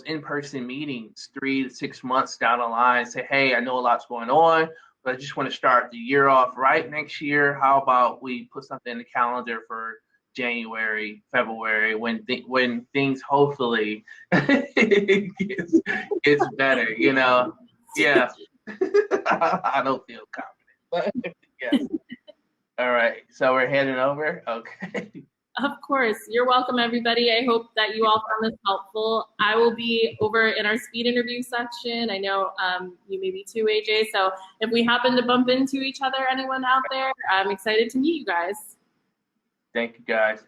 in-person meetings 3 to 6 months down the line. Say, hey, I know a lot's going on, but I just want to start the year off right next year. How about we put something in the calendar for January, February, when things hopefully gets better, Yeah. I don't feel confident, but yes. All right, so we're heading over? Okay. Of course. You're welcome, everybody. I hope that you all found this helpful. I will be over in our speed interview section. I know you may be too, AJ. So if we happen to bump into each other, anyone out there, I'm excited to meet you guys. Thank you, guys.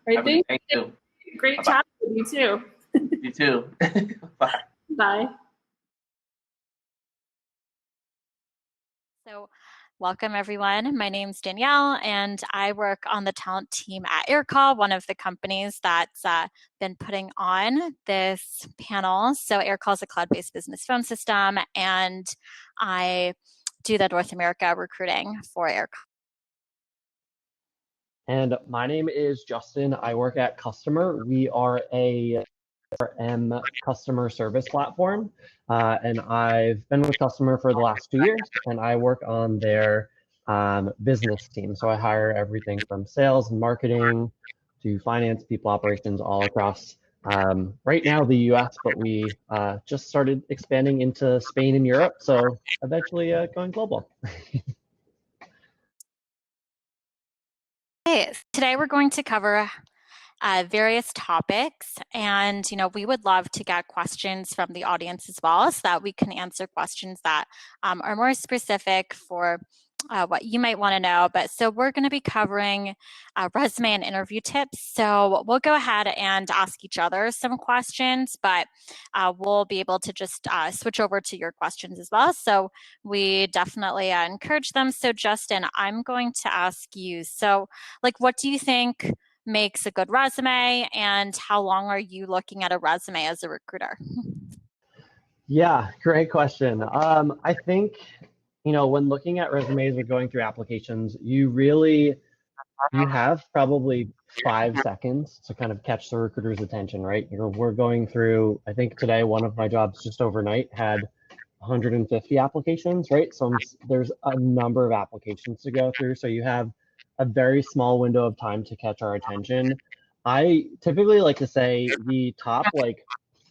All right, thank you. Great chatting with you, too. You too. Bye. Bye. So welcome, everyone. My name's Danielle, and I work on the talent team at Aircall, one of the companies that's been putting on this panel. So Aircall is a cloud-based business phone system, and I do the North America recruiting for Aircall. And my name is Justin. I work at Kustomer. We are a CRM customer service platform, and I've been with Kustomer for the last 2 years, and I work on their business team. So I hire everything from sales and marketing to finance, people operations, all across right now the US, but we just started expanding into Spain and Europe, so eventually going global. Okay, today we're going to cover various topics, and we would love to get questions from the audience as well, so that we can answer questions that are more specific for what you might want to know. But so we're going to be covering resume and interview tips. So we'll go ahead and ask each other some questions, but we'll be able to just switch over to your questions as well. So we definitely encourage them. So Justin, I'm going to ask you, so what do you think makes a good resume, and how long are you looking at a resume as a recruiter? Yeah, great question. I think, when looking at resumes or going through applications, you have probably 5 seconds to kind of catch the recruiter's attention, right? We're going through, I think today, one of my jobs just overnight had 150 applications, right? So there's a number of applications to go through. So you have a very small window of time to catch our attention. I typically like to say the top like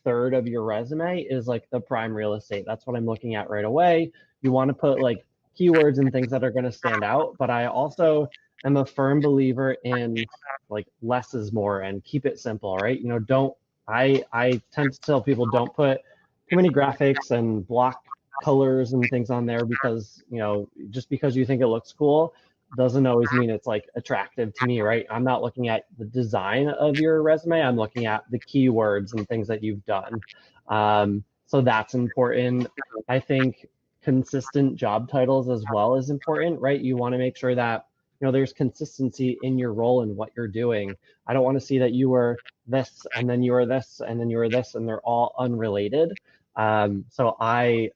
third of your resume is like the prime real estate. That's what I'm looking at right away. You want to put like keywords and things that are going to stand out, but I also am a firm believer in like less is more and keep it simple, right? You know, don't I tend to tell people don't put too many graphics and block colors and things on there because, you know, just because you think it looks cool doesn't always mean it's like attractive to me, right? I'm not looking at the design of your resume. I'm looking at the keywords and things that you've done. So that's important. I think consistent job titles as well is important, right? You want to make sure that, you know, there's consistency in your role and what you're doing. I don't want to see that you were this and then you were this and then you were this and they're all unrelated. So I'm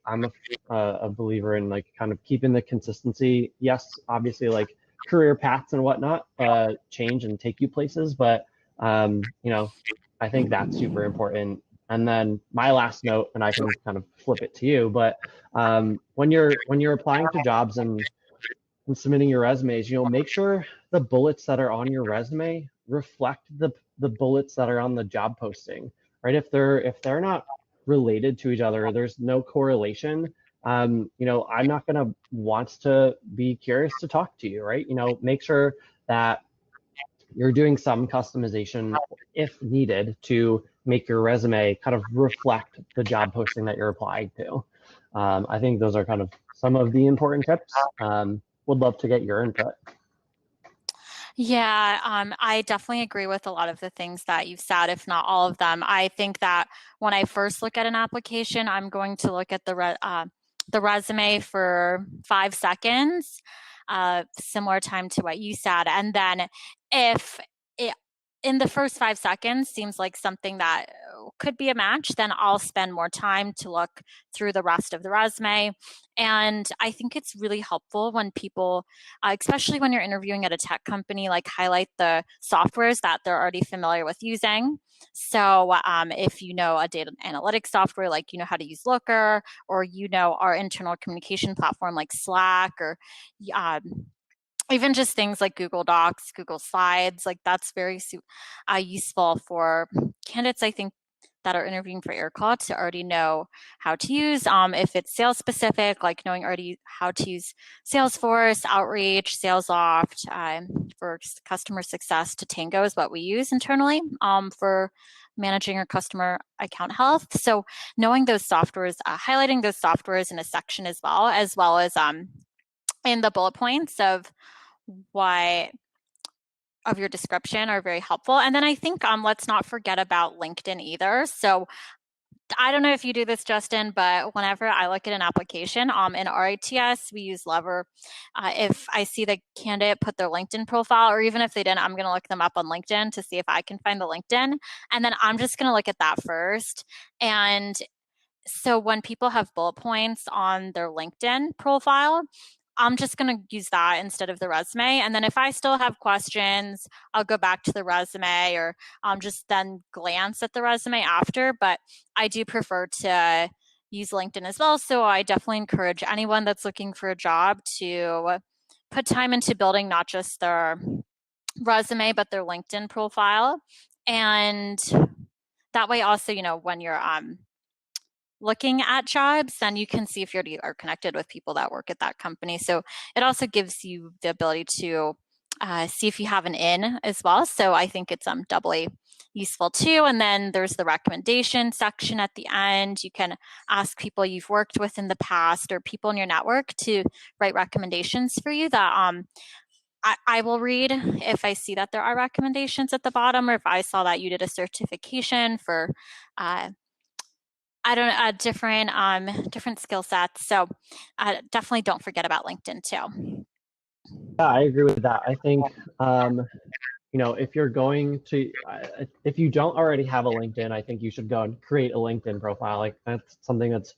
a believer in like kind of keeping the consistency. Yes, obviously like career paths and whatnot change and take you places, but you know, I think that's super important. And then my last note, and I can kind of flip it to you, but when you're applying to jobs and submitting your resumes, you know, make sure the bullets that are on your resume reflect the bullets that are on the job posting, right? If they're not related to each other, there's no correlation. You know, I'm not going to want to be curious to talk to you, right? You know, make sure that you're doing some customization if needed to make your resume kind of reflect the job posting that you're applying to. I think those are kind of some of the important tips. Would love to get your input. Yeah, I definitely agree with a lot of the things that you've said, if not all of them. I think that when I first look at an application, I'm going to look at the resume for 5 seconds, similar time to what you said. And then if it, in the first 5 seconds seems like something that could be a match, then I'll spend more time to look through the rest of the resume. And I think it's really helpful when people, especially when you're interviewing at a tech company, like highlight the softwares that they're already familiar with using. So if you know a data analytics software, like you know how to use Looker, or you know our internal communication platform like Slack, or even just things like Google Docs, Google Slides, like that's very useful for candidates, I think, that are interviewing for AirCall to already know how to use. If it's sales specific, like knowing already how to use Salesforce, Outreach, SalesLoft, for customer success. To Tango is what we use internally for managing our customer account health. So knowing those softwares, highlighting those softwares in a section as well as in the bullet points of your description are very helpful. And then I think let's not forget about LinkedIn either. So I don't know if you do this, Justin, but whenever I look at an application in RITS, we use Lever. If I see the candidate put their LinkedIn profile, or even if they didn't, I'm going to look them up on LinkedIn to see if I can find the LinkedIn. And then I'm just going to look at that first. And so when people have bullet points on their LinkedIn profile, I'm just going to use that instead of the resume. And then if I still have questions, I'll go back to the resume, or just then glance at the resume after. But I do prefer to use LinkedIn as well. So I definitely encourage anyone that's looking for a job to put time into building not just their resume, but their LinkedIn profile. And that way also, you know, when you're looking at jobs, then you can see if you already are connected with people that work at that company. So it also gives you the ability to see if you have an in as well. So I think it's doubly useful too. And then there's the recommendation section at the end. You can ask people you've worked with in the past or people in your network to write recommendations for you that I will read if I see that there are recommendations at the bottom, or if I saw that you did a certification for different skill sets. So definitely don't forget about LinkedIn too. Yeah, I agree with that. I think, you know, if you're going to, if you don't already have a LinkedIn, I think you should go and create a LinkedIn profile. Like that's something that's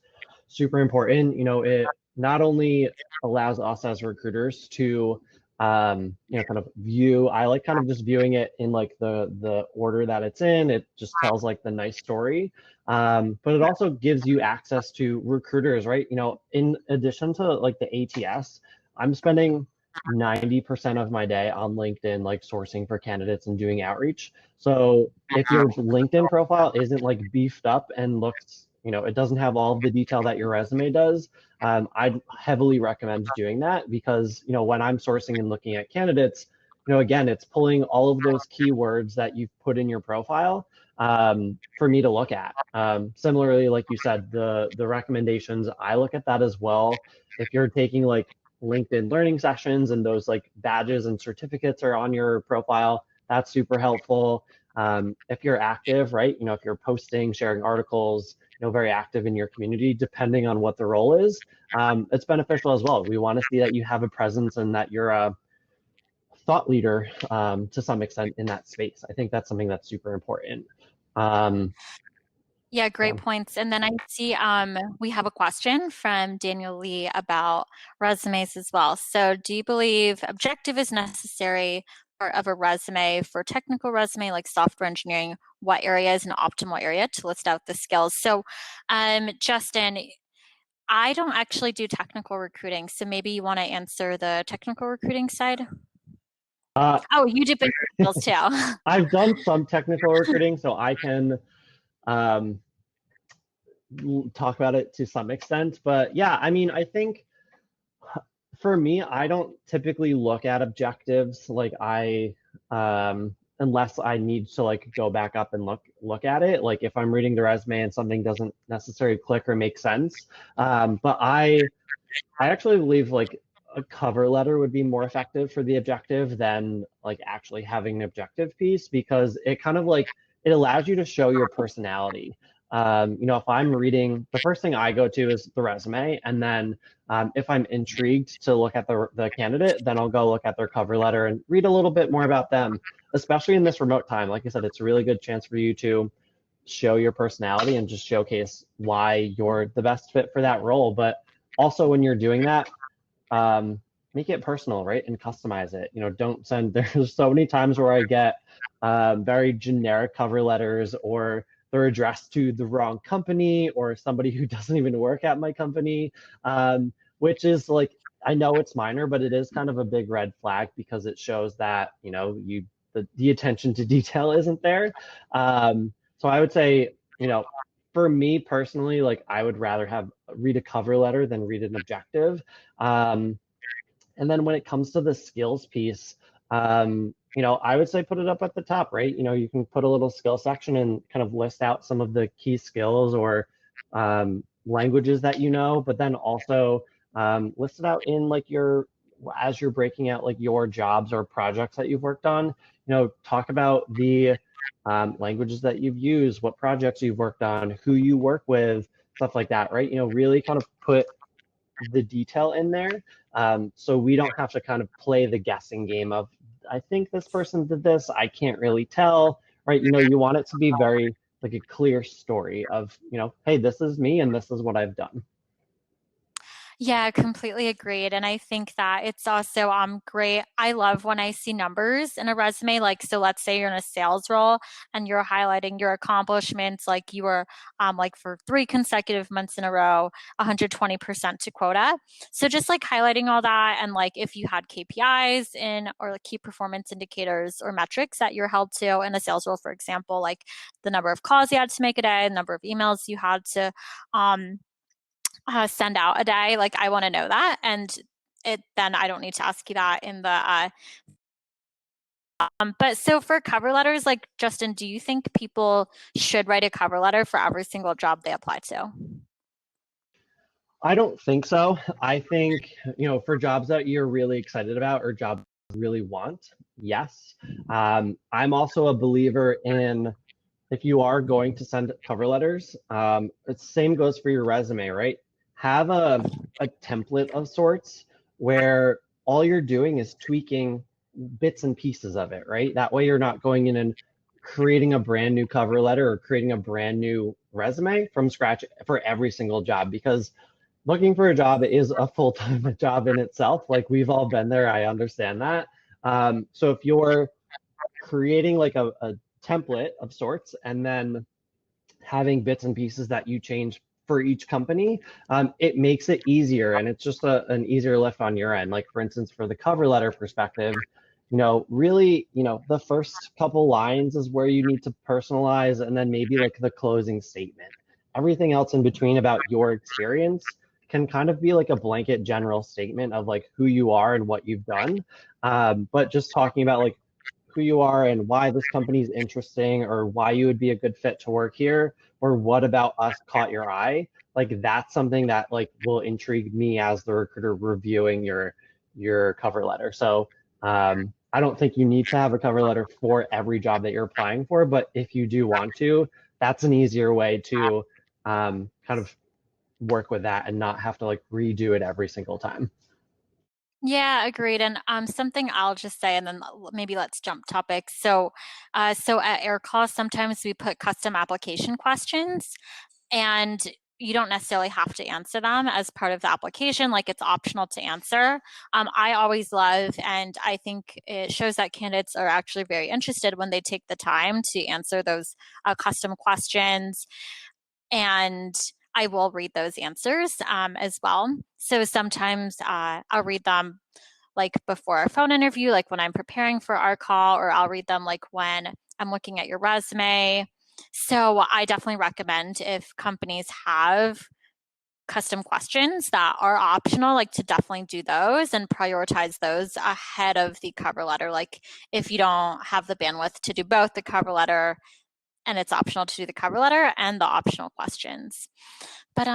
super important. You know, it not only allows us as recruiters to kind of view. I like kind of just viewing it in like the order that it's in. It just tells like the nice story. But it also gives you access to recruiters, right? In addition to like the ATS, I'm spending 90% of my day on LinkedIn, like sourcing for candidates and doing outreach. So if your LinkedIn profile isn't like beefed up and looks, it doesn't have all of the detail that your resume does, I'd heavily recommend doing that because, when I'm sourcing and looking at candidates, again, it's pulling all of those keywords that you've put in your profile for me to look at. Similarly, like you said, the recommendations, I look at that as well. If you're taking like LinkedIn learning sessions and those like badges and certificates are on your profile, that's super helpful. If you're active, right, if you're posting, sharing articles, very active in your community, depending on what the role is, it's beneficial as well. We want to see that you have a presence and that you're a thought leader to some extent in that space. I think that's something that's super important. Yeah, great points. And then I see we have a question from Daniel Lee about resumes as well. So do you believe objective is necessary part of a resume for technical resume like software engineering? What area is an optimal area to list out the skills? So Justin, I don't actually do technical recruiting, so maybe you want to answer the technical recruiting side? Oh, you do business skills too. I've done some technical recruiting, so I can talk about it to some extent. But yeah, I mean, I think for me, I don't typically look at objectives like unless I need to like go back up and look at it. Like if I'm reading the resume and something doesn't necessarily click or make sense. But I actually believe like a cover letter would be more effective for the objective than like actually having an objective piece, because it kind of like it allows you to show your personality. If I'm reading, the first thing I go to is the resume, and then if I'm intrigued to look at the candidate, then I'll go look at their cover letter and read a little bit more about them, especially in this remote time. Like I said, it's a really good chance for you to show your personality and just showcase why you're the best fit for that role. But also when you're doing that, make it personal, right? And customize it. Don't send, there's so many times where I get very generic cover letters, or they're addressed to the wrong company or somebody who doesn't even work at my company, which is like, I know it's minor, but it is kind of a big red flag because it shows that, the attention to detail isn't there. So I would say, for me personally, like I would rather read a cover letter than read an objective. And then when it comes to the skills piece, I would say put it up at the top, right? You can put a little skill section and kind of list out some of the key skills or languages that but then also list it out in like as you're breaking out like your jobs or projects that you've worked on, talk about the languages that you've used, what projects you've worked on, who you work with, stuff like that, right? Really kind of put the detail in there, so we don't have to kind of play the guessing game of, I think this person did this, I can't really tell, right? You want it to be very like a clear story of, hey, this is me and this is what I've done. Yeah, completely agreed. And I think that it's also great. I love when I see numbers in a resume. Like, so let's say you're in a sales role and you're highlighting your accomplishments, like you were like for 3 consecutive months in a row, 120% to quota. So just like highlighting all that, and like if you had KPIs or like key performance indicators or metrics that you're held to in a sales role, for example, like the number of calls you had to make a day, the number of emails you had to send out a day, like I want to know that, and then I don't need to ask you that in the but so for cover letters, like Justin, do you think people should write a cover letter for every single job they apply to? I don't think so. I think, for jobs that you're really excited about or jobs you really want, yes. I'm also a believer in, if you are going to send cover letters, the same goes for your resume, right? Have a template of sorts where all you're doing is tweaking bits and pieces of it, right? That way you're not going in and creating a brand new cover letter or creating a brand new resume from scratch for every single job, because looking for a job is a full-time job in itself. Like we've all been there. I understand that. So if you're creating like a template of sorts and then having bits and pieces that you change for each company, it makes it easier, and it's just an easier lift on your end. Like for instance, for the cover letter perspective, really, the first couple lines is where you need to personalize, and then maybe like the closing statement. Everything else in between about your experience can kind of be like a blanket general statement of like who you are and what you've done. But just talking about like who you are and why this company is interesting, or why you would be a good fit to work here, or what about us caught your eye, like that's something that like will intrigue me as the recruiter reviewing your cover letter. So I don't think you need to have a cover letter for every job that you're applying for, but if you do want to, that's an easier way to kind of work with that and not have to like redo it every single time. Yeah, agreed. And something I'll just say, and then maybe let's jump topics. So at AirCall, sometimes we put custom application questions, and you don't necessarily have to answer them as part of the application. Like it's optional to answer. I always love, and I think it shows that candidates are actually very interested when they take the time to answer those custom questions. And I will read those answers as well. So sometimes I'll read them like before our phone interview, like when I'm preparing for our call, or I'll read them like when I'm looking at your resume. So I definitely recommend, if companies have custom questions that are optional, like to definitely do those and prioritize those ahead of the cover letter. Like if you don't have the bandwidth to do both the cover letter, and it's optional to do the cover letter and the optional questions. But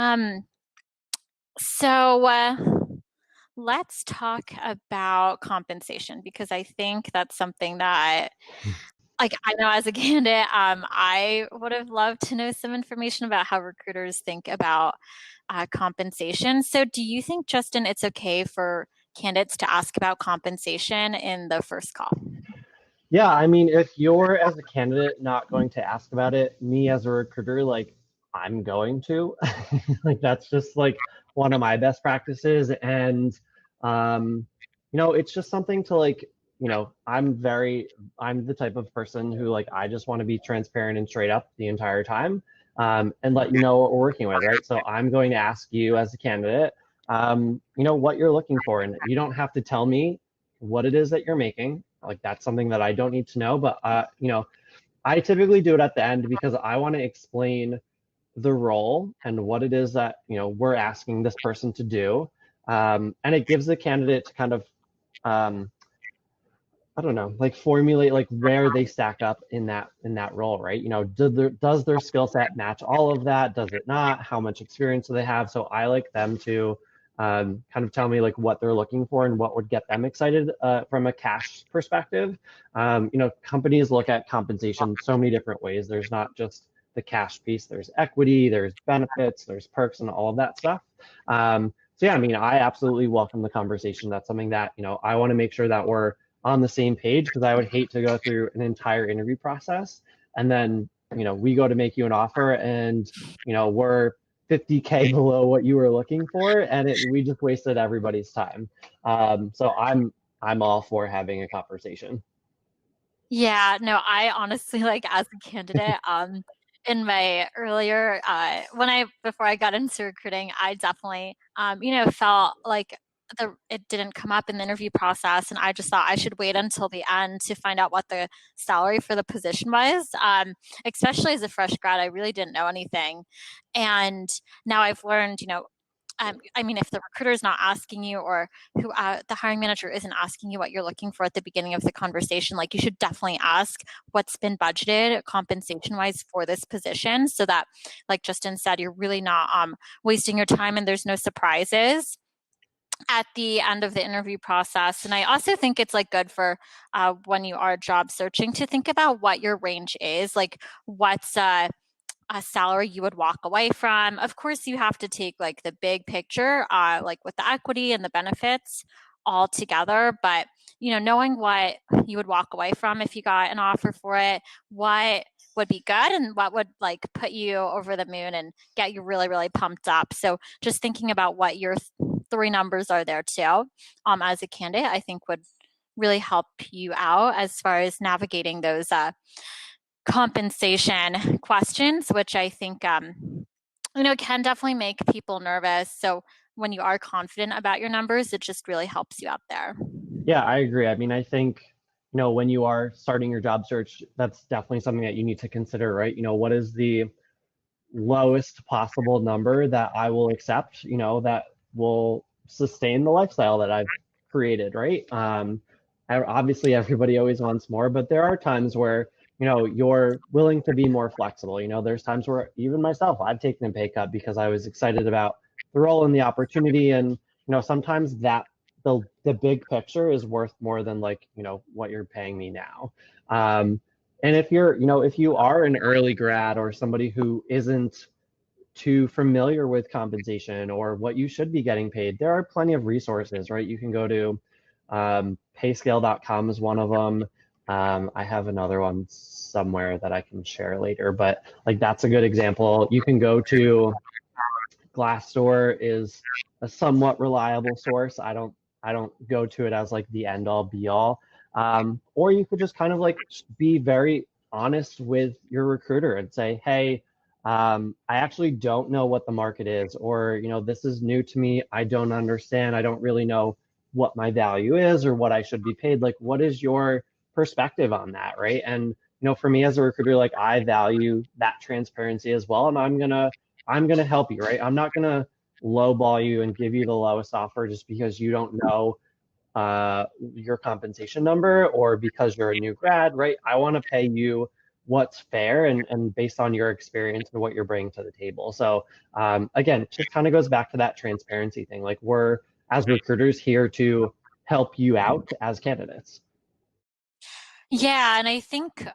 let's talk about compensation, because I think that's something that, like, I know as a candidate, I would have loved to know some information about how recruiters think about compensation. So do you think, Justin, it's okay for candidates to ask about compensation in the first call? Yeah, I mean, if you're as a candidate not going to ask about it, me as a recruiter, like I'm going to, like that's just like one of my best practices. And it's just something to like, I'm the type of person who like I just want to be transparent and straight up the entire time, and let you know what we're working with, right? So I'm going to ask you as a candidate, what you're looking for, and you don't have to tell me what it is that you're making. Like that's something that I don't need to know, but I typically do it at the end because I want to explain the role and what it is that we're asking this person to do, and it gives the candidate to kind of I don't know, like formulate like where they stack up in that role, right? Does their skill set match all of that? Does it not? How much experience do they have? So I like them to kind of tell me like what they're looking for and what would get them excited from a cash perspective. Companies look at compensation so many different ways. There's not just the cash piece. There's equity, there's benefits, there's perks, and all of that stuff. So yeah, I mean, I absolutely welcome the conversation. That's something that I want to make sure that we're on the same page, because I would hate to go through an entire interview process and then we go to make you an offer and we're 50K below what you were looking for, and we just wasted everybody's time. So I'm all for having a conversation. Yeah, no, I honestly, like, as a candidate, in my earlier before I got into recruiting, I definitely felt like it didn't come up in the interview process, and I just thought I should wait until the end to find out what the salary for the position was. Especially as a fresh grad, I really didn't know anything, and now I've learned, I mean, if the recruiter is not asking you, or who the hiring manager isn't asking you what you're looking for at the beginning of the conversation, like you should definitely ask what's been budgeted compensation wise for this position, so that, like Justin said, you're really not wasting your time and there's no surprises at the end of the interview process. And I also think it's like good for when you are job searching to think about what your range is, like what's a salary you would walk away from. Of course, you have to take like the big picture, like with the equity and the benefits all together, but knowing what you would walk away from if you got an offer for it, what would be good and what would like put you over the moon and get you really, really pumped up. So just thinking about what your three numbers are there too, as a candidate, I think would really help you out as far as navigating those compensation questions, which I think can definitely make people nervous. So when you are confident about your numbers, it just really helps you out there. Yeah, I agree. I mean, I think, when you are starting your job search, that's definitely something that you need to consider, right? What is the lowest possible number that I will accept, that will sustain the lifestyle that I've created, right? Obviously, everybody always wants more, but there are times where, you're willing to be more flexible. There's times where even myself, I've taken a pay cut because I was excited about the role and the opportunity. And, sometimes that the big picture is worth more than like, what you're paying me now. And if you are an early grad or somebody who isn't too familiar with compensation or what you should be getting paid, there are plenty of resources, right? You can go to payscale.com is one of them. I have another one somewhere that I can share later, but like that's a good example. You can go to Glassdoor is a somewhat reliable source. I don't go to it as like the end all be all. Or you could just kind of like be very honest with your recruiter and say, hey, I actually don't know what the market is, or, this is new to me. I don't understand. I don't really know what my value is or what I should be paid. Like, what is your perspective on that, right? And, for me as a recruiter, like I value that transparency as well. And I'm gonna help you, right? I'm not gonna lowball you and give you the lowest offer just because you don't know your compensation number or because you're a new grad, right? I want to pay you what's fair and based on your experience and what you're bringing to the table. So again, it just kind of goes back to that transparency thing. Like we're, as recruiters, here to help you out as candidates. Yeah, and I think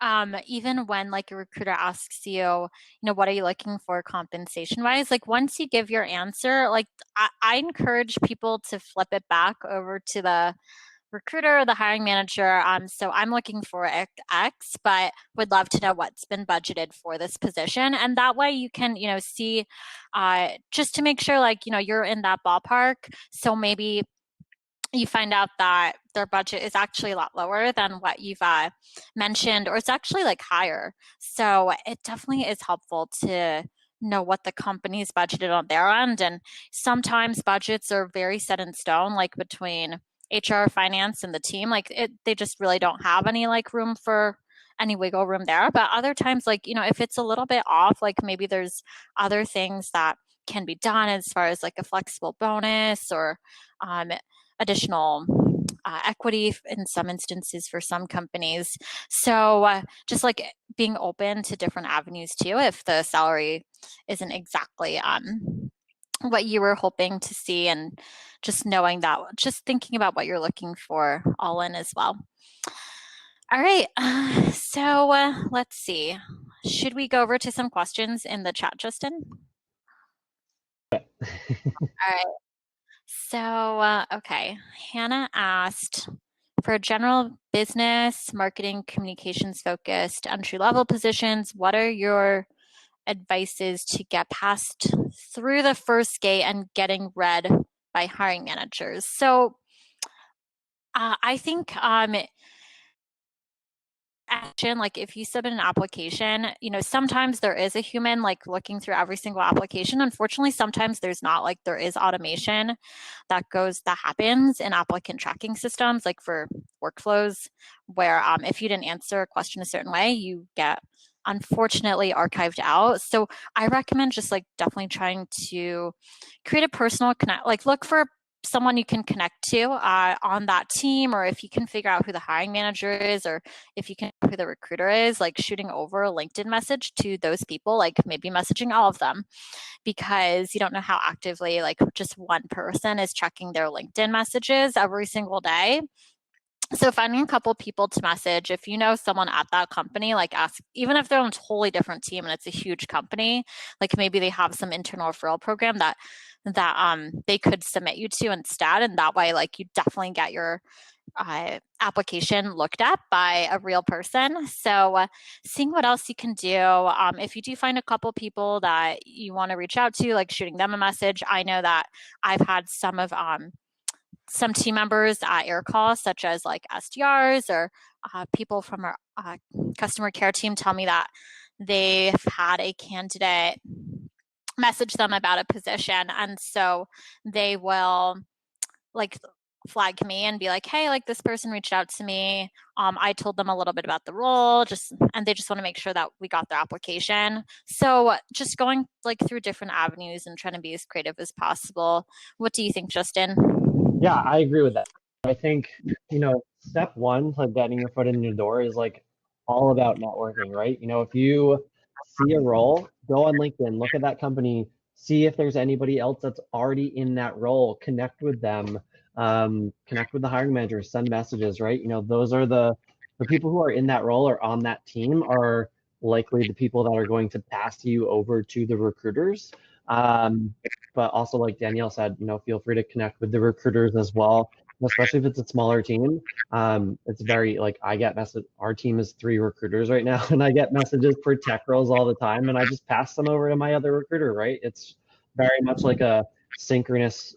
even when like a recruiter asks you, what are you looking for compensation wise? Like once you give your answer, like I encourage people to flip it back over to the recruiter or the hiring manager. So I'm looking for X, but would love to know what's been budgeted for this position. And that way you can, see just to make sure like, you're in that ballpark. So maybe you find out that their budget is actually a lot lower than what you've mentioned, or it's actually like higher. So it definitely is helpful to know what the company's budgeted on their end. And sometimes budgets are very set in stone, like between HR, finance, and the team. Like they just really don't have any like room for any wiggle room there. But other times, like, if it's a little bit off, like maybe there's other things that can be done as far as like a flexible bonus or additional equity in some instances for some companies. So just like being open to different avenues too, if the salary isn't exactly what you were hoping to see, and just knowing that, just thinking about what you're looking for all in as well. All right, so let's see. Should we go over to some questions in the chat, Justin? All right. So, okay, Hannah asked, for general business, marketing, communications focused, entry-level positions, what are your advices to get past through the first gate and getting read by hiring managers? So I think action, like if you submit an application, sometimes there is a human like looking through every single application. Unfortunately, sometimes there's not. Like there is automation that happens in applicant tracking systems, like for workflows, where if you didn't answer a question a certain way, you get unfortunately archived out. So I recommend just like definitely trying to create a personal connect, like look for someone you can connect to on that team, or if you can figure out who the hiring manager is, or if you can know who the recruiter is, like shooting over a LinkedIn message to those people, like maybe messaging all of them, because you don't know how actively like just one person is checking their LinkedIn messages every single day. So finding a couple people to message, if you know someone at that company, like ask, even if they're on a totally different team and it's a huge company, like maybe they have some internal referral program that they could submit you to instead. And that way, like you definitely get your application looked at by a real person. So seeing what else you can do. If you do find a couple people that you want to reach out to, like shooting them a message. I know that I've had some team members at AirCall, such as like SDRs or people from our customer care team, tell me that they've had a candidate message them about a position, and so they will like flag me and be like, hey, like this person reached out to me. I told them a little bit about the role, and they just want to make sure that we got their application. So just going like through different avenues and trying to be as creative as possible. What do you think, Justin? Yeah, I agree with that. I think, step one, like getting your foot in the door is like all about networking, right? If you see a role, go on LinkedIn, look at that company, see if there's anybody else that's already in that role, connect with them, connect with the hiring manager, send messages, right? Those are the people who are in that role or on that team are likely the people that are going to pass you over to the recruiters. But also, like Danielle said, feel free to connect with the recruiters as well, especially if it's a smaller team. It's very like I get message. Our team is 3 recruiters right now, and I get messages for tech roles all the time, and I just pass them over to my other recruiter. Right? It's very much like a synchronous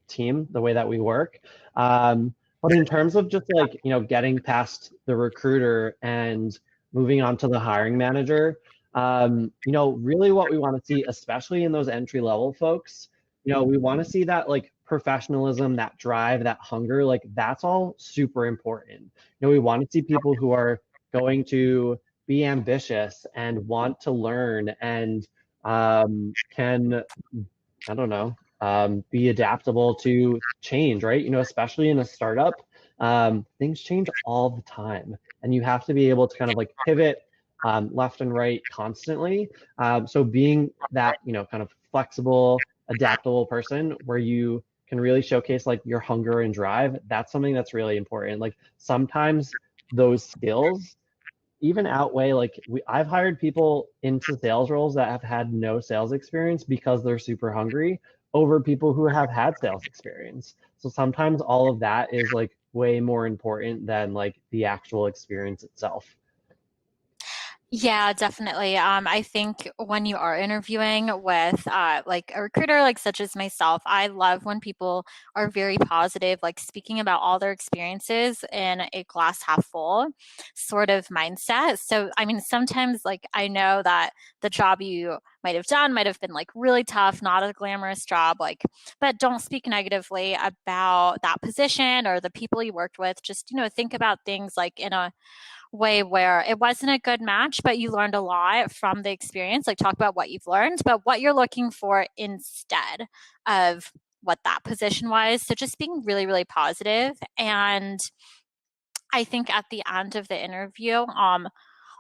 team, the way that we work. But in terms of just like getting past the recruiter and moving on to the hiring manager. Really what we want to see, especially in those entry level folks, we want to see that like professionalism, that drive, that hunger, like that's all super important. We want to see people who are going to be ambitious and want to learn and can, I don't know, be adaptable to change, right? Especially in a startup, things change all the time, and you have to be able to kind of like pivot left and right constantly. So being that, kind of flexible, adaptable person where you can really showcase like your hunger and drive, that's something that's really important. Like sometimes those skills even outweigh like I've hired people into sales roles that have had no sales experience because they're super hungry over people who have had sales experience. So sometimes all of that is like way more important than like the actual experience itself. Yeah, definitely. I think when you are interviewing with like a recruiter, like such as myself, I love when people are very positive, like speaking about all their experiences in a glass half full sort of mindset. So, I mean, sometimes like I know that the job you might have done might have been like really tough, not a glamorous job, like, but don't speak negatively about that position or the people you worked with. Just, think about things like in a way where it wasn't a good match, but you learned a lot from the experience. Like talk about what you've learned, but what you're looking for instead of what that position was. So just being really, really positive. And I think at the end of the interview,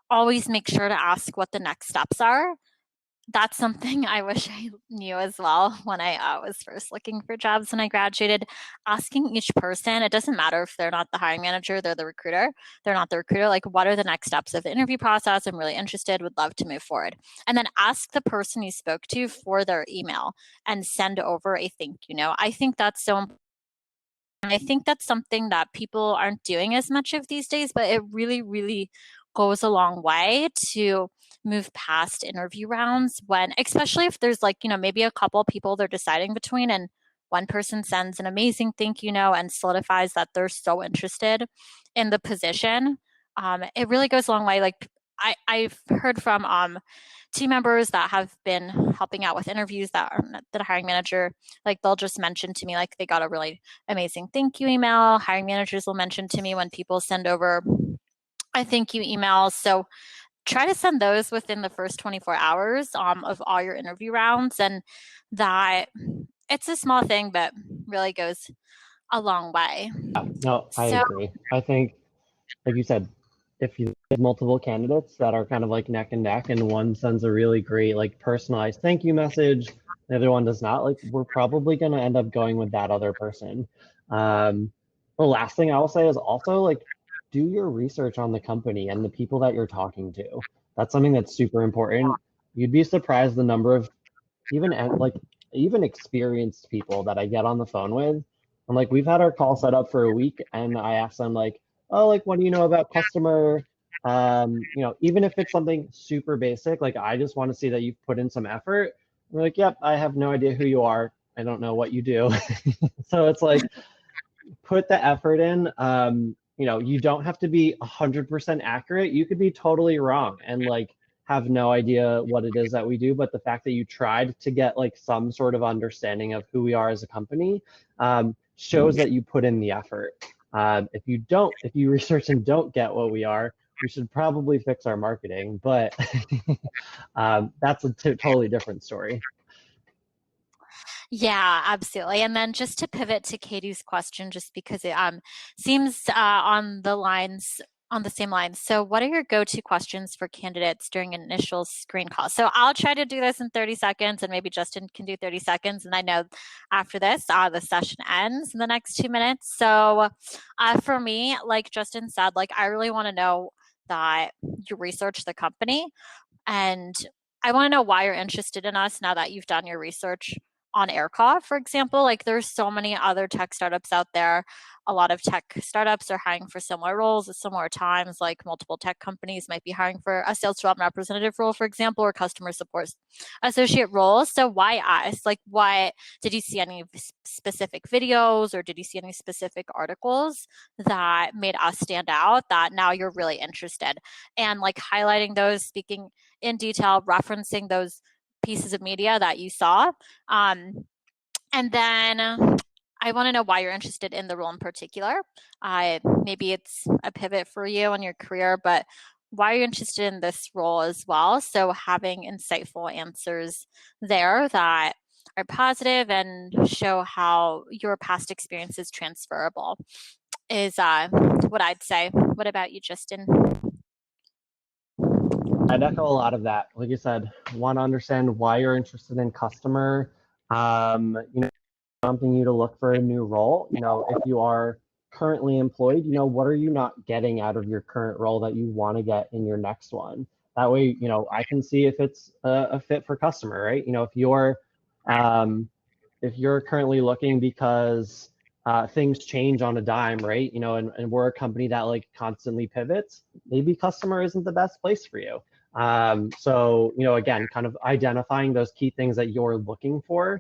always make sure to ask what the next steps are. That's something I wish I knew as well when I was first looking for jobs when I graduated. Asking each person, it doesn't matter if they're not the hiring manager, they're the recruiter, they're not the recruiter, like what are the next steps of the interview process? I'm really interested, would love to move forward. And then ask the person you spoke to for their email and send over a thank you note. I think that's so important. And I think that's something that people aren't doing as much of these days, but it really, really goes a long way to move past interview rounds when, especially if there's like, maybe a couple people they're deciding between and one person sends an amazing thank you note and solidifies that they're so interested in the position. It really goes a long way. Like I've heard from team members that have been helping out with interviews that are the hiring manager, like they'll just mention to me like they got a really amazing thank you email. Hiring managers will mention to me when people send over a thank you email. So try to send those within the first 24 hours of all your interview rounds. And that it's a small thing, but really goes a long way. Yeah, no, I agree. I think, like you said, if you have multiple candidates that are kind of like neck and neck and one sends a really great like personalized thank you message, the other one does not, like we're probably going to end up going with that other person. the last thing I will say is also like do your research on the company and the people that you're talking to. That's something that's super important. You'd be surprised the number of even like even experienced people that I get on the phone with. And like we've had our call set up for a week and I ask them like, oh, like what do you know about Kustomer? Even if it's something super basic, like I just want to see that you've put in some effort. They're like, yep, I have no idea who you are. I don't know what you do. So it's like put the effort in. You don't have to be 100% accurate. You could be totally wrong and like have no idea what it is that we do. But the fact that you tried to get like some sort of understanding of who we are as a company shows that you put in the effort. If you research and don't get what we are, we should probably fix our marketing. But that's a totally different story. Yeah, absolutely. And then just to pivot to Katie's question, just because it seems on the same lines. So what are your go-to questions for candidates during an initial screen call? So I'll try to do this in 30 seconds and maybe Justin can do 30 seconds. And I know after this, the session ends in the next 2 minutes. So for me, like Justin said, like I really want to know that you research the company and I want to know why you're interested in us now that you've done your research on AirCall, for example. Like there's so many other tech startups out there. A lot of tech startups are hiring for similar roles at similar times, like multiple tech companies might be hiring for a sales development representative role, for example, or customer support associate roles. So why us? Like what, did you see any specific videos or did you see any specific articles that made us stand out that now you're really interested? And like highlighting those, speaking in detail, referencing those pieces of media that you saw. And then I want to know why you're interested in the role in particular. Maybe it's a pivot for you in your career, but why are you interested in this role as well? So having insightful answers there that are positive and show how your past experience is transferable is what I'd say. What about you, Justin? I'd echo a lot of that. Like you said, want to understand why you're interested in Kustomer. Prompting you to look for a new role. If you are currently employed, what are you not getting out of your current role that you want to get in your next one? That way, I can see if it's a fit for Kustomer, right? If you're currently looking because things change on a dime, right? And we're a company that like constantly pivots, maybe Kustomer isn't the best place for you. So, again, kind of identifying those key things that you're looking for.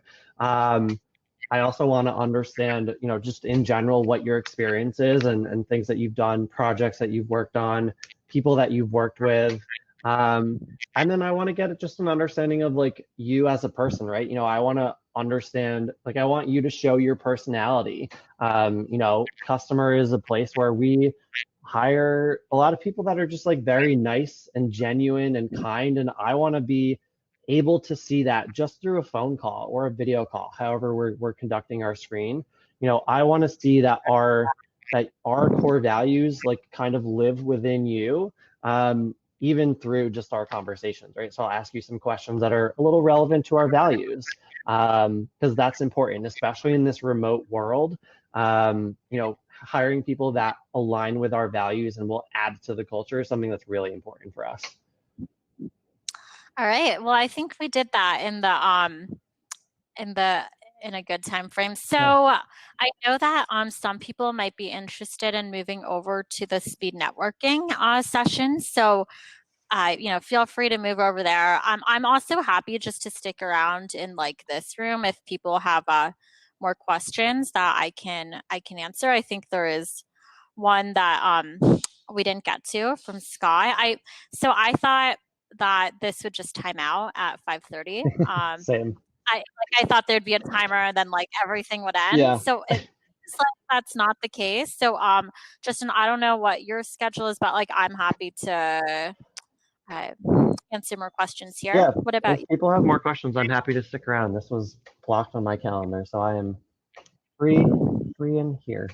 I also want to understand, just in general, what your experience is and things that you've done, projects that you've worked on, people that you've worked with. And then I want to get just an understanding of like you as a person, right? I want to understand, like, I want you to show your personality. Kustomer is a place where we hire a lot of people that are just like very nice and genuine and kind. And I want to be able to see that just through a phone call or a video call, however we're conducting our screen. I want to see that our core values like kind of live within you, even through just our conversations, right? So I'll ask you some questions that are a little relevant to our values, because that's important, especially in this remote world. Hiring people that align with our values and will add to the culture is something that's really important for us. All right. Well, I think we did that in a good time frame. So yeah. I know that some people might be interested in moving over to the speed networking session. So feel free to move over there. I'm also happy just to stick around in like this room if people have more questions that I can answer. I think there is one that we didn't get to from Sky. I thought that this would just time out at 5:30. Same. I thought there'd be a timer and then like everything would end. Yeah. So it's like that's not the case. So Justin, I don't know what your schedule is, but like I'm happy to answer more questions here. Yeah. What about you? If people have more questions, I'm happy to stick around. This was blocked on my calendar, so I am free in here.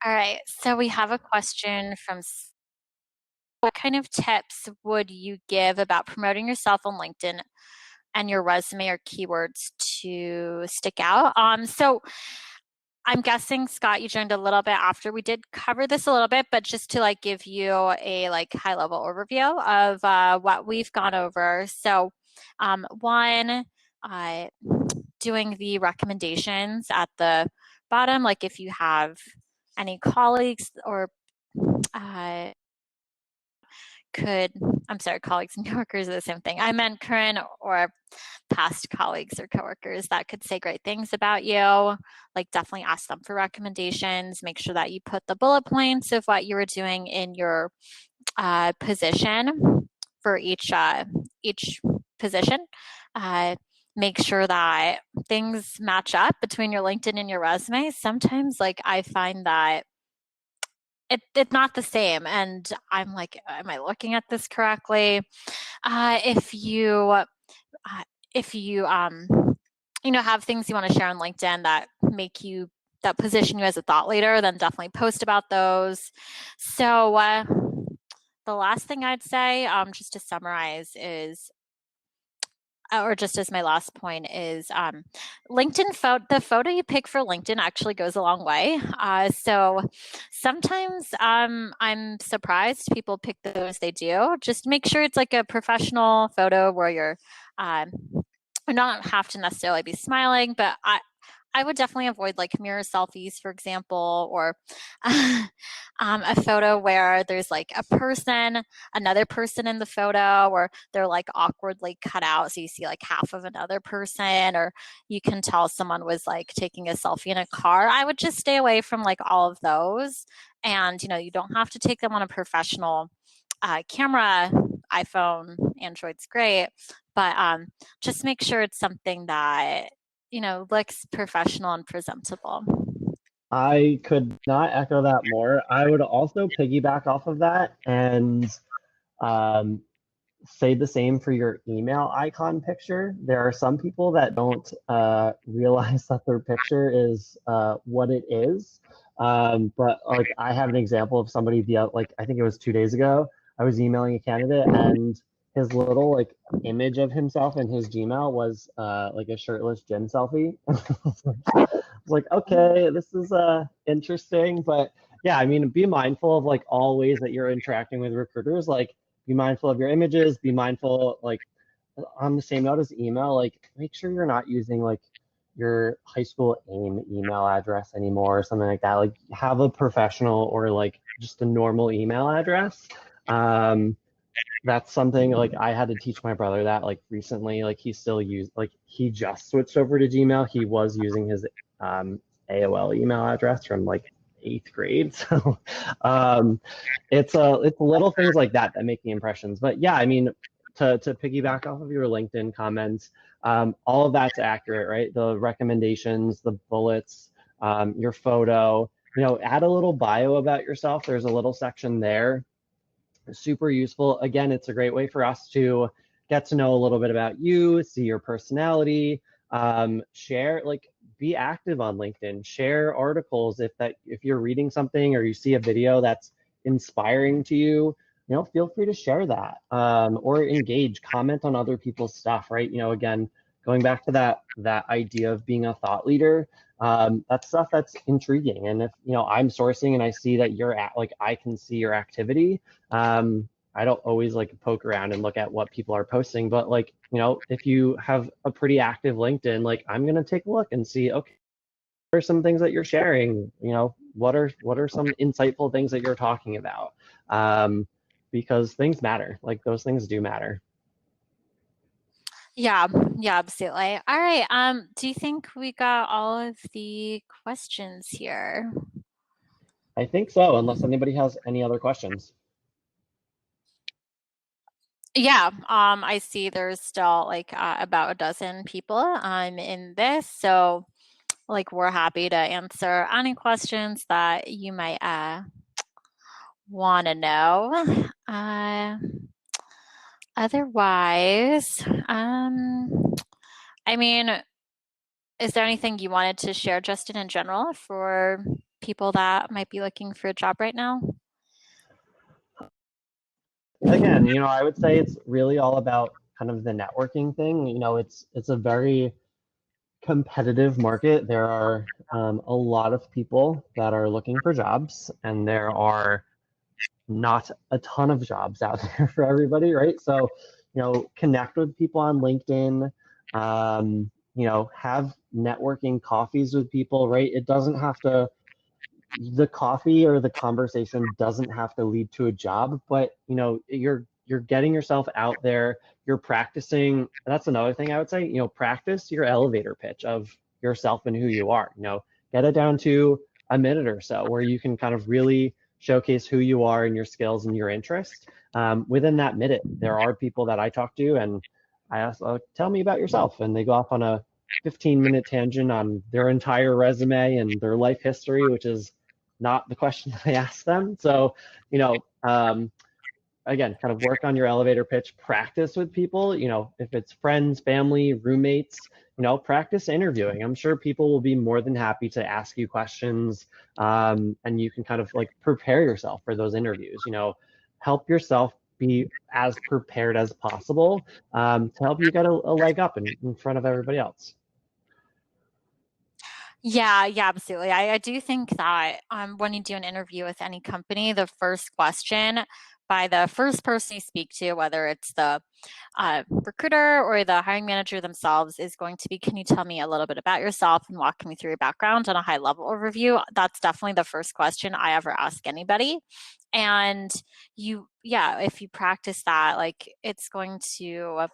All right. So we have a question from, what kind of tips would you give about promoting yourself on LinkedIn and your resume or keywords to stick out? So I'm guessing, Scott, you joined a little bit after. We did cover this a little bit, but just to like give you a like high level overview of what we've gone over. So one, doing the recommendations at the bottom, like if you have any colleagues or I'm sorry, colleagues and coworkers are the same thing. I meant current or past colleagues or coworkers that could say great things about you. Like definitely ask them for recommendations. Make sure that you put the bullet points of what you were doing in your position for each position. Make sure that things match up between your LinkedIn and your resume. Sometimes like I find that it's not the same. And I'm like, am I looking at this correctly? If you have things you want to share on LinkedIn that position you as a thought leader, then definitely post about those. So the last thing I'd say, just to summarize, is or just as my last point is LinkedIn the photo you pick for LinkedIn actually goes a long way. So sometimes I'm surprised people pick those they do. Just make sure it's like a professional photo where you're not have to necessarily be smiling, but I would definitely avoid like mirror selfies, for example, or a photo where there's like another person in the photo, or they're like awkwardly cut out. So you see like half of another person, or you can tell someone was like taking a selfie in a car. I would just stay away from like all of those. And, you don't have to take them on a professional camera. iPhone, Android's great, but just make sure it's something that looks professional and presentable. I could not echo that more. I would also piggyback off of that and say the same for your email icon picture. There are some people that don't realize that their picture is what it is. But like I have an example of somebody I think it was 2 days ago. I was emailing a candidate and his little like image of himself in his Gmail was like a shirtless gym selfie. I was like, okay, this is interesting, but yeah, I mean, be mindful of like all ways that you're interacting with recruiters. Like, be mindful of your images. Be mindful, like, on the same note as email. Like, make sure you're not using like your high school AIM email address anymore or something like that. Like, have a professional or like just a normal email address. That's something like I had to teach my brother that like recently. Like he just switched over to Gmail. He was using his AOL email address from like 8th grade. So it's little things like that that make the impressions. But yeah, I mean, to piggyback off of your LinkedIn comments, all of that's accurate, right? The recommendations, the bullets, your photo, add a little bio about yourself. There's a little section there. Super useful. Again, it's a great way for us to get to know a little bit about you, see your personality, share, like, be active on LinkedIn, share articles if you're reading something or you see a video that's inspiring to you, feel free to share that, or engage, comment on other people's stuff, right? Again, going back to that idea of being a thought leader, that's stuff that's intriguing. And if I'm sourcing and I see that I can see your activity, I don't always like poke around and look at what people are posting, but like, if you have a pretty active LinkedIn, like I'm going to take a look and see, okay, what are some things that you're sharing? What are some insightful things that you're talking about? Because things matter, like those things do matter. Yeah, absolutely. All right. Do you think we got all of the questions here? I think so, unless anybody has any other questions. Yeah, I see there's still like about a dozen people in this, so like we're happy to answer any questions that you might want to know. Otherwise, I mean, is there anything you wanted to share, Justin, in general for people that might be looking for a job right now? Again, I would say it's really all about kind of the networking thing. It's a very competitive market. There are a lot of people that are looking for jobs, and there are not a ton of jobs out there for everybody, right? So, connect with people on LinkedIn, have networking coffees with people, right? It doesn't have to, the coffee or the conversation doesn't have to lead to a job, but you're getting yourself out there, you're practicing. That's another thing I would say, practice your elevator pitch of yourself and who you are. Get it down to a minute or so where you can kind of really showcase who you are and your skills and your interests. Within that minute, there are people that I talk to and I ask, tell me about yourself, and they go off on a 15-minute tangent on their entire resume and their life history, which is not the question I asked them. So, again, kind of work on your elevator pitch, practice with people, if it's friends, family, roommates, practice interviewing. I'm sure people will be more than happy to ask you questions, and you can kind of like prepare yourself for those interviews, help yourself be as prepared as possible, to help you get a leg up in front of everybody else. Yeah, absolutely. I do think that when you do an interview with any company, the first question by the first person you speak to, whether it's the recruiter or the hiring manager themselves, is going to be, can you tell me a little bit about yourself and walk me through your background on a high level overview? That's definitely the first question I ever ask anybody. And if you practice that, like, it's going to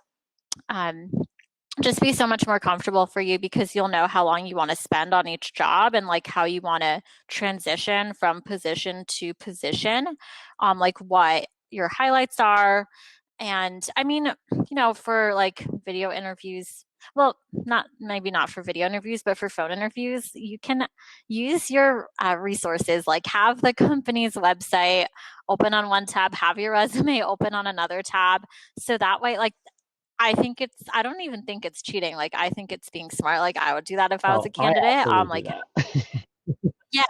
just be so much more comfortable for you, because you'll know how long you want to spend on each job and like how you want to transition from position to position, like what your highlights are. And I mean, for like video interviews, well, maybe not for video interviews, but for phone interviews, you can use your resources, like have the company's website open on one tab, have your resume open on another tab. So that way, like, I don't even think it's cheating. Like, I think it's being smart. Like, I would do that if I was a candidate. I absolutely do that. Yeah,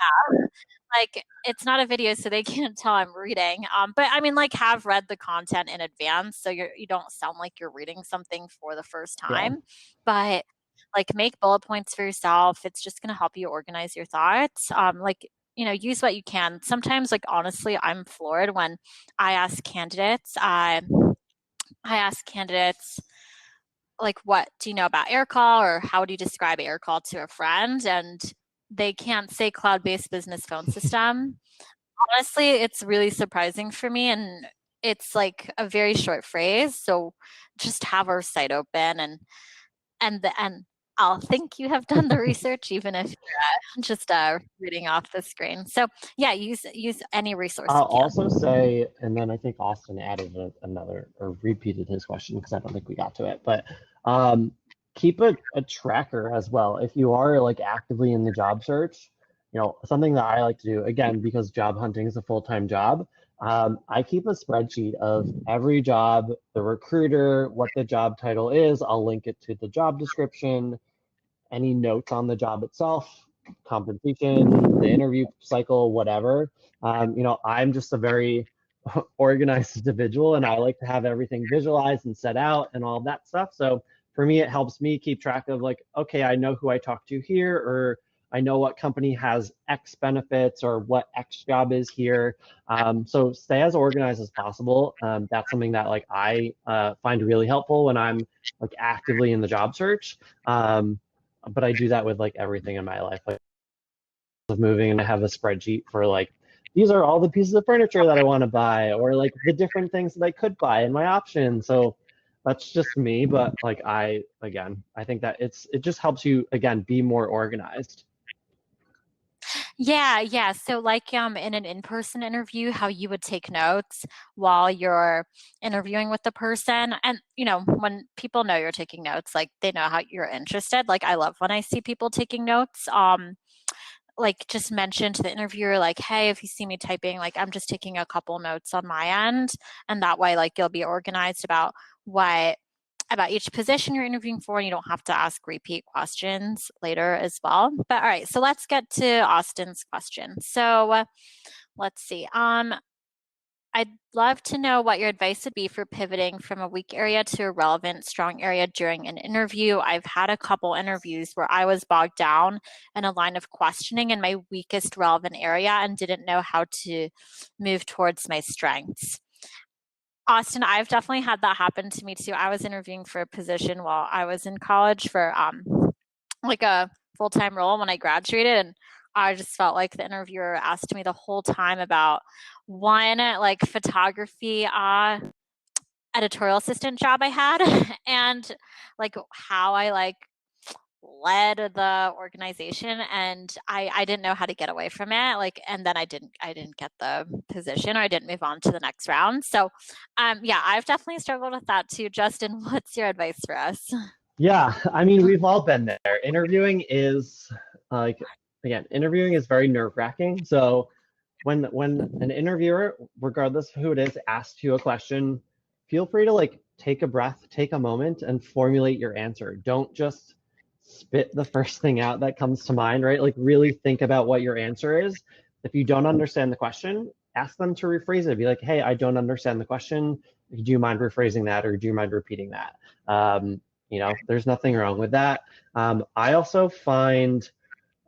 like, it's not a video, so they can't tell I'm reading. But I mean, like, have read the content in advance, so you don't sound like you're reading something for the first time. Yeah. But like, make bullet points for yourself. It's just going to help you organize your thoughts. Use what you can. Sometimes, like, honestly, I'm floored when I ask candidates. Like, what do you know about AirCall, or how do you describe AirCall to a friend? And they can't say cloud-based business phone system. Honestly, it's really surprising for me, and it's like a very short phrase. So just have our site open, and I'll think you have done the research, even if you're just reading off the screen. So yeah, use any resource. I'll also say, and then I think Austin added another, or repeated his question, because I don't think we got to it, but keep a tracker as well. If you are like actively in the job search, something that I like to do, again, because job hunting is a full-time job, I keep a spreadsheet of every job, the recruiter, what the job title is. I'll link it to the job description, any notes on the job itself, compensation, the interview cycle, whatever. I'm just a very organized individual, and I like to have everything visualized and set out and all that stuff. So for me, it helps me keep track of, like, okay, I know who I talked to here, or I know what company has X benefits, or what X job is here. So stay as organized as possible. That's something that, like, I find really helpful when I'm like actively in the job search. But I do that with like everything in my life, like of moving, and I have a spreadsheet for like, these are all the pieces of furniture that I want to buy, or like the different things that I could buy and my options. So that's just me, but like I think that it just helps you, again, be more organized. Yeah. So like in an in-person interview, how you would take notes while you're interviewing with the person. And, when people know you're taking notes, like, they know how you're interested. Like, I love when I see people taking notes. Like, just mention to the interviewer, like, hey, if you see me typing, like, I'm just taking a couple notes on my end. And that way, like, you'll be organized about each position you're interviewing for, and you don't have to ask repeat questions later as well. But all right, so let's get to Austin's question. So let's see. I I'd love to know what your advice would be for pivoting from a weak area to a relevant, strong area during an interview. I've had a couple interviews where I was bogged down in a line of questioning in my weakest relevant area and didn't know how to move towards my strengths. Austin, I've definitely had that happen to me too. I was interviewing for a position while I was in college for like a full-time role when I graduated, and I just felt like the interviewer asked me the whole time about one like photography editorial assistant job I had and like how I like led the organization, and I didn't know how to get away from it, like, and then I didn't get the position, or I didn't move on to the next round. So yeah, I've definitely struggled with that too. Justin, what's your advice for us? Yeah, I mean, we've all been there. Interviewing is like, again, interviewing is very nerve-wracking. So when an interviewer, regardless of who it is, asks you a question, feel free to like take a breath, take a moment, and formulate your answer. Don't just spit the first thing out that comes to mind, right? Like really think about what your answer is. If you don't understand the question, ask them to rephrase it. Be like, hey, I don't understand the question. Do you mind rephrasing that, or do you mind repeating that? There's nothing wrong with that. I also find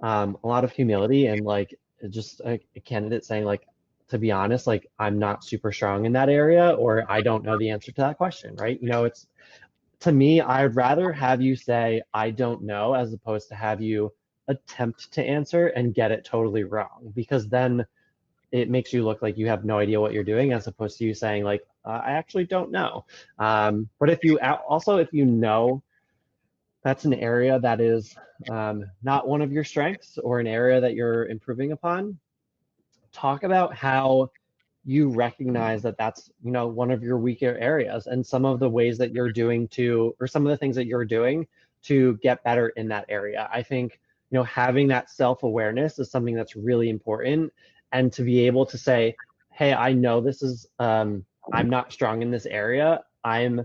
a lot of humility and like just a candidate saying like, to be honest, like I'm not super strong in that area, or I don't know the answer to that question, right? It's, to me, I'd rather have you say, I don't know, as opposed to have you attempt to answer and get it totally wrong, because then it makes you look like you have no idea what you're doing, as opposed to you saying like, I actually don't know. But if you know that's an area that is not one of your strengths, or an area that you're improving upon, talk about how you recognize that that's one of your weaker areas, and some of the ways that you're doing to, or some of the things that you're doing to get better in that area. I think having that self-awareness is something that's really important, and to be able to say, hey, I know this is I'm not strong in this area. I'm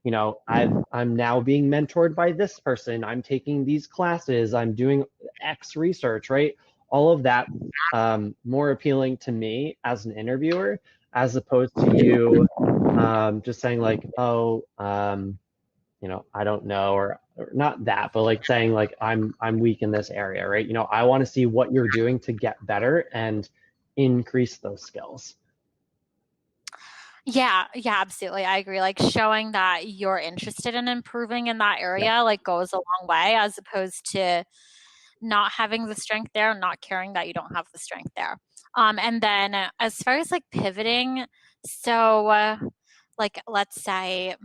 now being mentored by this person. I'm taking these classes. I'm doing X research, right? All of that more appealing to me as an interviewer, as opposed to you just saying like, oh, I don't know, or not that, but like saying like, I'm weak in this area, right? I want to see what you're doing to get better and increase those skills. Yeah, absolutely. I agree. Like showing that you're interested in improving in that area like goes a long way, as opposed to not having the strength there and not caring that you don't have the strength there. And then as far as like pivoting, so like let's say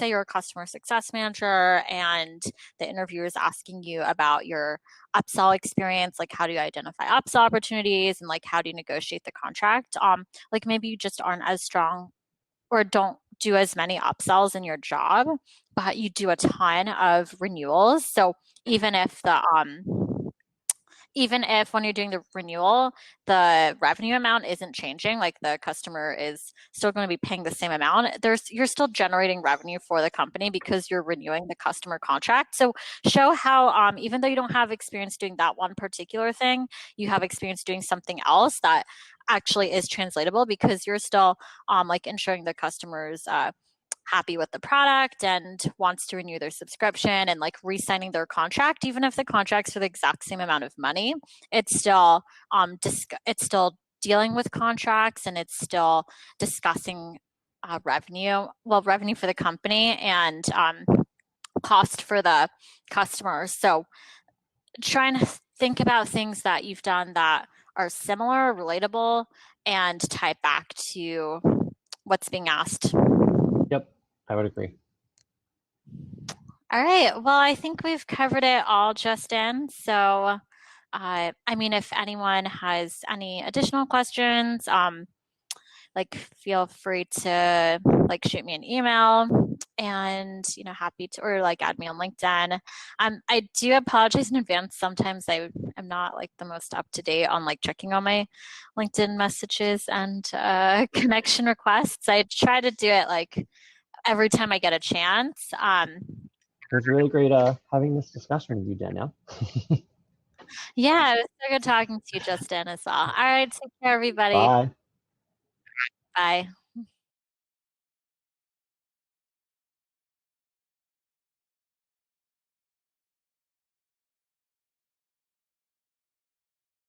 you're a customer success manager and the interviewer is asking you about your upsell experience, like how do you identify upsell opportunities, and like how do you negotiate the contract? Like maybe you just aren't as strong, or don't do as many upsells in your job, but you do a ton of renewals. So even if when you're doing the renewal, the revenue amount isn't changing, like the customer is still going to be paying the same amount, you're still generating revenue for the company because you're renewing the customer contract. So show how even though you don't have experience doing that one particular thing, you have experience doing something else that actually is translatable, because you're still like ensuring the customers happy with the product and wants to renew their subscription, and like re-signing their contract. Even if the contract's for the exact same amount of money, it's still it's still dealing with contracts, and it's still discussing revenue for the company and cost for the customers. So try and think about things that you've done that are similar, relatable, and tie back to what's being asked. Yep, I would agree. All right. Well, I think we've covered it all, Justin. So, I mean, if anyone has any additional questions, like feel free to like shoot me an email, and happy to, or like add me on LinkedIn. I do apologize in advance. Sometimes I am not like the most up to date on like checking on my LinkedIn messages and connection requests. I try to do it like every time I get a chance. It was really great having this discussion with you, Danielle. Yeah, it was so good talking to you, Justin, as well. All right, take care, everybody. Bye. Bye.